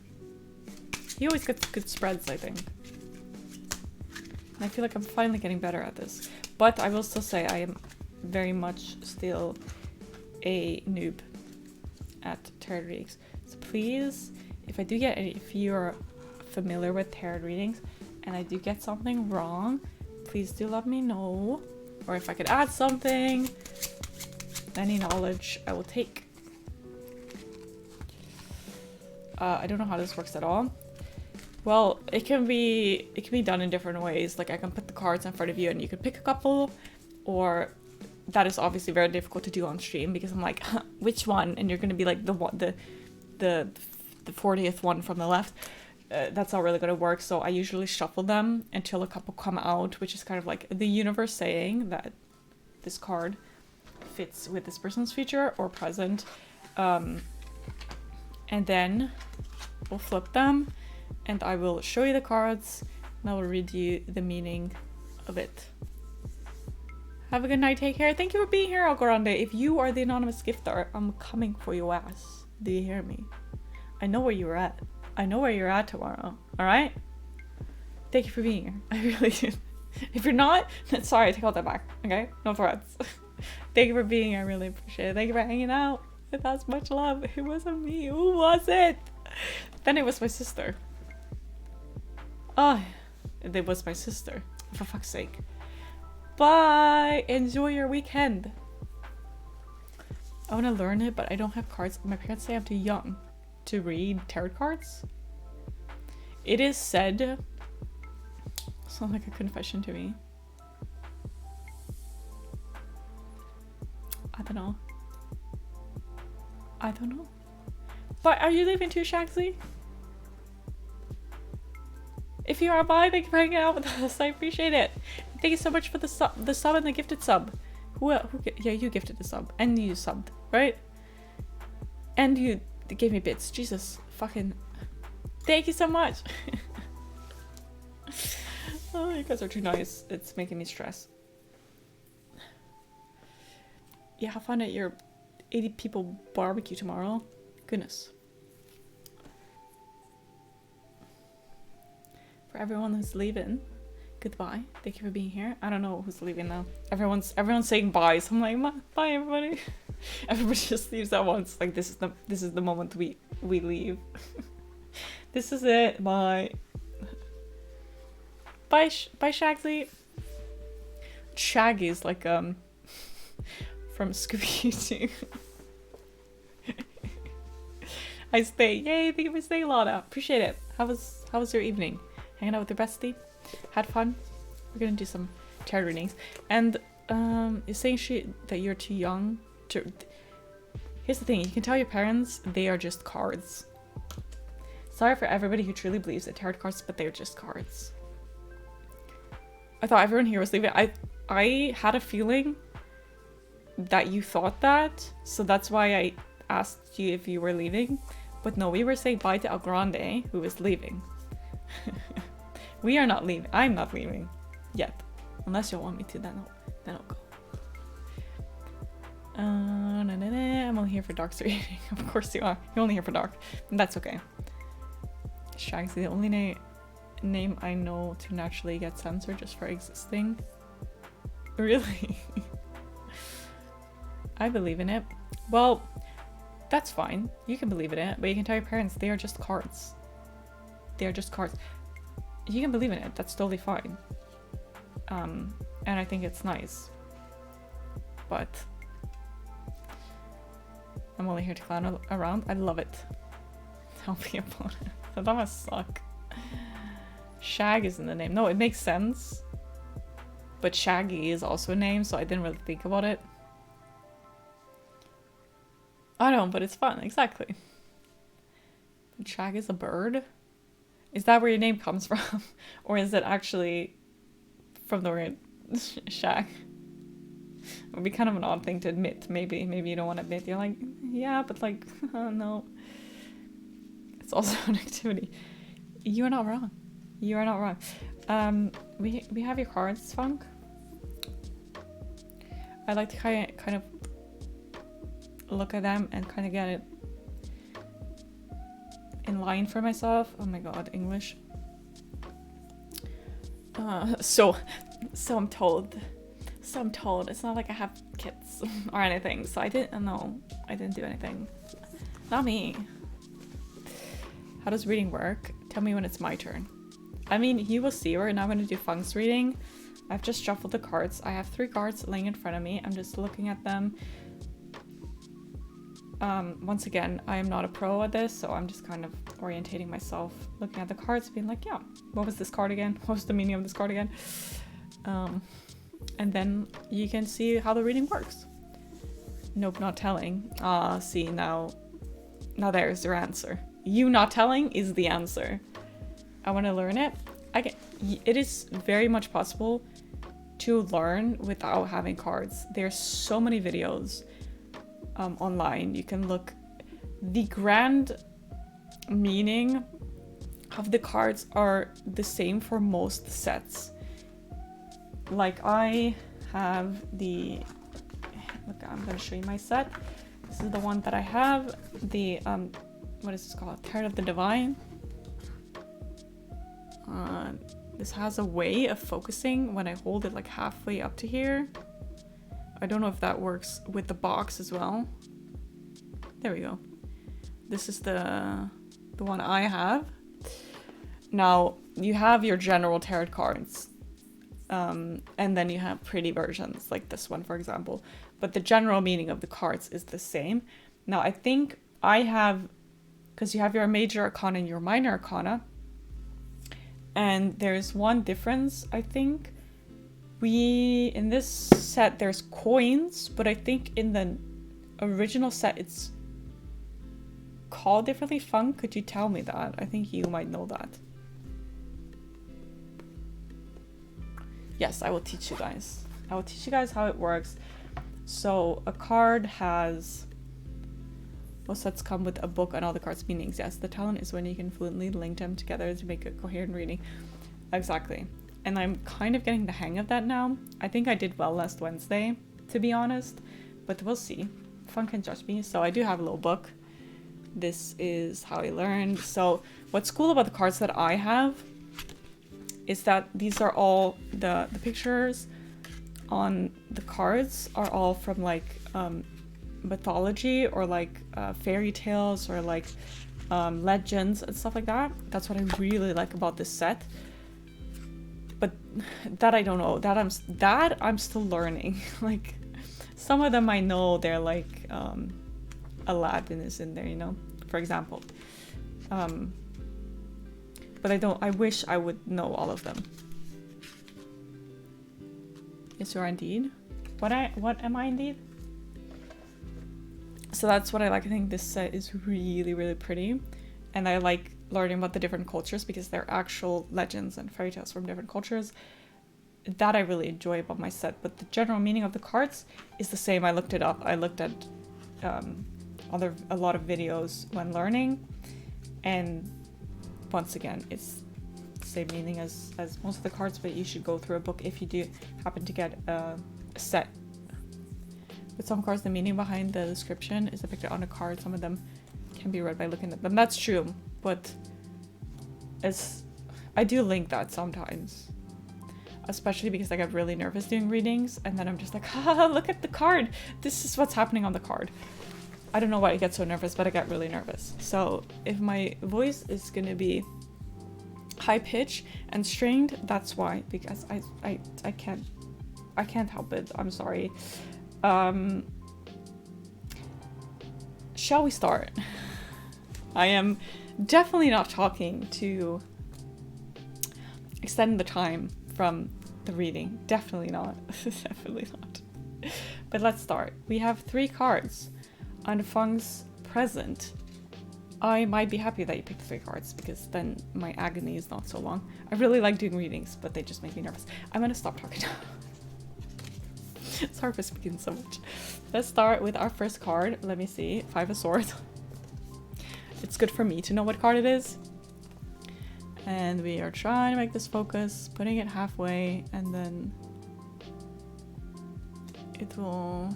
He always gets good spreads, I think. And I feel like I'm finally getting better at this. But I will still say I am very much still a noob at tarot readings. So please, if I do get any, if you're familiar with tarot readings and I do get something wrong, please do let me know. Or if I could add something, any knowledge I will take. I don't know how this works at all. Well, it can be done in different ways. Like I can put the cards in front of you and you can pick a couple, or that is obviously very difficult to do on stream because I'm like, which one? And you're gonna be like the 40th one from the left. That's not really gonna work. So I usually shuffle them until a couple come out, which is kind of like the universe saying that this card fits with this person's future or present. And then we'll flip them and I will show you the cards and I will read you the meaning of it. Have a good night, take care. Thank you for being here, Algorande. If you are the anonymous gifter, I'm coming for your ass. Do you hear me? I know where you're at. I know where you're at tomorrow, alright? Thank you for being here. I really do. If you're not, then sorry, I take all that back, okay? No threats. Thank you for being here, I really appreciate it. Thank you for hanging out with us. Much love. It wasn't me. Who was it? Then it was my sister. Oh, it was my sister. For fuck's sake. Bye! Enjoy your weekend. I want to learn it, but I don't have cards. My parents say I'm too young to read tarot cards. It is said... Sounds like a confession to me. I don't know. I don't know. But are you leaving too, Shaxley? If you are by, thank you for hanging out with us. I appreciate it. Thank you so much for the sub and the gifted sub. Yeah, you gifted a sub and you subbed, right? And you gave me bits. Jesus, fucking. Thank you so much. Oh, you guys are too nice. It's making me stress. Yeah, have fun at your 80 people barbecue tomorrow. Goodness. For everyone who's leaving, goodbye. Thank you for being here. I don't know who's leaving now. Everyone's saying bye, so I'm like, bye everybody. Everybody just leaves at once. Like this is the moment we leave. This is it. Bye. Bye Shaggy. Shaggy's like from Scooby-Doo. I stay. Yay, thank you for staying, Lana. Appreciate it. How was your evening? Hanging out with your bestie? Had fun? We're gonna do some tarot readings. And you're saying that you're too young to... Here's the thing, you can tell your parents they are just cards. Sorry for everybody who truly believes that tarot cards, but they're just cards. I thought everyone here was leaving. I had a feeling that you thought that, so that's why I asked you if you were leaving. But no, we were saying bye to El Grande, who is leaving. We are not leaving. I'm not leaving yet, unless you want me to. Then I'll go. I'm only here for Dark's reading. Of course you are. You're only here for Dark. And that's okay. Shag's the only name I know to naturally get censored just for existing. Really? I believe in it. Well, that's fine. You can believe in it, but you can tell your parents they are just cards. They are just cards. you can believe in it. That's totally fine. And I think it's nice. But I'm only here to clown around. I love it. Tell me about it. That must suck. Shag is in the name. No, it makes sense. But Shaggy is also a name, so I didn't really think about it. I don't, but it's fun, exactly. But Shag is a bird? Is that where your name comes from? Or is it actually from the word shag? It would be kind of an odd thing to admit, maybe you don't want to admit. You're like, yeah, but like, no. It's also an activity. You're not wrong. You are not wrong. We have your cards, Funk. I like to kind of look at them and kind of get it in line for myself. Oh my god, English. So I'm told. So I'm told. It's not like I have kids or anything. So I didn't do anything. Not me. How does reading work? Tell me when it's my turn. I mean, you will see. We're now going to do Funk's reading. I've just shuffled the cards. I have 3 cards laying in front of me. I'm just looking at them. Once again, I am not a pro at this, so I'm just kind of orientating myself, looking at the cards, being like, yeah, what was this card again? What was the meaning of this card again? And then you can see how the reading works. Nope, not telling. See, now there's your answer. You not telling is the answer. I want to learn it. It is very much possible to learn without having cards. There's so many videos online. You can look. The grand meaning of the cards are the same for most sets. Like I have the, look, I'm gonna show you my set. This is the one that I have. The what is this called? Tarot of the Divine. This has a way of focusing when I hold it like halfway up to here. I don't know if that works with the box as well. There we go. This is the one I have. Now, you have your general tarot cards. And then you have pretty versions, like this one, for example. But the general meaning of the cards is the same. Now, I think I have, because you have your major arcana and your minor arcana. And there's one difference, I think. In this set, there's coins, but I think in the original set, it's called differently. Funk, could you tell me that? I think you might know that. Yes, I will teach you guys. I will teach you guys how it works. So a card has, most sets come with a book on all the cards' meanings. Yes, the talent is when you can fluently link them together to make a coherent reading. Exactly. And I'm kind of getting the hang of that now. I think I did well last Wednesday, to be honest. But we'll see. Fun can judge me. So I do have a little book. This is how I learned. So what's cool about the cards that I have is that these are all the pictures on the cards are all from like mythology or like fairy tales or like legends and stuff like that. That's what I really like about this set. But that I don't know. That I'm still learning. Like some of them I know, they're like Aladdin is in there, you know, for example. But I wish I would know all of them. Yes, you are indeed. What am I indeed? So that's what I like. I think this set is really, really pretty. And I like learning about the different cultures because they're actual legends and fairy tales from different cultures. That I really enjoy about my set. But the general meaning of the cards is the same. I looked it up. I looked at a lot of videos when learning. And once again, it's the same meaning as most of the cards, but you should go through a book if you do happen to get a set. With some cards, the meaning behind the description is depicted on a card. Some of them can be read by looking at them. That's true, but I do link that sometimes. Especially because I get really nervous doing readings, and then I'm just like, haha, look at the card! This is what's happening on the card. I don't know why I get so nervous, but I get really nervous. So if my voice is gonna be high pitch and strained. That's why, because I can't help it. I'm sorry. Shall we start? I am definitely not talking to extend the time from the reading. Definitely not. Definitely not. But let's start. We have 3 cards on Fung's present. I might be happy that you picked 3 cards because then my agony is not so long. I really like doing readings, but they just make me nervous. I'm gonna stop talking now. Sorry for speaking so much. Let's start with our first card. Let me see. 5 of Swords. It's good for me to know what card it is. And we are trying to make this focus, putting it halfway, and then it will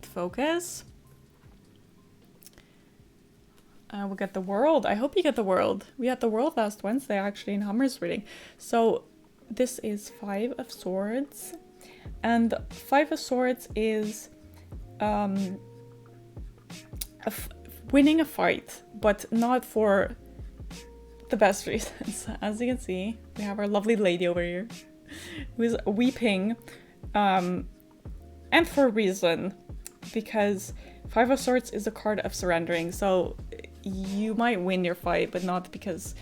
focus. We'll get the World. I hope you get the World. We had the World last Wednesday, actually, in Hummer's reading. So this is 5 of Swords. And 5 of Swords is winning a fight, but not for the best reasons. As you can see, we have our lovely lady over here who is weeping, and for a reason, because 5 of Swords is a card of surrendering. So you might win your fight, but not because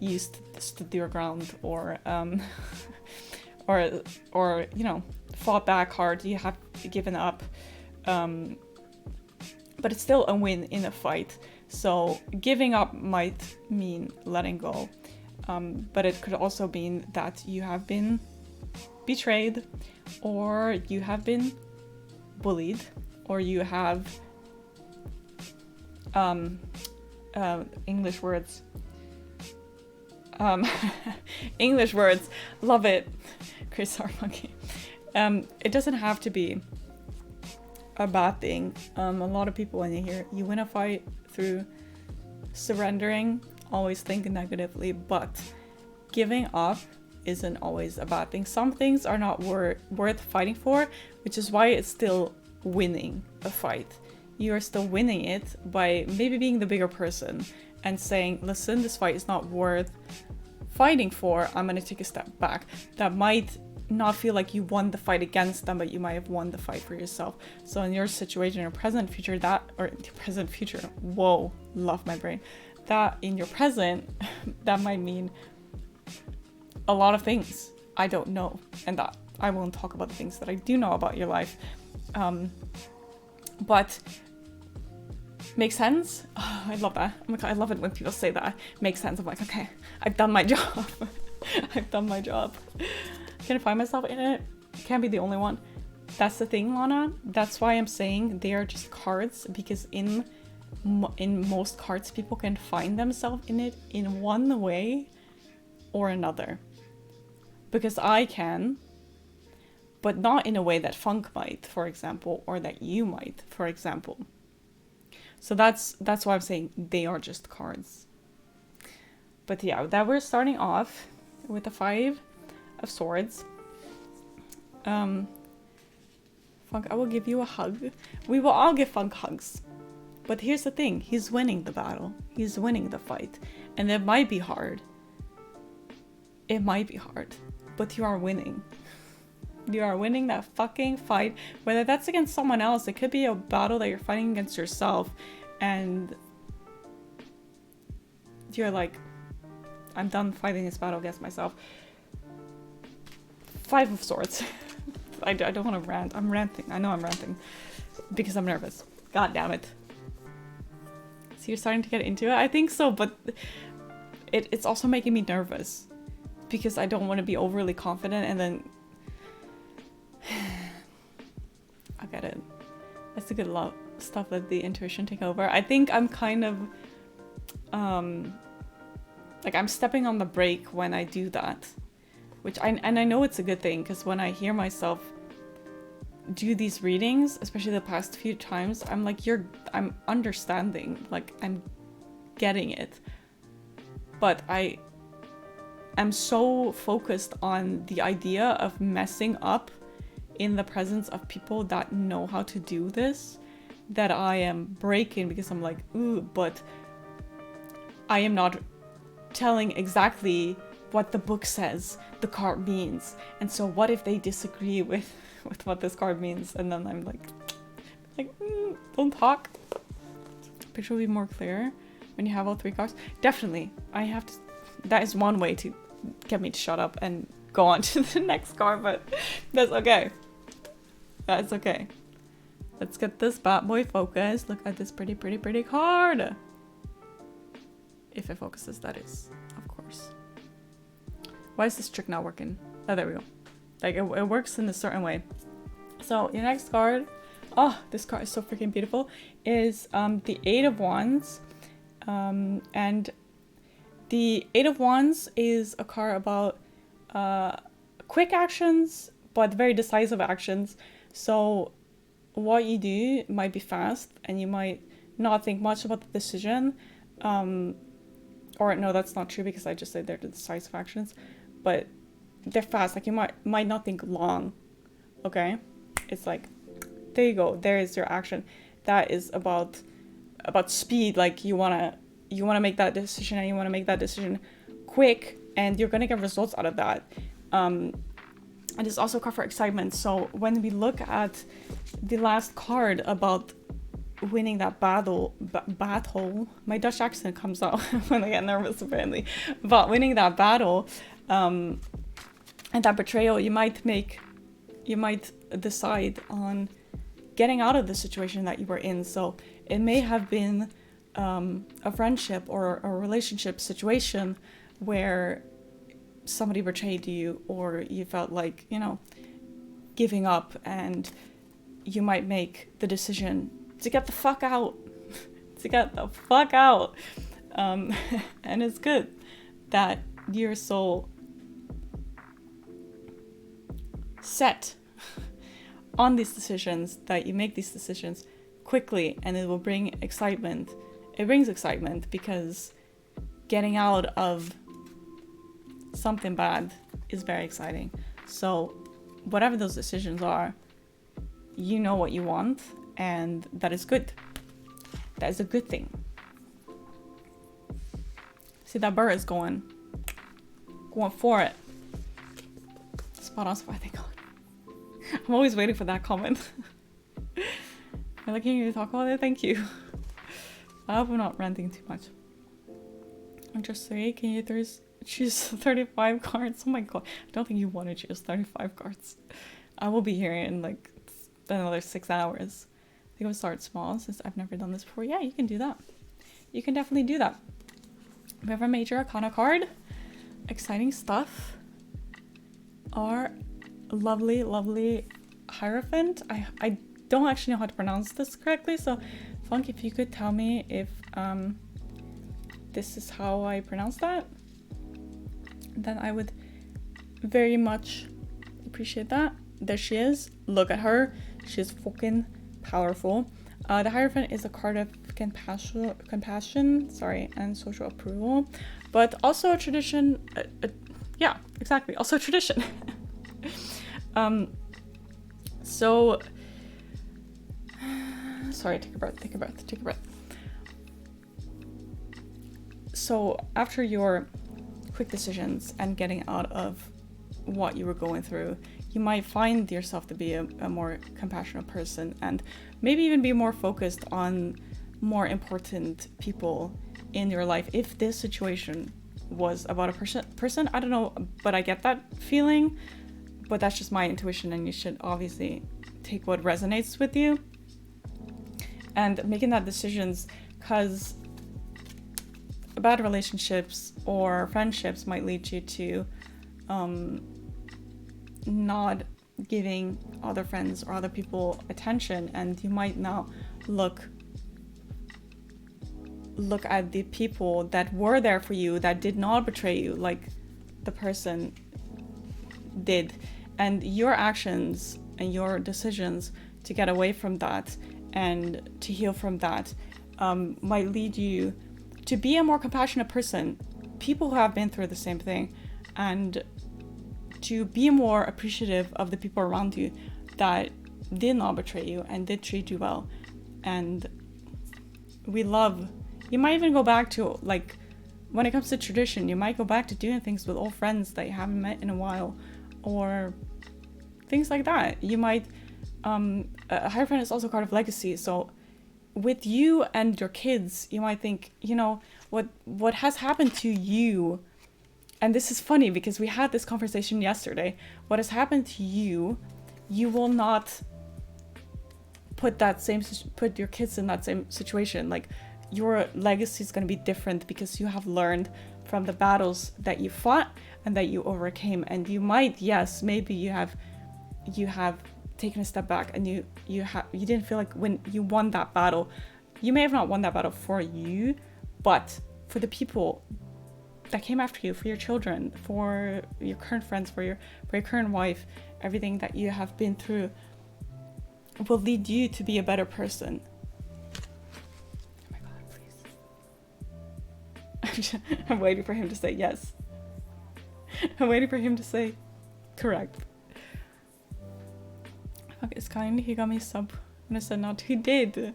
you stood your ground or or you know, fought back hard. You have given up, but it's still a win in a fight. So giving up might mean letting go, but it could also mean that you have been betrayed, or you have been bullied, or you have English words. English words, love it. Chris Monkey. It doesn't have to be a bad thing. A lot of people, when you hear you win a fight through surrendering, always think negatively, but giving up isn't always a bad thing. Some things are not worth fighting for, which is why it's still winning a fight. You are still winning it by maybe being the bigger person and saying, listen, this fight is not worth fighting for. I'm going to take a step back. That might not feel like you won the fight against them, but you might have won the fight for yourself. So in your situation, your present, future, whoa, love my brain. That in your present, that might mean a lot of things I don't know, and that I won't talk about the things that I do know about your life. But makes sense? Oh, I love that. Oh my God, I love it when people say that. Makes sense. I'm like, okay, I've done my job. I've done my job. Can I find myself in it? Can't be the only one. That's the thing, Lana. That's why I'm saying they are just cards, because in most cards, people can find themselves in it in one way or another. Because I can, but not in a way that Funk might, for example, or that you might, for example. So that's why I'm saying they are just cards. But yeah, that we're starting off with the 5 of Swords. Funk, I will give you a hug. We will all give Funk hugs. But here's the thing, he's winning the battle. He's winning the fight. And it might be hard. It might be hard. But you are winning. You are winning that fucking fight. Whether that's against someone else, it could be a battle that you're fighting against yourself. And you're like, I'm done fighting this battle against myself. 5 of Swords. I don't want to rant. I'm ranting. I know I'm ranting. Because I'm nervous. God damn it. So you're starting to get into it? I think so, but it's also making me nervous. Because I don't want to be overly confident and then... I get it. That's the good stuff, that the intuition take over. I think I'm kind of... like I'm stepping on the brake when I do that. Which I know it's a good thing, because when I hear myself do these readings, especially the past few times, I'm like, I'm understanding, like I'm getting it. But I am so focused on the idea of messing up in the presence of people that know how to do this, that I am breaking, because I'm like, ooh, but I am not telling exactly what the book says the card means. And so what if they disagree with what this card means? And then I'm like don't talk. Picture will be more clear when you have all 3 cards. Definitely, that is one way to get me to shut up and go on to the next card, but that's okay. That's okay. Let's get this bad boy focused. Look at this pretty card. If it focuses, that is, of course. Why is this trick not working? Oh, there we go. Like, it works in a certain way. So, your next card, oh, this card is so freaking beautiful, is the 8 of Wands. And the 8 of Wands is a card about quick actions, but very decisive actions. So, what you do might be fast, and you might not think much about the decision. Or no, that's not true, because I just said they're the decisive actions, but they're fast. Like, you might not think long. Okay, it's like, there you go. There is your action. That is about speed. Like, you wanna make that decision, and you wanna make that decision quick, and you're gonna get results out of that. And it's also a card for excitement. So when we look at the last card about winning that battle, my Dutch accent comes out when I get nervous, apparently, but winning that battle, and that betrayal, you might decide on getting out of the situation that you were in. So it may have been a friendship or a relationship situation where somebody betrayed you, or you felt like, giving up, and you might make the decision to get the fuck out. And it's good that you're so set on these decisions, that you make these decisions quickly, and it will bring excitement. It brings excitement because getting out of something bad is very exciting. So whatever those decisions are, you know what you want, and that is good. That is a good thing. See, that bird is going for it. Spot on, thank God. I'm always waiting for that comment. I'm like, can you talk about it? Thank you. I hope I'm not ranting too much. I'm just saying, can you choose 35 cards? Oh my God, I don't think you want to choose 35 cards. I will be here in like another 6 hours. I think I'll start small, since I've never done this before. Yeah, you can do that. You can definitely do that. We have a Major Arcana card. Exciting stuff. Our lovely Hierophant. I don't actually know how to pronounce this correctly, so Funk, if you could tell me if this is how I pronounce that, then I would very much appreciate that. There she is. Look at her. She's fucking powerful. The Hierophant is a card of compassion, and social approval, but also a tradition. Yeah, exactly. Also a tradition. So, sorry, take a breath. So after your quick decisions and getting out of what you were going through, you might find yourself to be a more compassionate person, and maybe even be more focused on more important people in your life. If this situation was about a person, I don't know, but I get that feeling, but that's just my intuition, and you should obviously take what resonates with you and making that decisions, because bad relationships or friendships might lead you to not giving other friends or other people attention, and you might now look at the people that were there for you, that did not betray you like the person did, and your actions and your decisions to get away from that and to heal from that might lead you to be a more compassionate person, people who have been through the same thing, and to be more appreciative of the people around you that did not betray you and did treat you well. And you might even go back to like when it comes to tradition, you might go back to doing things with old friends that you haven't met in a while, or things like that. You might, a hierophant is also part of legacy, so with you and your kids, you might think, you know, what has happened to you, and this is funny because we had this conversation yesterday, what has happened to you, you will not put your kids in that same situation. Like, your legacy is going to be different because you have learned from the battles that you fought and that you overcame. And you might, yes, maybe you have taken a step back, and you didn't feel like when you won that battle, you may have not won that battle for you, but for the people that came after you, for your children, for your current friends, for your current wife, everything that you have been through will lead you to be a better person. Oh my god, please. I'm waiting for him to say yes. I'm waiting for him to say correct. Funk is kind, he got me sub when I said not. He did.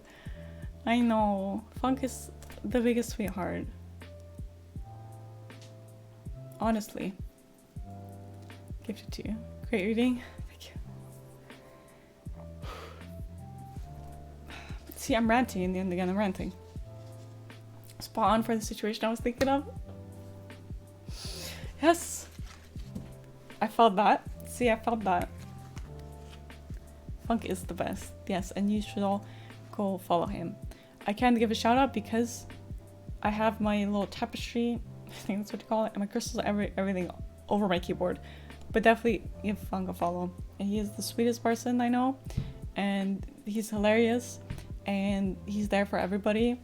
I know. Funk is the biggest sweetheart. Honestly. Gifted to you. Great reading. Thank you. See, I'm ranting in the end again. I'm ranting. Spot on for the situation I was thinking of. Yes. I felt that. See, I felt that. Funk is the best. Yes, and you should all go follow him. I can't give a shout out because I have my little tapestry, I think that's what you call it, and my crystals, everything over my keyboard. But definitely give Funk a follow. And he is the sweetest person I know, and he's hilarious, and he's there for everybody.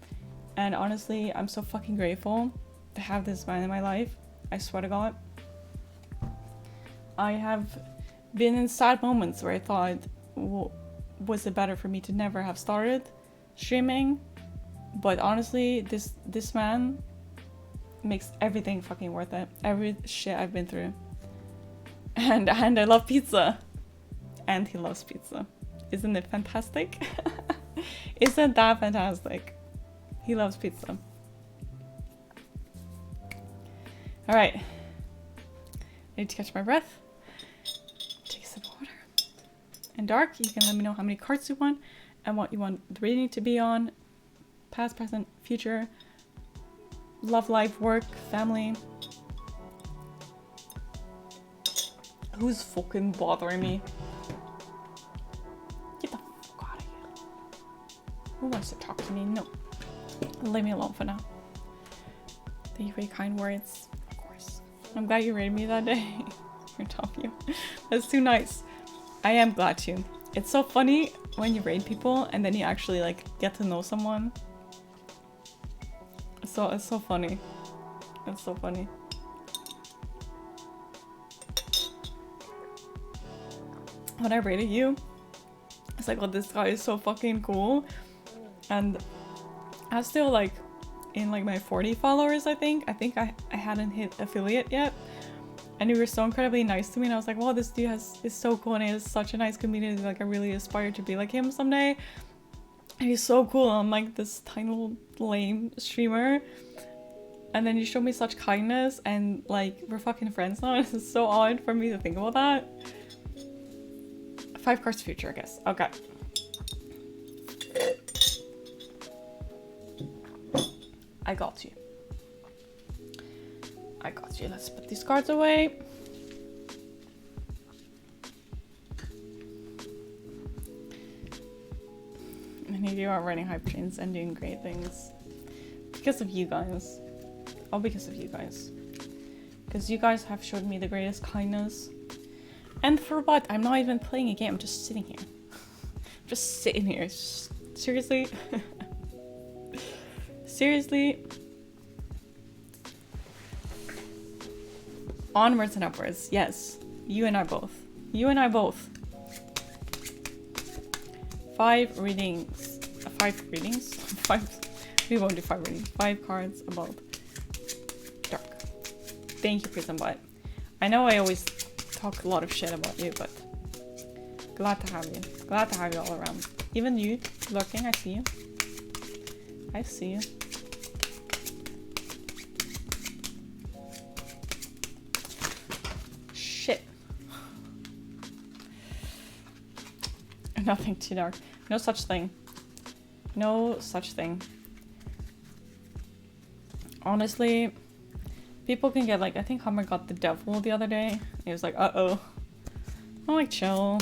And honestly, I'm so fucking grateful to have this man in my life. I swear to God. I have been in sad moments where I thought, was it better for me to never have started streaming? But honestly, this man makes everything fucking worth it. Every shit I've been through. And I love pizza. And he loves pizza. Isn't it fantastic? Isn't that fantastic? He loves pizza. Alright. I need to catch my breath. Take a sip of water. And Dark, you can let me know how many cards you want and what you want the reading to be on. Past, present, future. Love, life, work, family. Who's fucking bothering me? Get the fuck out of here. Who wants to talk to me? No. Leave me alone for now. Thank you for your kind words. Of course. I'm glad you rated me that day. You're tough, you. That's too nice. I am glad to. It's so funny when you raid people and then you actually like get to know someone. So it's so funny. It's so funny. When I rated you, it's like, oh, this guy is so fucking cool. And I was still like in like my 40 followers, I think. I hadn't hit affiliate yet. And you were so incredibly nice to me, and I was like, wow, this dude is so cool, and he has such a nice community. Like, I really aspire to be like him someday. And he's so cool. I'm like this tiny little lame streamer. And then you showed me such kindness, and like, we're fucking friends now. This is so odd for me to think about that. 5 cards future, I guess. Okay. I got you. I got you. Let's put these cards away. Many of you are running hype trains and doing great things. Because of you guys. All because of you guys. Because you guys have showed me the greatest kindness. And for what? I'm not even playing a game. I'm just sitting here. Just sitting here. Seriously? Seriously? Onwards and upwards. Yes. You and I both. You and I both. 5 readings. 5 readings? 5. We won't do 5 readings. 5 cards about Dark. Thank you, Prison Butt. I know I always talk a lot of shit about you, but glad to have you. Glad to have you all around. Even you lurking, I see you. I see you. Nothing too dark. No such thing. No such thing. Honestly, people can get like, I think Hummer got the devil the other day. He was like, uh-oh. I'm like, chill.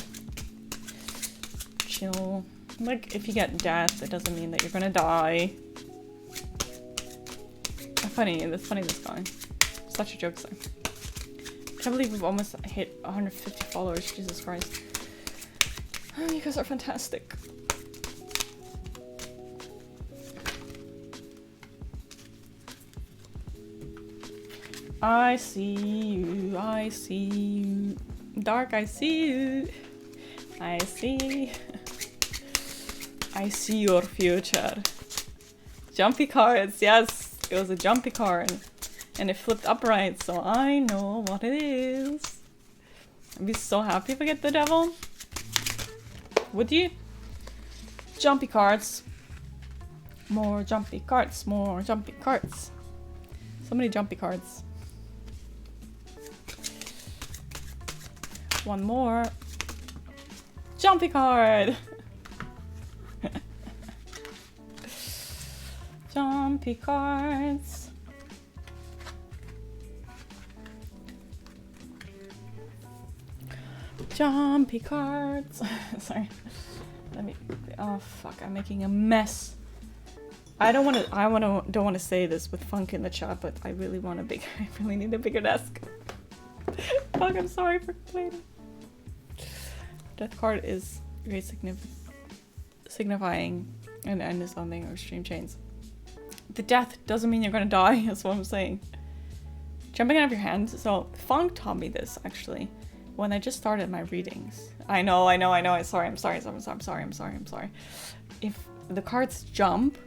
Chill. Like, if you get death, it doesn't mean that you're gonna die. Funny, it's funny this guy. Such a jokester. I can't believe we've almost hit 150 followers, Jesus Christ. Oh, you guys are fantastic. I see you, I see you. Dark, I see you. I see. I see your future. Jumpy cards, yes. It was a jumpy card. And it flipped upright, so I know what it is. I'd be so happy if I get the devil. Would you? Jumpy cards. More jumpy cards, more jumpy cards. So many jumpy cards. One more. Jumpy card! Jumpy cards. Jumpy cards. Sorry. Let me. Oh fuck! I'm making a mess. I don't want to. Don't want to say this with funk in the chat, but I really want a big. I really need a bigger desk. Fuck! I'm sorry for complaining. Death card is very signifying an end to something or extreme chains. The death doesn't mean you're gonna die. That's what I'm saying. Jumping out of your hand. So Funk taught me this actually when I just started my readings. I know. I'm sorry. If the cards jump,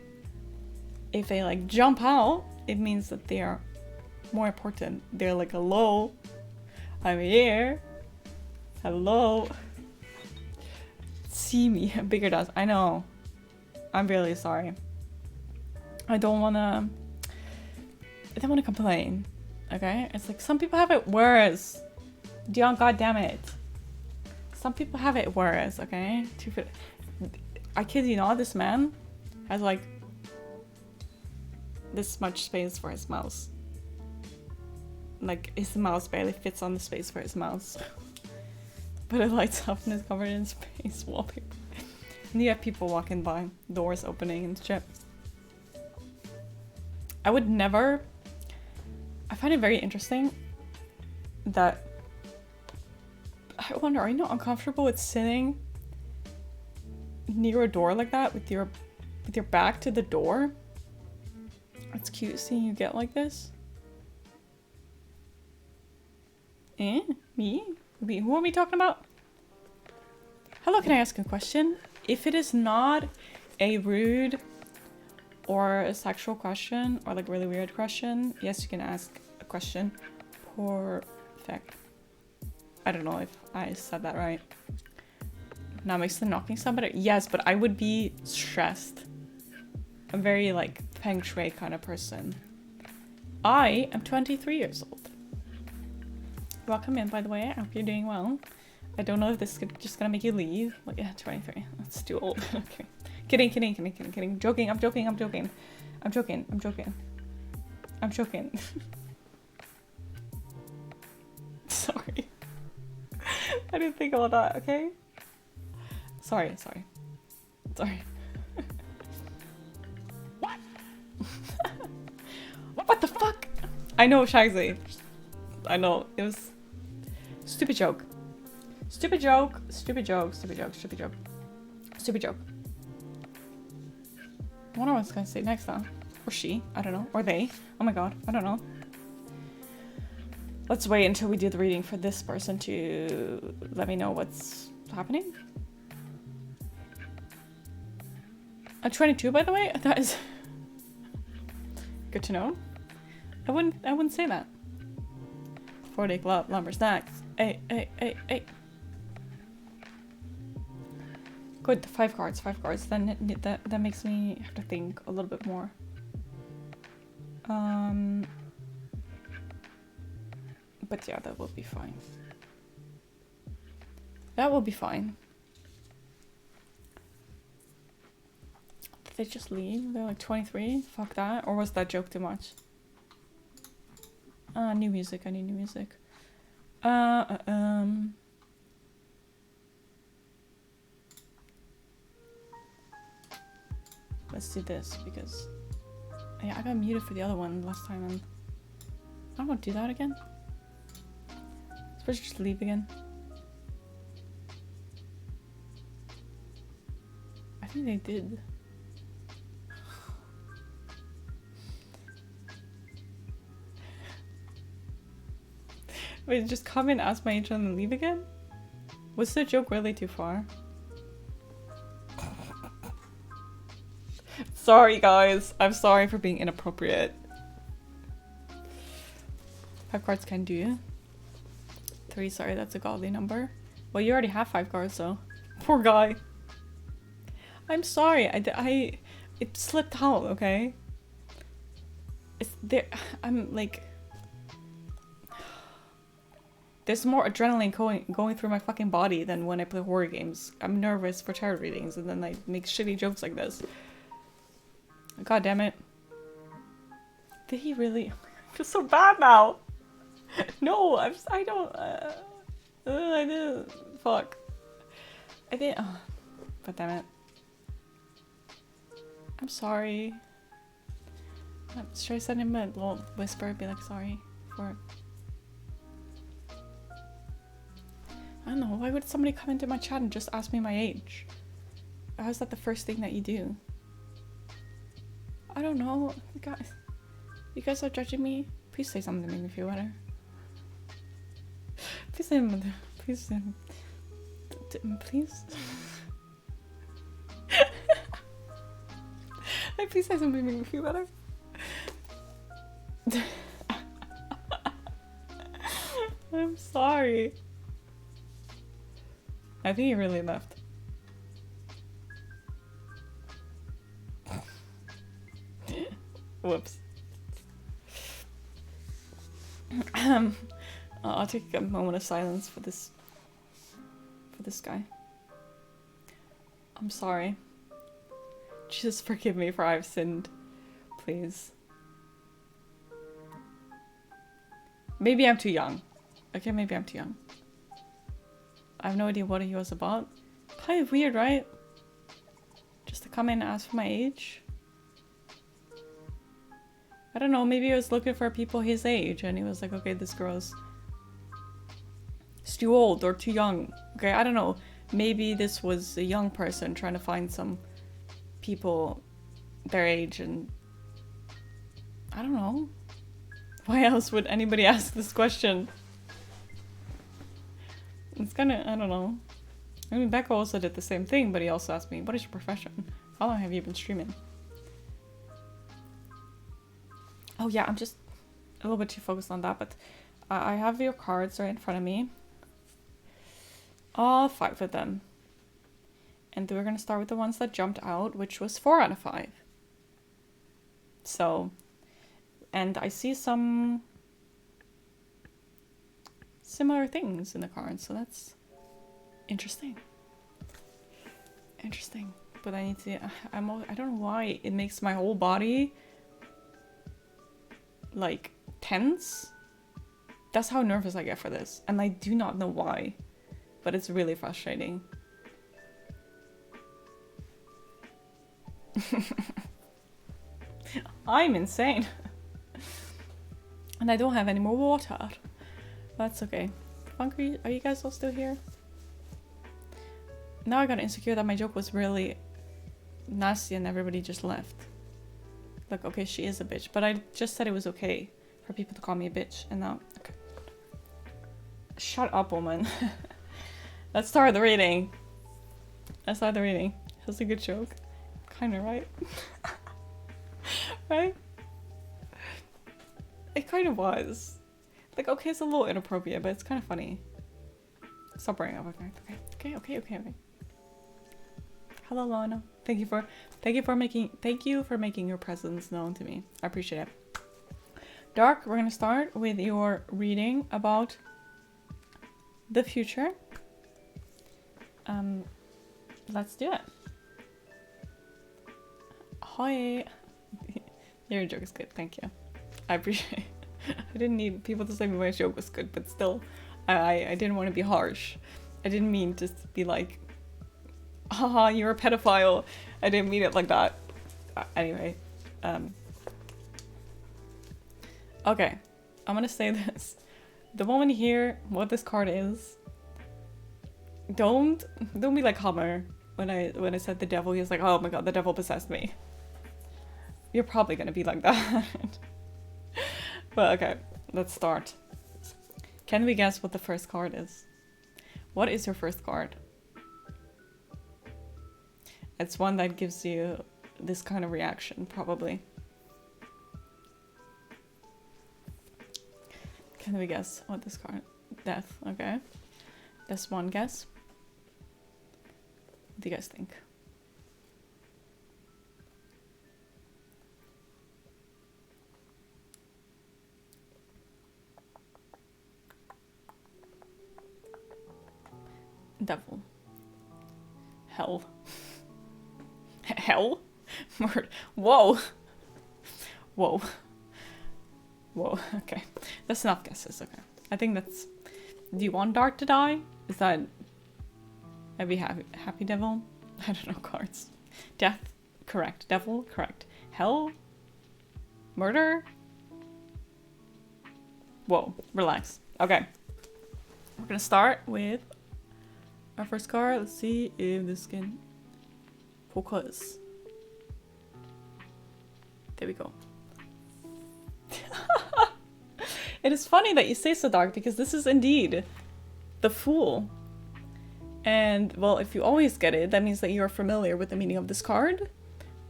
if they like jump out, it means that they are more important. They're like, hello, I'm here. Hello. See me. Bigger does. I know. I'm really sorry. I don't wanna complain. Okay? It's like some people have it worse. Dion, goddammit. Some people have it worse, okay? I kid you not, this man has like this much space for his mouse. Like his mouse barely fits on the space for his mouse. But it lights up and is covered in space wallpaper. And you have people walking by, doors opening and shit. I would never. I find it very interesting that. I wonder, are you not uncomfortable with sitting near a door like that with your back to the door? It's cute seeing you get like this. Eh? Me? Who are we talking about? Hello, can I ask a question? If it is not a rude or a sexual question or like really weird question, yes, you can ask a question. Perfect. I don't know if I said that right. Now makes the knocking sound better. Yes, but I would be stressed. I'm very like feng shui kind of person. I am 23 years old. Welcome in, by the way. I hope you're doing well. I don't know if this is just gonna make you leave. Like, yeah, 23. That's too old. Okay. Kidding. Joking. I'm joking. Sorry. I didn't think about that, okay? Sorry. What? What the fuck? I know, Shagzy. I know, it was... Stupid joke. I wonder what I was gonna say next though. Or she, I don't know. Or they. Oh my god, I don't know. Let's wait until we do the reading for this person to let me know what's happening. 22, by the way? That is good to know. I wouldn't say that. 4-day club, lumber snacks. Hey. Good, 5 cards. Then that makes me have to think a little bit more. But yeah, that will be fine. they just leave? They're like 23? Fuck that. Or was that joke too much? New music. I need new music. Let's do this because yeah, I got muted for the other one last time and I don't want to do that again. Suppose just leave again. I think they did. Wait, just come and ask my age and then leave again? Was the joke really too far? Sorry guys, I'm sorry for being inappropriate. 5 cards can do. 3, sorry, that's a godly number. Well, you already have 5 cards, so. Poor guy. I'm sorry, it slipped out, okay? It's there, I'm like... There's more adrenaline going through my fucking body than when I play horror games. I'm nervous for tarot readings and then I make shitty jokes like this. God damn it. Did he really? I feel so bad now. No, I don't. I didn't. Fuck. I didn't. Oh, God damn it. I'm sorry. Should I send him a little whisper? Be like, sorry for. I don't know. Why would somebody come into my chat and just ask me my age? How is that the first thing that you do? I don't know, guys. You guys are judging me. Please say something to make me feel better. Please say something. Please. Please. Like, please say something to make me feel better. I'm sorry. I think he really left. Whoops. I'll take a moment of silence for this guy. I'm sorry. Jesus, forgive me for I've sinned. Please. Maybe I'm too young. Okay, maybe I'm too young. I have no idea what he was about. Kind of weird, right? Just to come in and ask for my age. I don't know, maybe he was looking for people his age and he was like, okay, this girl's too old or too young. Okay, I don't know. Maybe this was a young person trying to find some people their age and I don't know. Why else would anybody ask this question? It's kind of, I don't know. I mean, Becca also did the same thing, but he also asked me, what is your profession? How long have you been streaming? Oh yeah, I'm just a little bit too focused on that, but I have your cards right in front of me. All 5 of them. And we're going to start with the ones that jumped out, which was 4 out of 5. So, and I see some similar things in the cards, so that's interesting. Interesting. But I need to, I don't know why it makes my whole body like tense. That's how nervous I get for this, and I do not know why, but it's really frustrating. I'm insane. And I don't have any more water. That's okay. Funky, are you guys all still here? Now I got insecure that my joke was really nasty and everybody just left. Like, okay, she is a bitch, but I just said it was okay for people to call me a bitch, and now, okay. Shut up, woman. Let's start the reading. Let's start the reading. That's a good joke. Kinda, right? Right? It kind of was. Like, okay, it's a little inappropriate, but it's kind of funny. Stop bringing up, okay. Hello, Lana. Thank you for making your presence known to me. I appreciate it. Dark, we're gonna start with your reading about the future. Let's do it. Hi. Your joke is good, thank you. I appreciate it. I didn't need people to say my joke was good, but still, I didn't want to be harsh. I didn't mean to be like, haha, you're a pedophile. I didn't mean it like that. Anyway, okay, I'm gonna say this. The moment you hear what this card is, don't be like Hammer when I said the devil. He was like, oh my god, the devil possessed me. You're probably gonna be like that. But okay, let's start. Can we guess what the first card is? What is your first card? It's one that gives you this kind of reaction, probably. Can we guess what this card? Death, okay. That's one guess. What do you guys think? Devil. Hell. Hell? Whoa. Whoa. Whoa, okay. That's enough guesses, okay. I think that's... Do you want Dark to die? Is that... Maybe happy Devil? I don't know cards. Death? Correct. Devil? Correct. Hell? Murder? Whoa, relax. Okay. We're gonna start with our first card. Let's see if this can focus. There we go. It is funny that you say so, Dark, because this is indeed the Fool. And, well, if you always get it, that means that you are familiar with the meaning of this card.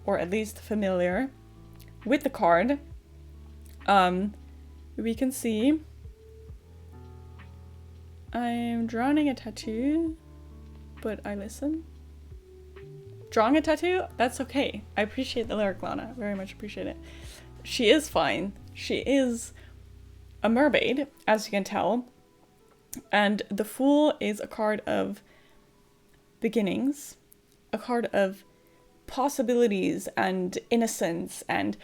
Or at least familiar with the card. We can see I'm drawing a tattoo, but I listen. Drawing a tattoo? That's okay. I appreciate the lyric, Lana. Very much appreciate it. She is fine. She is a mermaid, as you can tell. And the Fool is a card of beginnings. A card of possibilities and innocence and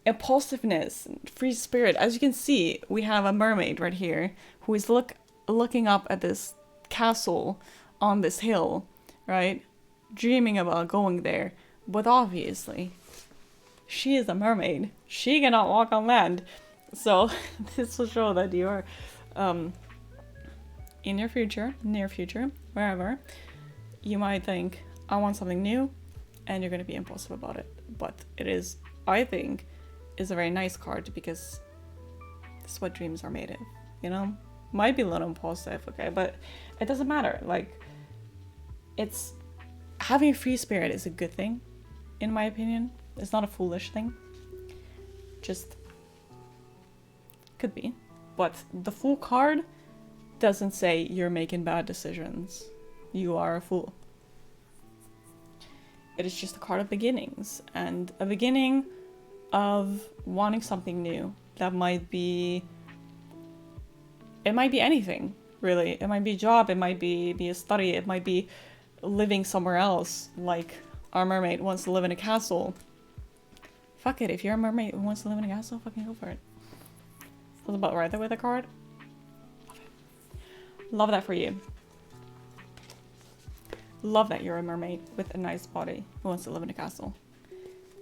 impulsiveness and free spirit. As you can see, we have a mermaid right here who is looking up at this castle on this hill, right? Dreaming about going there. But obviously, she is a mermaid. She cannot walk on land. So this will show that you are in your future, near future, wherever, you might think, I want something new, and you're going to be impulsive about it. But it is, I think, is a very nice card because that's what dreams are made of, you know? Might be a little impulsive, okay, but it doesn't matter. Like, it's, having a free spirit is a good thing, in my opinion. It's not a foolish thing. Just could be. But the Fool card doesn't say you're making bad decisions. You are a fool. It is just a card of beginnings, and a beginning of wanting something new. That might be... It might be anything, really. It might be a job, it might be a study, it might be living somewhere else, like our mermaid wants to live in a castle. Fuck it, if you're a mermaid who wants to live in a castle, fucking go for it. Feels about right there with a card. Love it. Love that for you. Love that you're a mermaid with a nice body who wants to live in a castle.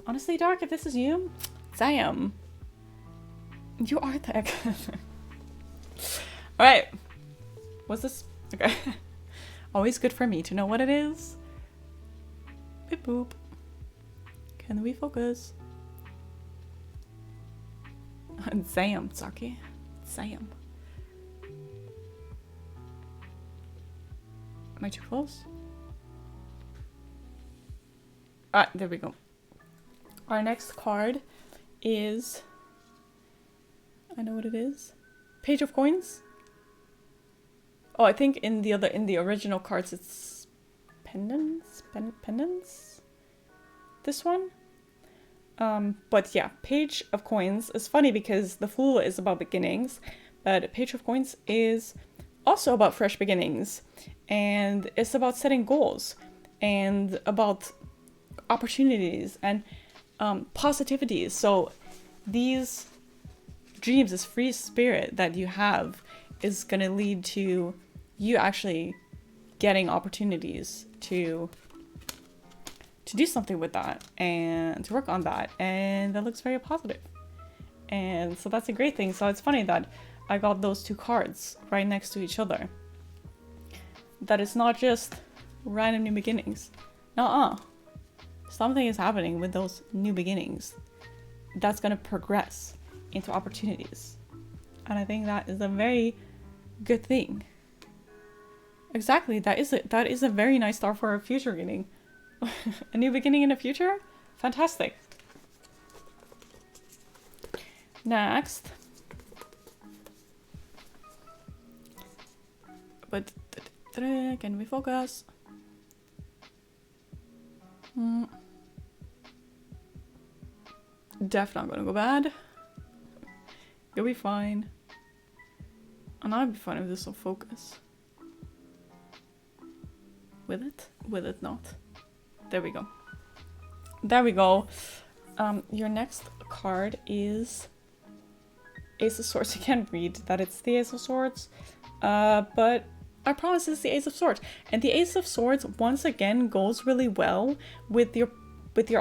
Honestly, Dark, if this is you, damn. You are the Alright. What's this? Okay. Always good for me to know what it is. Beep boop. Can we focus? Sam, Saki. Sam. Am I too close? Ah, there we go. Our next card is... I know what it is. Page of Coins. Oh, I think in the original cards it's pendants? Pendants? This one? But yeah, Page of Coins is funny because the Fool is about beginnings, but Page of Coins is also about fresh beginnings, and it's about setting goals and about opportunities. And positivity. So these dreams, this free spirit that you have is going to lead to you actually getting opportunities to do something with that and to work on that, and that looks very positive. And so that's a great thing. So it's funny that I got those two cards right next to each other. That it's not just random new beginnings. Nuh-uh. Something is happening with those new beginnings that's going to progress into opportunities. And I think that is a very good thing. Exactly, that is a very nice start for a future beginning. A new beginning in the future? Fantastic. Next. But can we focus? Def not gonna go bad. You'll be fine. And I'll be fine if this will focus. With it not. There we go. There we go. Your next card is Ace of Swords. You can't read that it's the Ace of Swords, but I promise it's the Ace of Swords. And the Ace of Swords once again goes really well with your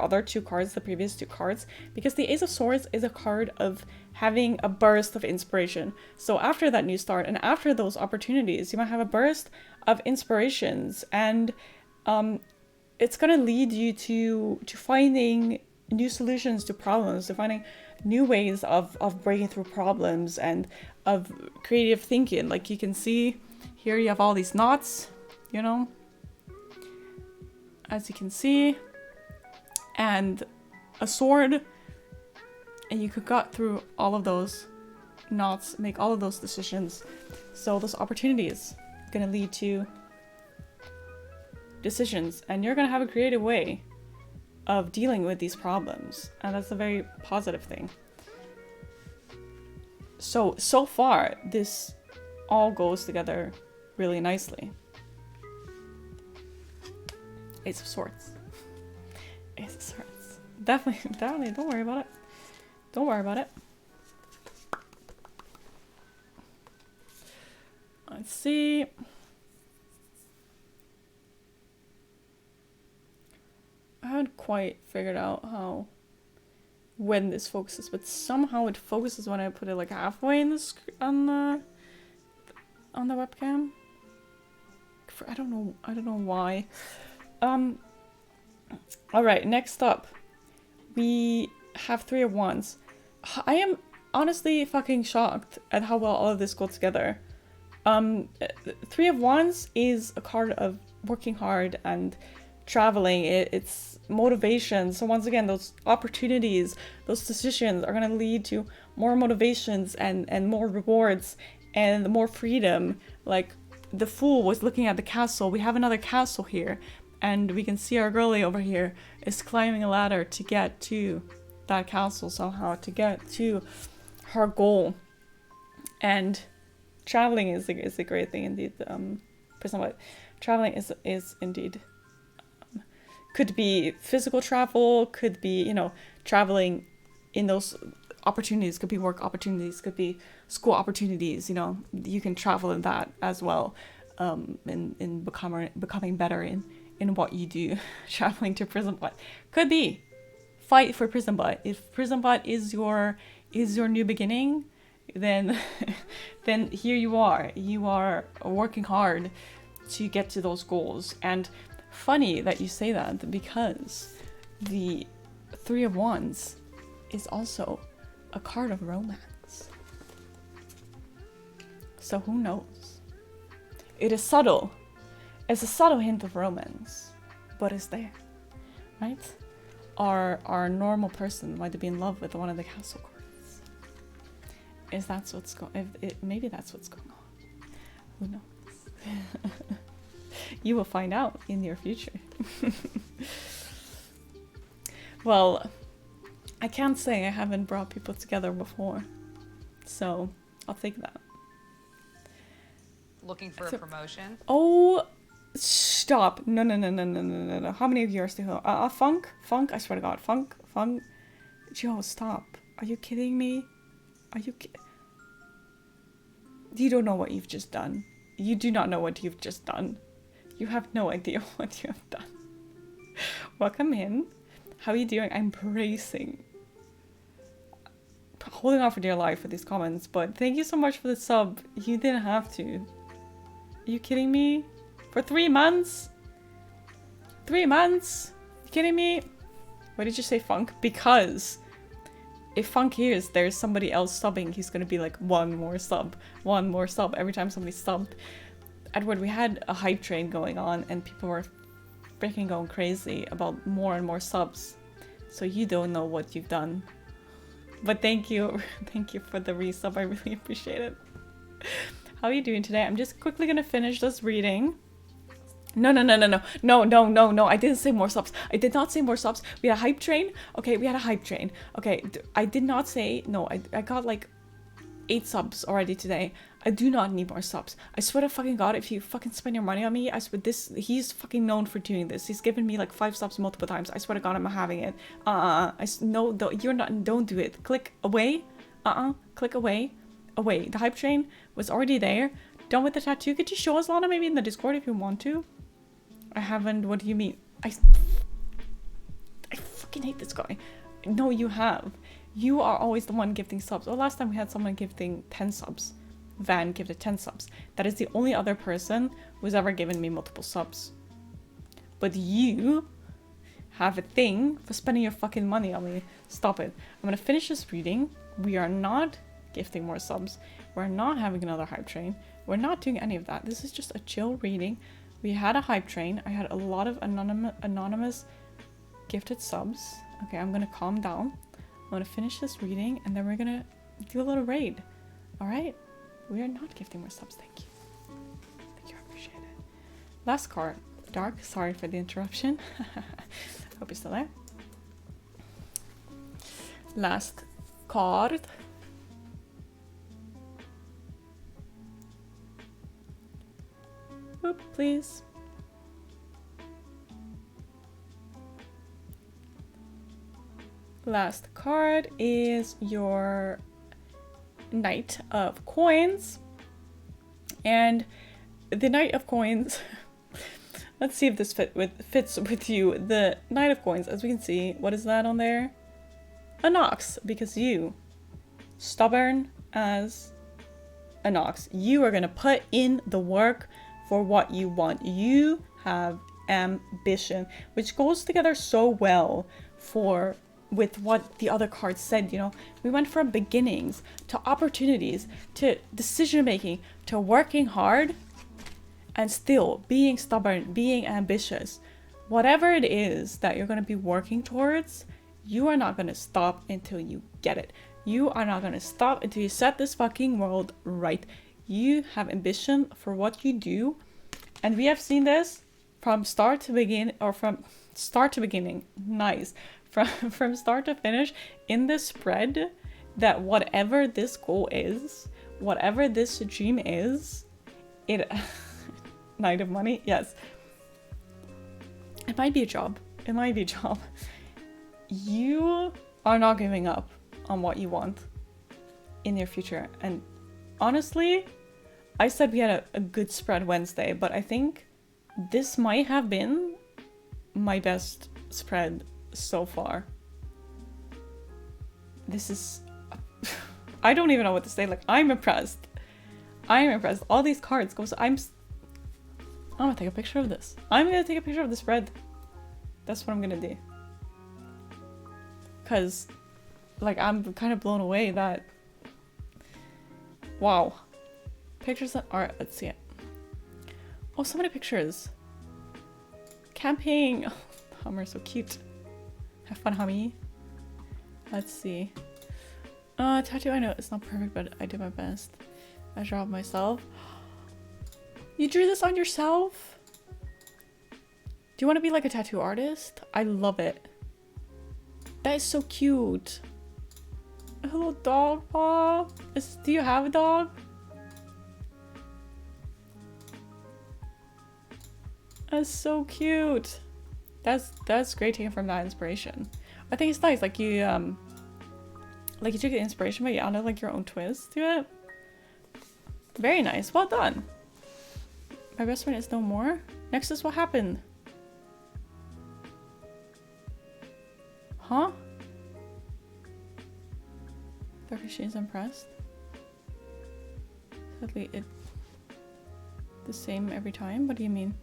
other two cards, the previous two cards, because the Ace of Swords is a card of having a burst of inspiration. So after that new start and after those opportunities, you might have a burst of inspirations, and it's gonna lead you to finding new solutions to problems, to finding new ways of breaking through problems and of creative thinking. Like you can see here, you have all these knots, you know, as you can see, and a sword, and you could cut through all of those knots, make all of those decisions. So those opportunities are gonna lead to decisions, and you're gonna have a creative way of dealing with these problems, and that's a very positive thing. So far this all goes together really nicely. Ace of Swords. Ace of Swords. Definitely, don't worry about it. Don't worry about it. Let's see. I haven't quite figured out when this focuses, but somehow it focuses when I put it like halfway in the on the webcam. I don't know why. All right, next up we have Three of Wands. I am honestly fucking shocked at how well all of this goes together. Three of Wands is a card of working hard and traveling. It's motivation. So once again, those opportunities, those decisions are going to lead to more motivations and more rewards and more freedom. Like the Fool was looking at the castle. We have another castle here, and we can see our girlie over here is climbing a ladder to get to that castle somehow, to get to her goal. And traveling is a great thing indeed. Personally, traveling is indeed, could be physical travel, could be, you know, traveling in those opportunities, could be work opportunities, could be school opportunities. You know, you can travel in that as well, in becoming better in what you do. Traveling to Prison Butt could be fight for Prison Butt. If Prison Butt is your new beginning, then then here you are working hard to get to those goals. And funny that you say that, because the Three of Wands is also a card of romance. So who knows? It is subtle. It's a subtle hint of romance, but it's there, right? Our normal person might be in love with one of the castle cards. Maybe that's what's going on. Who knows? You will find out in your future. Well, I can't say I haven't brought people together before, so I'll take that. Looking for a promotion? Oh, stop. No. How many of you are still Funk? I swear to God. Funk. Funk. Joe, stop. Are you kidding me? Are you You don't know what you've just done. You do not know what you've just done. You have no idea what you have done. Welcome in. How are you doing? I'm bracing. Holding on for dear life with these comments, but thank you so much for the sub. You didn't have to. Are you kidding me? For 3 months? 3 months? You kidding me? Why did you say Funk? Because if Funk hears there's somebody else subbing, he's gonna be like, one more sub every time somebody subbed. Edward, we had a hype train going on and people were freaking going crazy about more and more subs. So you don't know what you've done. But thank you. Thank you for the resub. I really appreciate it. How are you doing today? I'm just quickly gonna finish this reading. No. I didn't say more subs. I did not say more subs. We had a hype train. Okay, we had a hype train. Okay, I did not say, no, I got like 8 subs already today. I do not need more subs. I swear to fucking God, if you fucking spend your money on me, I swear he's fucking known for doing this. He's given me like 5 subs multiple times. I swear to God, I'm having it. No, you're not, don't do it. Click away. Click away. Away. The hype train was already there. Done with the tattoo. Could you show us, Lana, maybe in the Discord if you want to? I haven't. What do you mean? I fucking hate this guy. No, you have. You are always the one gifting subs. Oh, last time we had someone gifting 10 subs. Van gifted 10 subs. That is the only other person who's ever given me multiple subs. But you have a thing for spending your fucking money on me. Stop it. I'm gonna finish this reading. We are not gifting more subs. We're not having another hype train. We're not doing any of that. This is just a chill reading. We had a hype train. I had a lot of anonymous gifted subs. Okay, I'm gonna calm down. I'm gonna finish this reading and then we're gonna do a little raid. Alright? We are not gifting more subs. Thank you. Thank you, I appreciate it. Last card. Dark, sorry for the interruption. Hope you're still there. Last card. Oop, please. Last card is your Knight of Coins. And the Knight of Coins, let's see if this fits with you. The Knight of Coins, as we can see, what is that on there? A Nox, because you, stubborn as a Nox, you are gonna put in the work for what you want. You have ambition, which goes together so well with what the other cards said. You know, we went from beginnings to opportunities to decision making to working hard and still being stubborn, being ambitious. Whatever it is that you're going to be working towards, you are not going to stop until you get it. You are not going to stop until you set this fucking world right. You have ambition for what you do, and we have seen this from start to begin, or from start to beginning. Nice. From start to finish in this spread, that whatever this goal is, whatever this dream is, it Knight of Money, yes. It might be a job. It might be a job. You are not giving up on what you want in your future. And honestly, I said we had a good spread Wednesday, but I think this might have been my best spread so far. This is I don't even know what to say. Like, I'm impressed. I'm impressed. All these cards go. So I'm gonna take a picture of this. I'm gonna take a picture of the spread. That's what I'm gonna do. Cause like, I'm kind of blown away that, wow. Pictures that are, let's see it. Oh, so many pictures. Camping. Oh, Hummer, so cute. Have fun, Hummy. Let's see. Tattoo, I know it's not perfect, but I did my best. I draw it myself. You drew this on yourself? Do you want to be like a tattoo artist? I love it. That is so cute. A little dog paw. Do you have a dog? That's so cute. That's great taking from that inspiration. I think it's nice. Like you took the inspiration, but you added like your own twist to it. Very nice. Well done. My best friend is no more. Next is what happened. Huh? She's impressed. Sadly, it the same every time. What do you mean?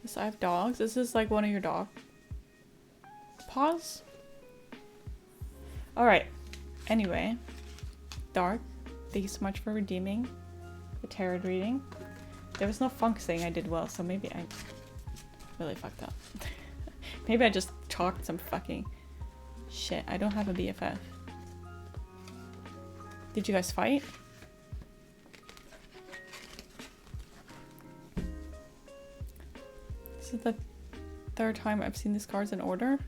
Yes, I have dogs. Is this like one of your dog? Pause. All right. Anyway, Dark. Thank you so much for redeeming the tarot reading. There was no funk saying I did well, so maybe I really fucked up. Maybe I just talked some fucking shit. I don't have a BFF. Did you guys fight? This is the third time I've seen these cards in order.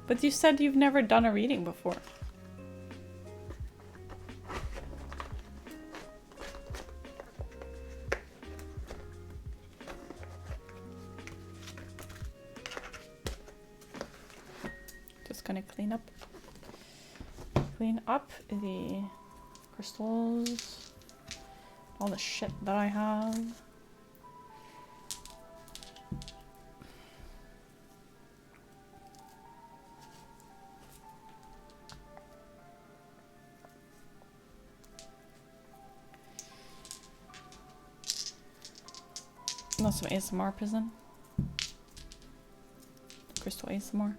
But you said you've never done a reading before. Just gonna clean up the crystals, all the shit that I have. Not some ASMR prison. Crystal ASMR.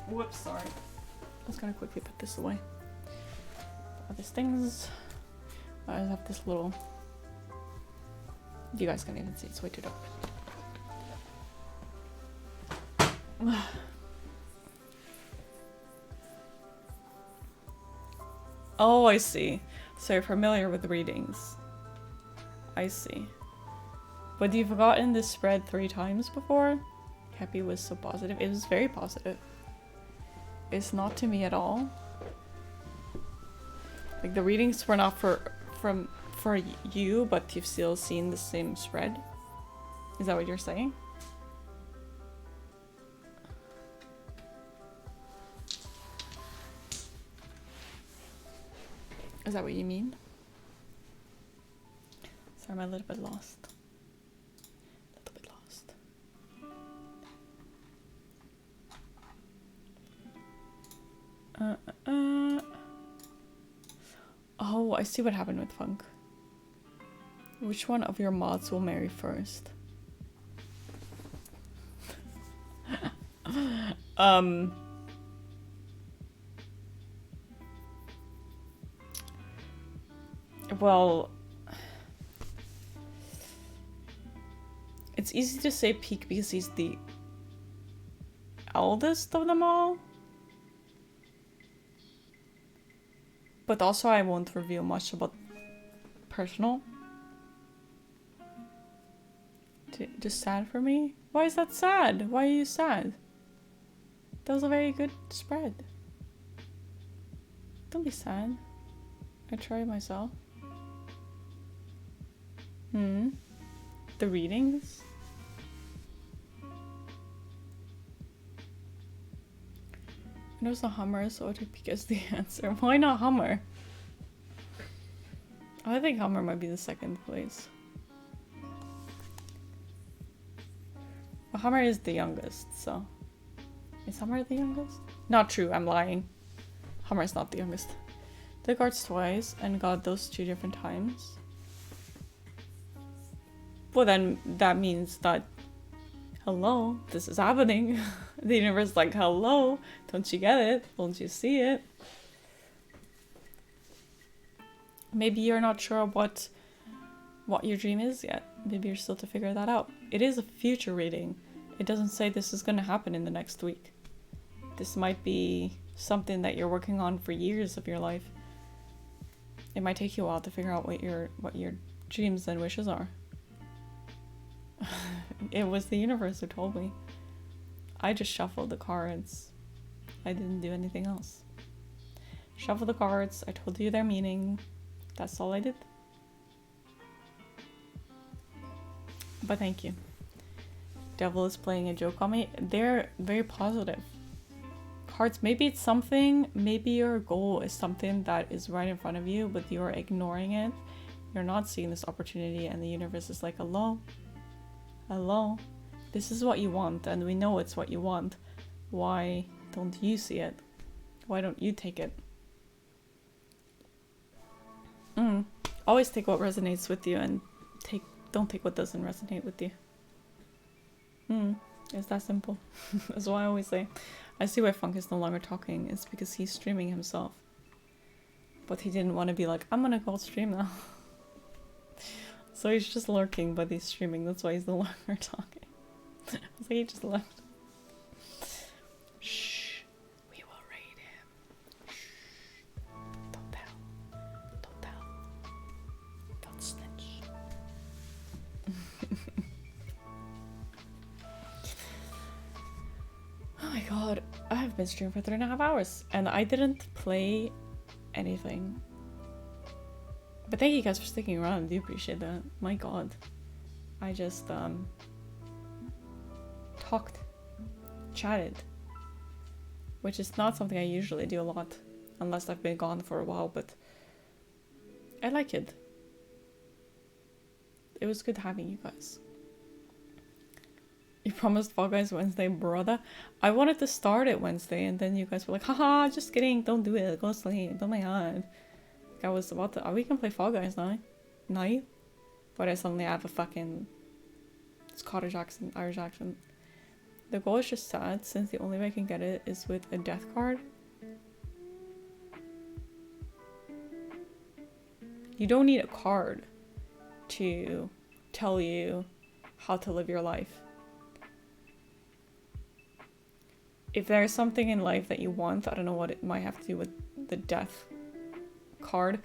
Whoops, sorry. I was gonna quickly put this away. All these things. I have this little. You guys can't even see, it's way too dark. Oh, I see. So you're familiar with readings. I see. But you've gotten this spread 3 times before? Happy was so positive. It was very positive. It's not to me at all. Like the readings were not for you, but you've still seen the same spread. Is that what you're saying? Is that what you mean? Sorry, I'm a little bit lost. Oh, I see what happened with Funk. Which one of your mods will marry first? Well, it's easy to say Peak because he's the eldest of them all. But also I won't reveal much about personal. Just sad for me? Why is that sad? Why are you sad? That was a very good spread. Don't be sad. I tried myself. The readings? It was a Hummer, so I took Peak as the answer. Why not Hummer? I think Hummer might be the second place. Well, Hummer is the youngest, so... Is Hummer the youngest? Not true, I'm lying. Hummer is not the youngest. Did cards twice and got those 2 different times. Well then, that means that... Hello, this is happening. The universe is like, hello, don't you get it? Don't you see it? Maybe you're not sure what your dream is yet. Maybe you're still to figure that out. It is a future reading. It doesn't say this is going to happen in the next week. This might be something that you're working on for years of your life. It might take you a while to figure out what your dreams and wishes are. It was the universe who told me. I just shuffled the cards. I didn't do anything else. Shuffle the cards. I told you their meaning. That's all I did. But thank you. Devil is playing a joke on me. They're very positive. Cards, maybe it's something, maybe your goal is something that is right in front of you, but you're ignoring it. You're not seeing this opportunity, and the universe is like, hello? Hello? This is what you want, and we know it's what you want. Why don't you see it? Why don't you take it? Always take what resonates with you, and don't take what doesn't resonate with you. It's that simple. That's why I always say, I see why Funk is no longer talking. It's because he's streaming himself. But he didn't want to be like, I'm gonna go stream now. So he's just lurking, but he's streaming. That's why he's no longer talking. I was like, he just left. Shh. We will raid him. Shh. Don't tell. Don't tell. Don't snitch. Oh my god. I have been streaming for 3.5 hours. And I didn't play anything. But thank you guys for sticking around. I do appreciate that. My god. I just talked, chatted, which is not something I usually do a lot unless I've been gone for a while, but I like it. It was good having you guys. You promised Fall Guys Wednesday, brother. I wanted to start it Wednesday, and then you guys were like, haha, just kidding, don't do it, go sleep, oh my god. I was about to, we can play Fall Guys now. Night. But I suddenly have a fucking Scottish accent, Irish accent. The goal is just sad, since the only way I can get it is with a death card. You don't need a card to tell you how to live your life. If there's something in life that you want, I don't know what it might have to do with the death card,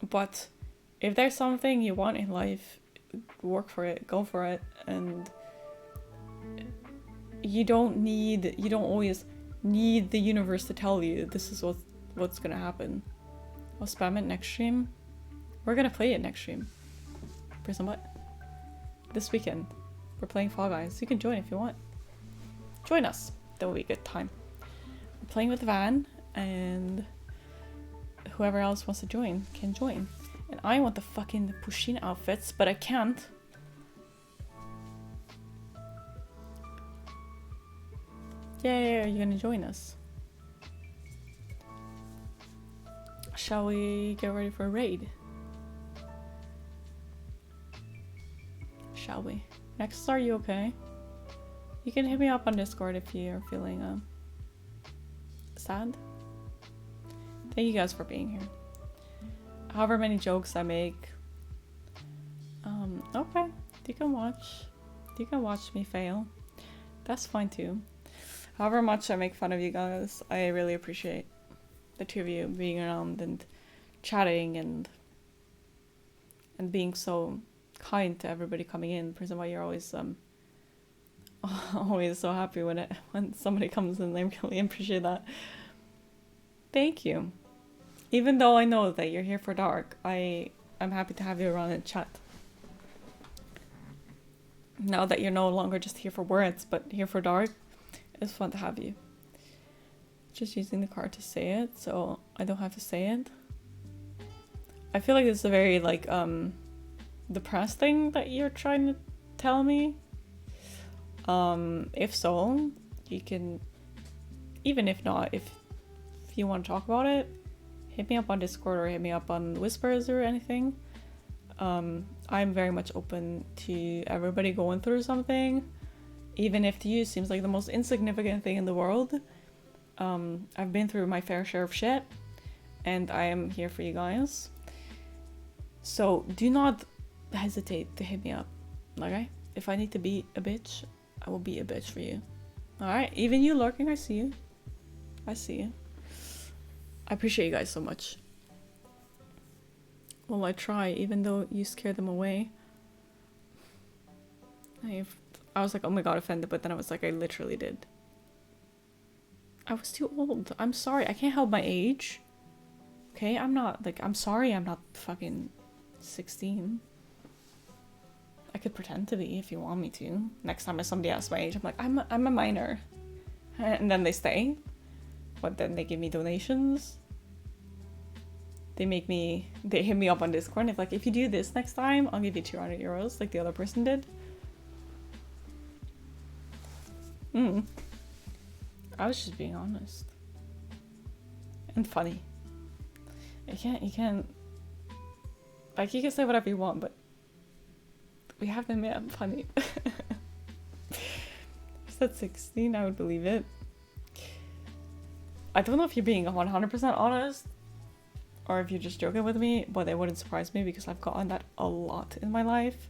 but if there's something you want in life, work for it, go for it, and you don't always need the universe to tell you this is what's gonna happen. I'll spam it next stream. We're gonna play it next stream. Prison what? This weekend. We're playing Fall Guys. You can join if you want. Join us. That will be a good time. We're playing with Van, and whoever else wants to join can join. And I want the fucking Pusheen outfits, but I can't. Yeah, you're gonna join us. Shall we get ready for a raid? Shall we? Next, are you okay? You can hit me up on Discord if you're feeling sad. Thank you guys for being here. However many jokes I make. Okay. You can watch me fail. That's fine too. However much I make fun of you guys, I really appreciate the two of you being around and chatting and being so kind to everybody coming in. Prison why you're always always so happy when somebody comes in. I really appreciate that. Thank you. Even though I know that you're here for dark, I'm happy to have you around and chat. Now that you're no longer just here for words, but here for dark, it's fun to have you. Just using the card to say it, so I don't have to say it. I feel like this is a very depressed thing that you're trying to tell me. If so, you can, even if not, if you want to talk about it, hit me up on Discord or hit me up on Whispers or anything. I'm very much open to everybody going through something, even if to you it seems like the most insignificant thing in the world. I've been through my fair share of shit, and I am here for you guys. So do not hesitate to hit me up, okay? If I need to be a bitch, I will be a bitch for you. Alright, even you lurking, I see you. I see you. I appreciate you guys so much. Well, I try, even though you scare them away. I was like, oh my god, offended, but then I was like, I literally did. I was too old. I'm sorry. I can't help my age. Okay, I'm not, like, I'm sorry I'm not fucking 16. I could pretend to be if you want me to. Next time if somebody asks my age, I'm like, I'm a minor. And then they stay. But then they give me donations. They hit me up on Discord. If like, if you do this next time, I'll give you 200 euros like the other person did. I was just being honest. And funny. You can't, like, you can say whatever you want, but we have to admit I'm funny. If you said 16, I would believe it. I don't know if you're being 100% honest, or if you're just joking with me, but it wouldn't surprise me because I've gotten that a lot in my life.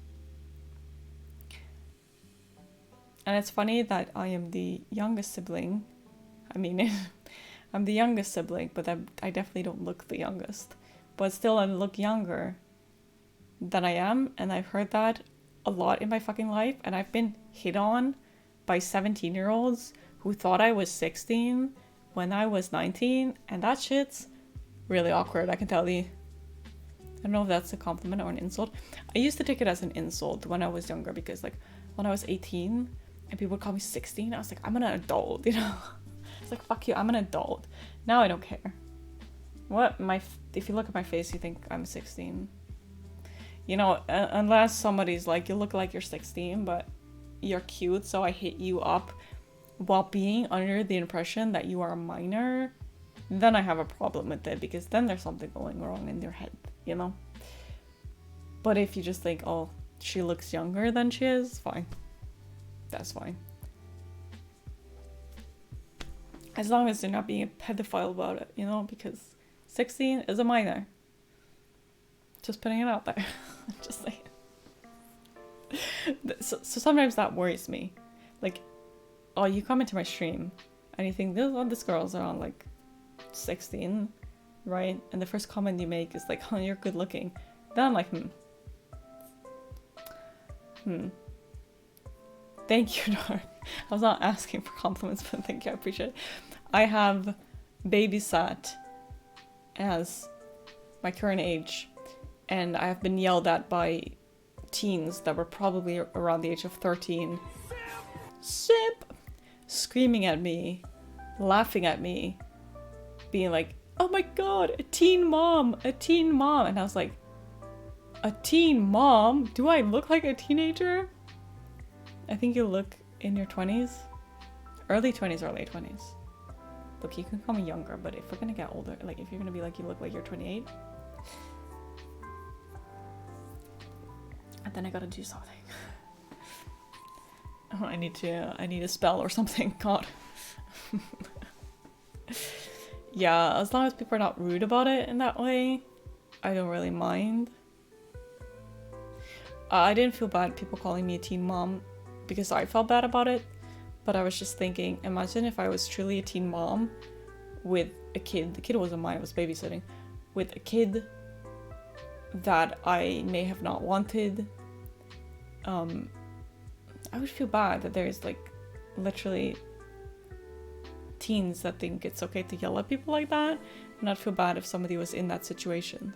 And it's funny that I am the youngest sibling. I mean, I'm the youngest sibling, but I definitely don't look the youngest. But still, I look younger than I am, and I've heard that a lot in my fucking life, and I've been hit on by 17-year-olds who thought I was 16 when I was 19, and that shit's really awkward, I can tell you. I don't know if that's a compliment or an insult. I used to take it as an insult when I was younger, because like when I was 18 and people would call me 16, I was like, I'm an adult, you know? It's like, fuck you, I'm an adult. Now I don't care. If you look at my face, you think I'm 16. You know, unless somebody's like, you look like you're 16, but you're cute, so I hit you up while being under the impression that you are a minor, then I have a problem with it, because then there's something going wrong in your head, you know? But if you just think, oh, she looks younger than she is, fine. That's fine. As long as they're not being a pedophile about it, you know? Because 16 is a minor. Just putting it out there. Just saying. So sometimes that worries me. Like, oh, you come into my stream and you think, this girl's around like 16, right? And the first comment you make is like, oh, you're good looking. Then I'm like, Thank you, Dark. I was not asking for compliments, but thank you, I appreciate it. I have babysat as my current age, and I have been yelled at by teens that were probably around the age of 13. Sip! Screaming at me, laughing at me, being like, oh my god, a teen mom! And I was like, a teen mom? Do I look like a teenager? I think you look in your 20s. Early 20s or late 20s. Look, you can call me younger, but if we're gonna get older, like if you're gonna be like, you look like you're 28, and then I gotta do something. Oh, I need a spell or something. God. Yeah, as long as people are not rude about it in that way, I don't really mind. I didn't feel bad people calling me a teen mom because I felt bad about it, but I was just thinking, imagine if I was truly a teen mom with a kid. The kid wasn't mine, I was babysitting. With a kid that I may have not wanted. I would feel bad that there's like literally teens that think it's okay to yell at people like that, and I'd feel bad if somebody was in that situation.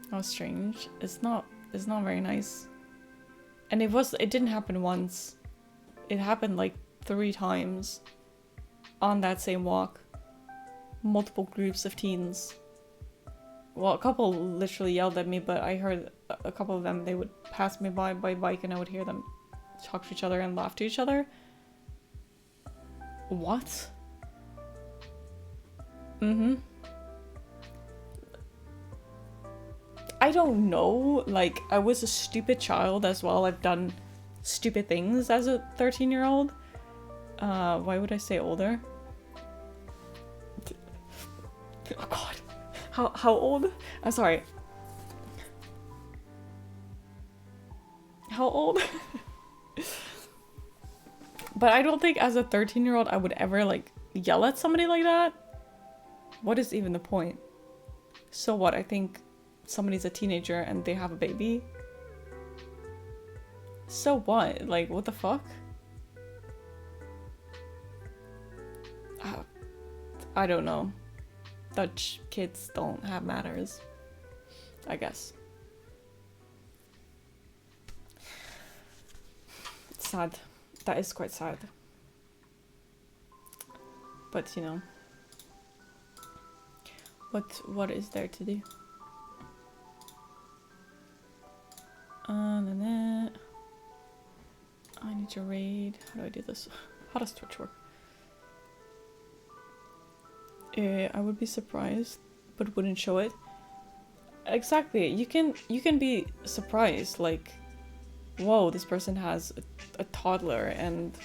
How strange. It's not very nice. And it didn't happen once. It happened like 3 times on that same walk. Multiple groups of teens. Well, a couple literally yelled at me, but I heard a couple of them, they would pass me by bike and I would hear them talk to each other and laugh to each other. What? I don't know, like, I was a stupid child as well. I've done stupid things as a 13-year-old. Why would I say older? Oh god. How old? I'm sorry. How old? But I don't think as a 13-year-old I would ever, like, yell at somebody like that. What is even the point? So what, I think somebody's a teenager and they have a baby? So what? Like, what the fuck? I don't know. Dutch kids don't have manners, I guess. It's sad. That is quite sad. But you know, what is there to do? I need to raid. How do I do this? How does Twitch work? I would be surprised, but wouldn't show it. Exactly. You can be surprised, like, whoa, this person has a toddler and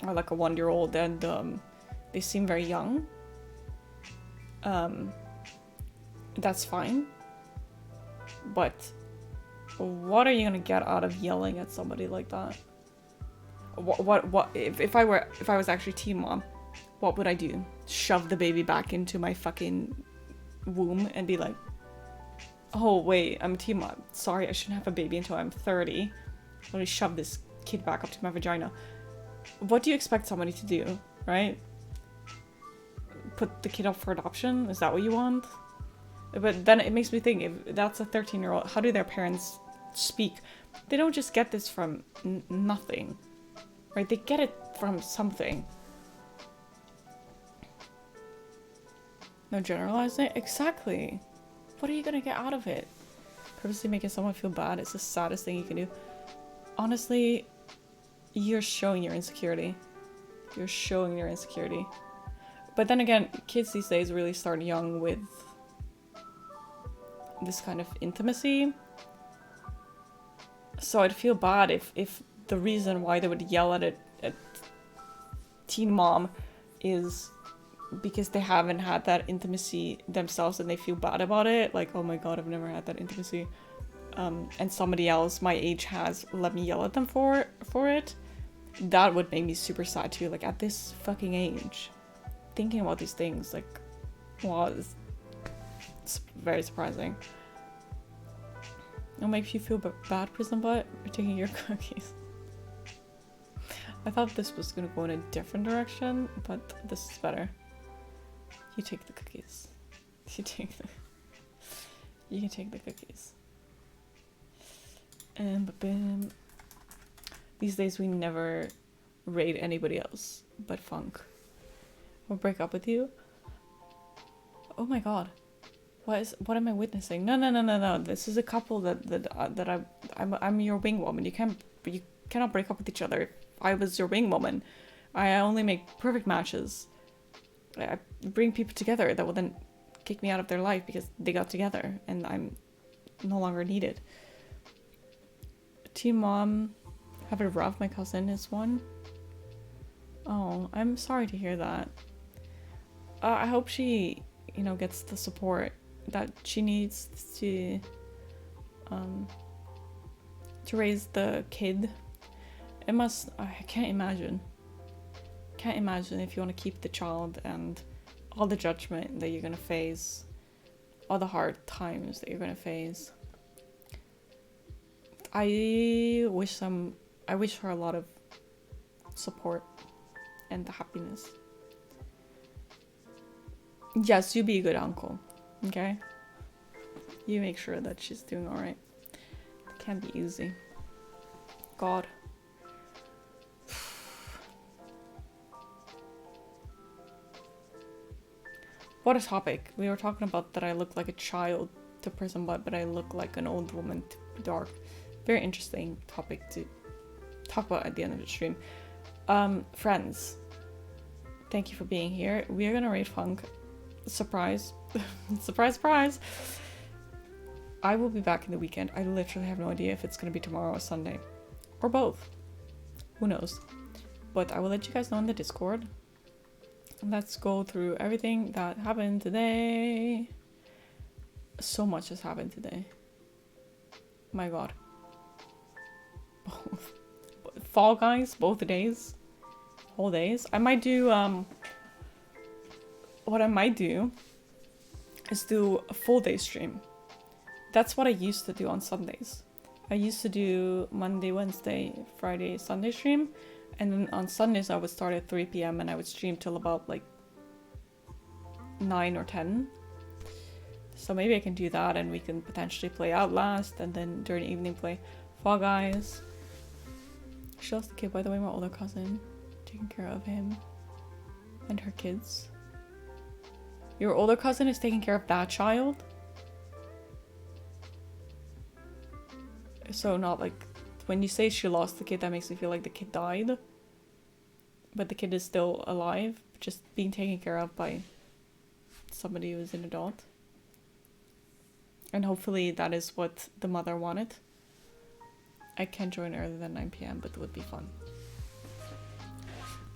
or like a 1-year-old, and they seem very young. That's fine. But what are you gonna get out of yelling at somebody like that? What if I was actually teen mom, what would I do? Shove the baby back into my fucking womb and be like, oh wait, I'm a teen mom. Sorry, I shouldn't have a baby until I'm 30. Let me shove this kid back up to my vagina. What do you expect somebody to do, right? Put the kid up for adoption? Is that what you want? But then it makes me think, if that's a 13-year-old, how do their parents speak? They don't just get this from nothing, right? They get it from something. No generalizing? Exactly. What are you gonna get out of it? Purposely making someone feel bad is the saddest thing you can do. Honestly, you're showing your insecurity. You're showing your insecurity. But then again, kids these days really start young with this kind of intimacy. So I'd feel bad if the reason why they would yell at a teen mom is because they haven't had that intimacy themselves and they feel bad about it. Like, oh my god, I've never had that intimacy. And somebody else my age has, let me yell at them for it. That would make me super sad too. Like, at this fucking age, thinking about these things, like, wow, it's very surprising. It makes you feel bad, Prison Butt, for taking your cookies. I thought this was gonna go in a different direction, but this is better. You take the cookies. You can take the cookies. And bam. These days we never raid anybody else but Funk. I'll break up with you. Oh my god. What am I witnessing? No. This is a couple that I'm your wing woman. You cannot break up with each other. I was your wing woman. I only make perfect matches. I bring people together that will then kick me out of their life because they got together and I'm no longer needed. Teen mom, have it rough. My cousin is one. Oh, I'm sorry to hear that. I hope she, gets the support that she needs to raise the kid. I can't imagine if you want to keep the child and all the judgment that you're gonna face, all the hard times that you're gonna face. I wish her a lot of support and happiness. Yes, you be a good uncle, okay? You make sure that she's doing alright. It can't be easy. God. What a topic. We were talking about that I look like a child to Prison Butt, but I look like an old woman to Dark. Very interesting topic to talk about at the end of the stream. Friends, thank you for being here. We are gonna raid Funk. Surprise. Surprise, surprise. I will be back in the weekend. I literally have no idea if it's gonna be tomorrow or Sunday. Or both. Who knows? But I will let you guys know in the Discord. Let's go through everything that happened today. So much has happened today. My god. Fall Guys, both days. Whole days. I might do, what I might do is do a full day stream. That's what I used to do on Sundays. I used to do Monday, Wednesday, Friday, Sunday stream. And then on Sundays I would start at 3 p.m. and I would stream till about like 9 or 10. So maybe I can do that and we can potentially play Outlast and then during the evening play Fall Guys. She lost the kid, by the way, my older cousin. Taking care of him and her kids. Your older cousin is taking care of that child? So not like, when you say she lost the kid, that makes me feel like the kid died. But the kid is still alive, just being taken care of by somebody who is an adult. And hopefully that is what the mother wanted. I can join earlier than 9 p.m, but it would be fun.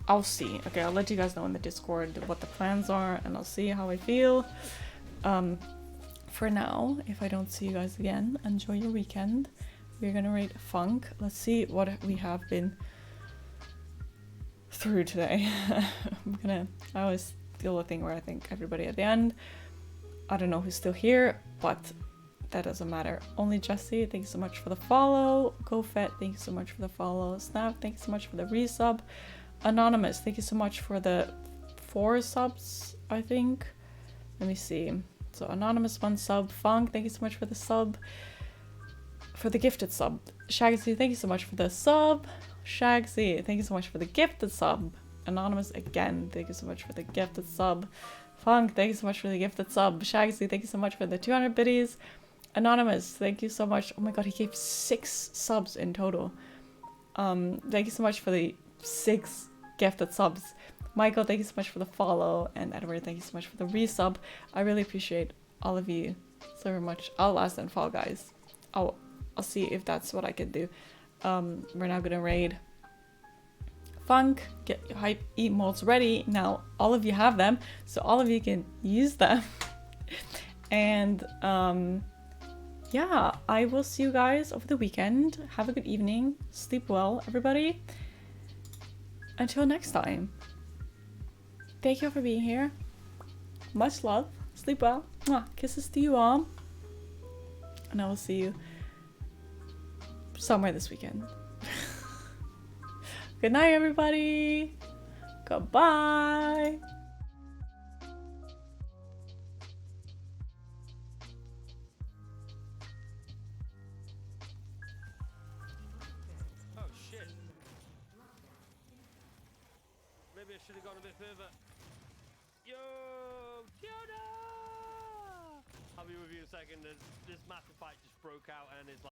I'll see. Okay, I'll let you guys know in the Discord what the plans are, and I'll see how I feel. For now, if I don't see you guys again, enjoy your weekend. We're gonna rate Funk. Let's see what we have been through today. I always do a thing where I thank everybody at the end. I don't know who's still here, but that doesn't matter. Only Jesse, thank you so much for the follow. GoFet, thank you so much for the follow. Snap, thank you so much for the resub. Anonymous, thank you so much for the 4 subs, I think. Let me see. So Anonymous, 1 sub. Funk, thank you so much for the sub. For the gifted sub. Shagsy, thank you so much for the sub. Shagsy, thank you so much for the gifted sub. Anonymous again, thank you so much for the gifted sub. Funk, thank you so much for the gifted sub. Shagsy, thank you so much for the 200 biddies. Anonymous, thank you so much. Oh my god, he gave 6 subs in total. Thank you so much for the 6 gifted subs. Michael, thank you so much for the follow. And Edward, thank you so much for the resub. I really appreciate all of you so very much. Outlast and Fall Guys. I'll see if that's what I can do. We're now gonna raid Funk, get your hype emotes ready. Now all of you have them, so all of you can use them. And yeah, I will see you guys over the weekend. Have a good evening. Sleep well, everybody. Until next time. Thank you for being here. Much love. Sleep well. Mwah. Kisses to you all. And I will see you somewhere this weekend. Good night, everybody. Goodbye. Oh shit. Maybe I should have gone a bit further. Yo, Fiona! I'll be with you in a second. This massive fight just broke out and it's like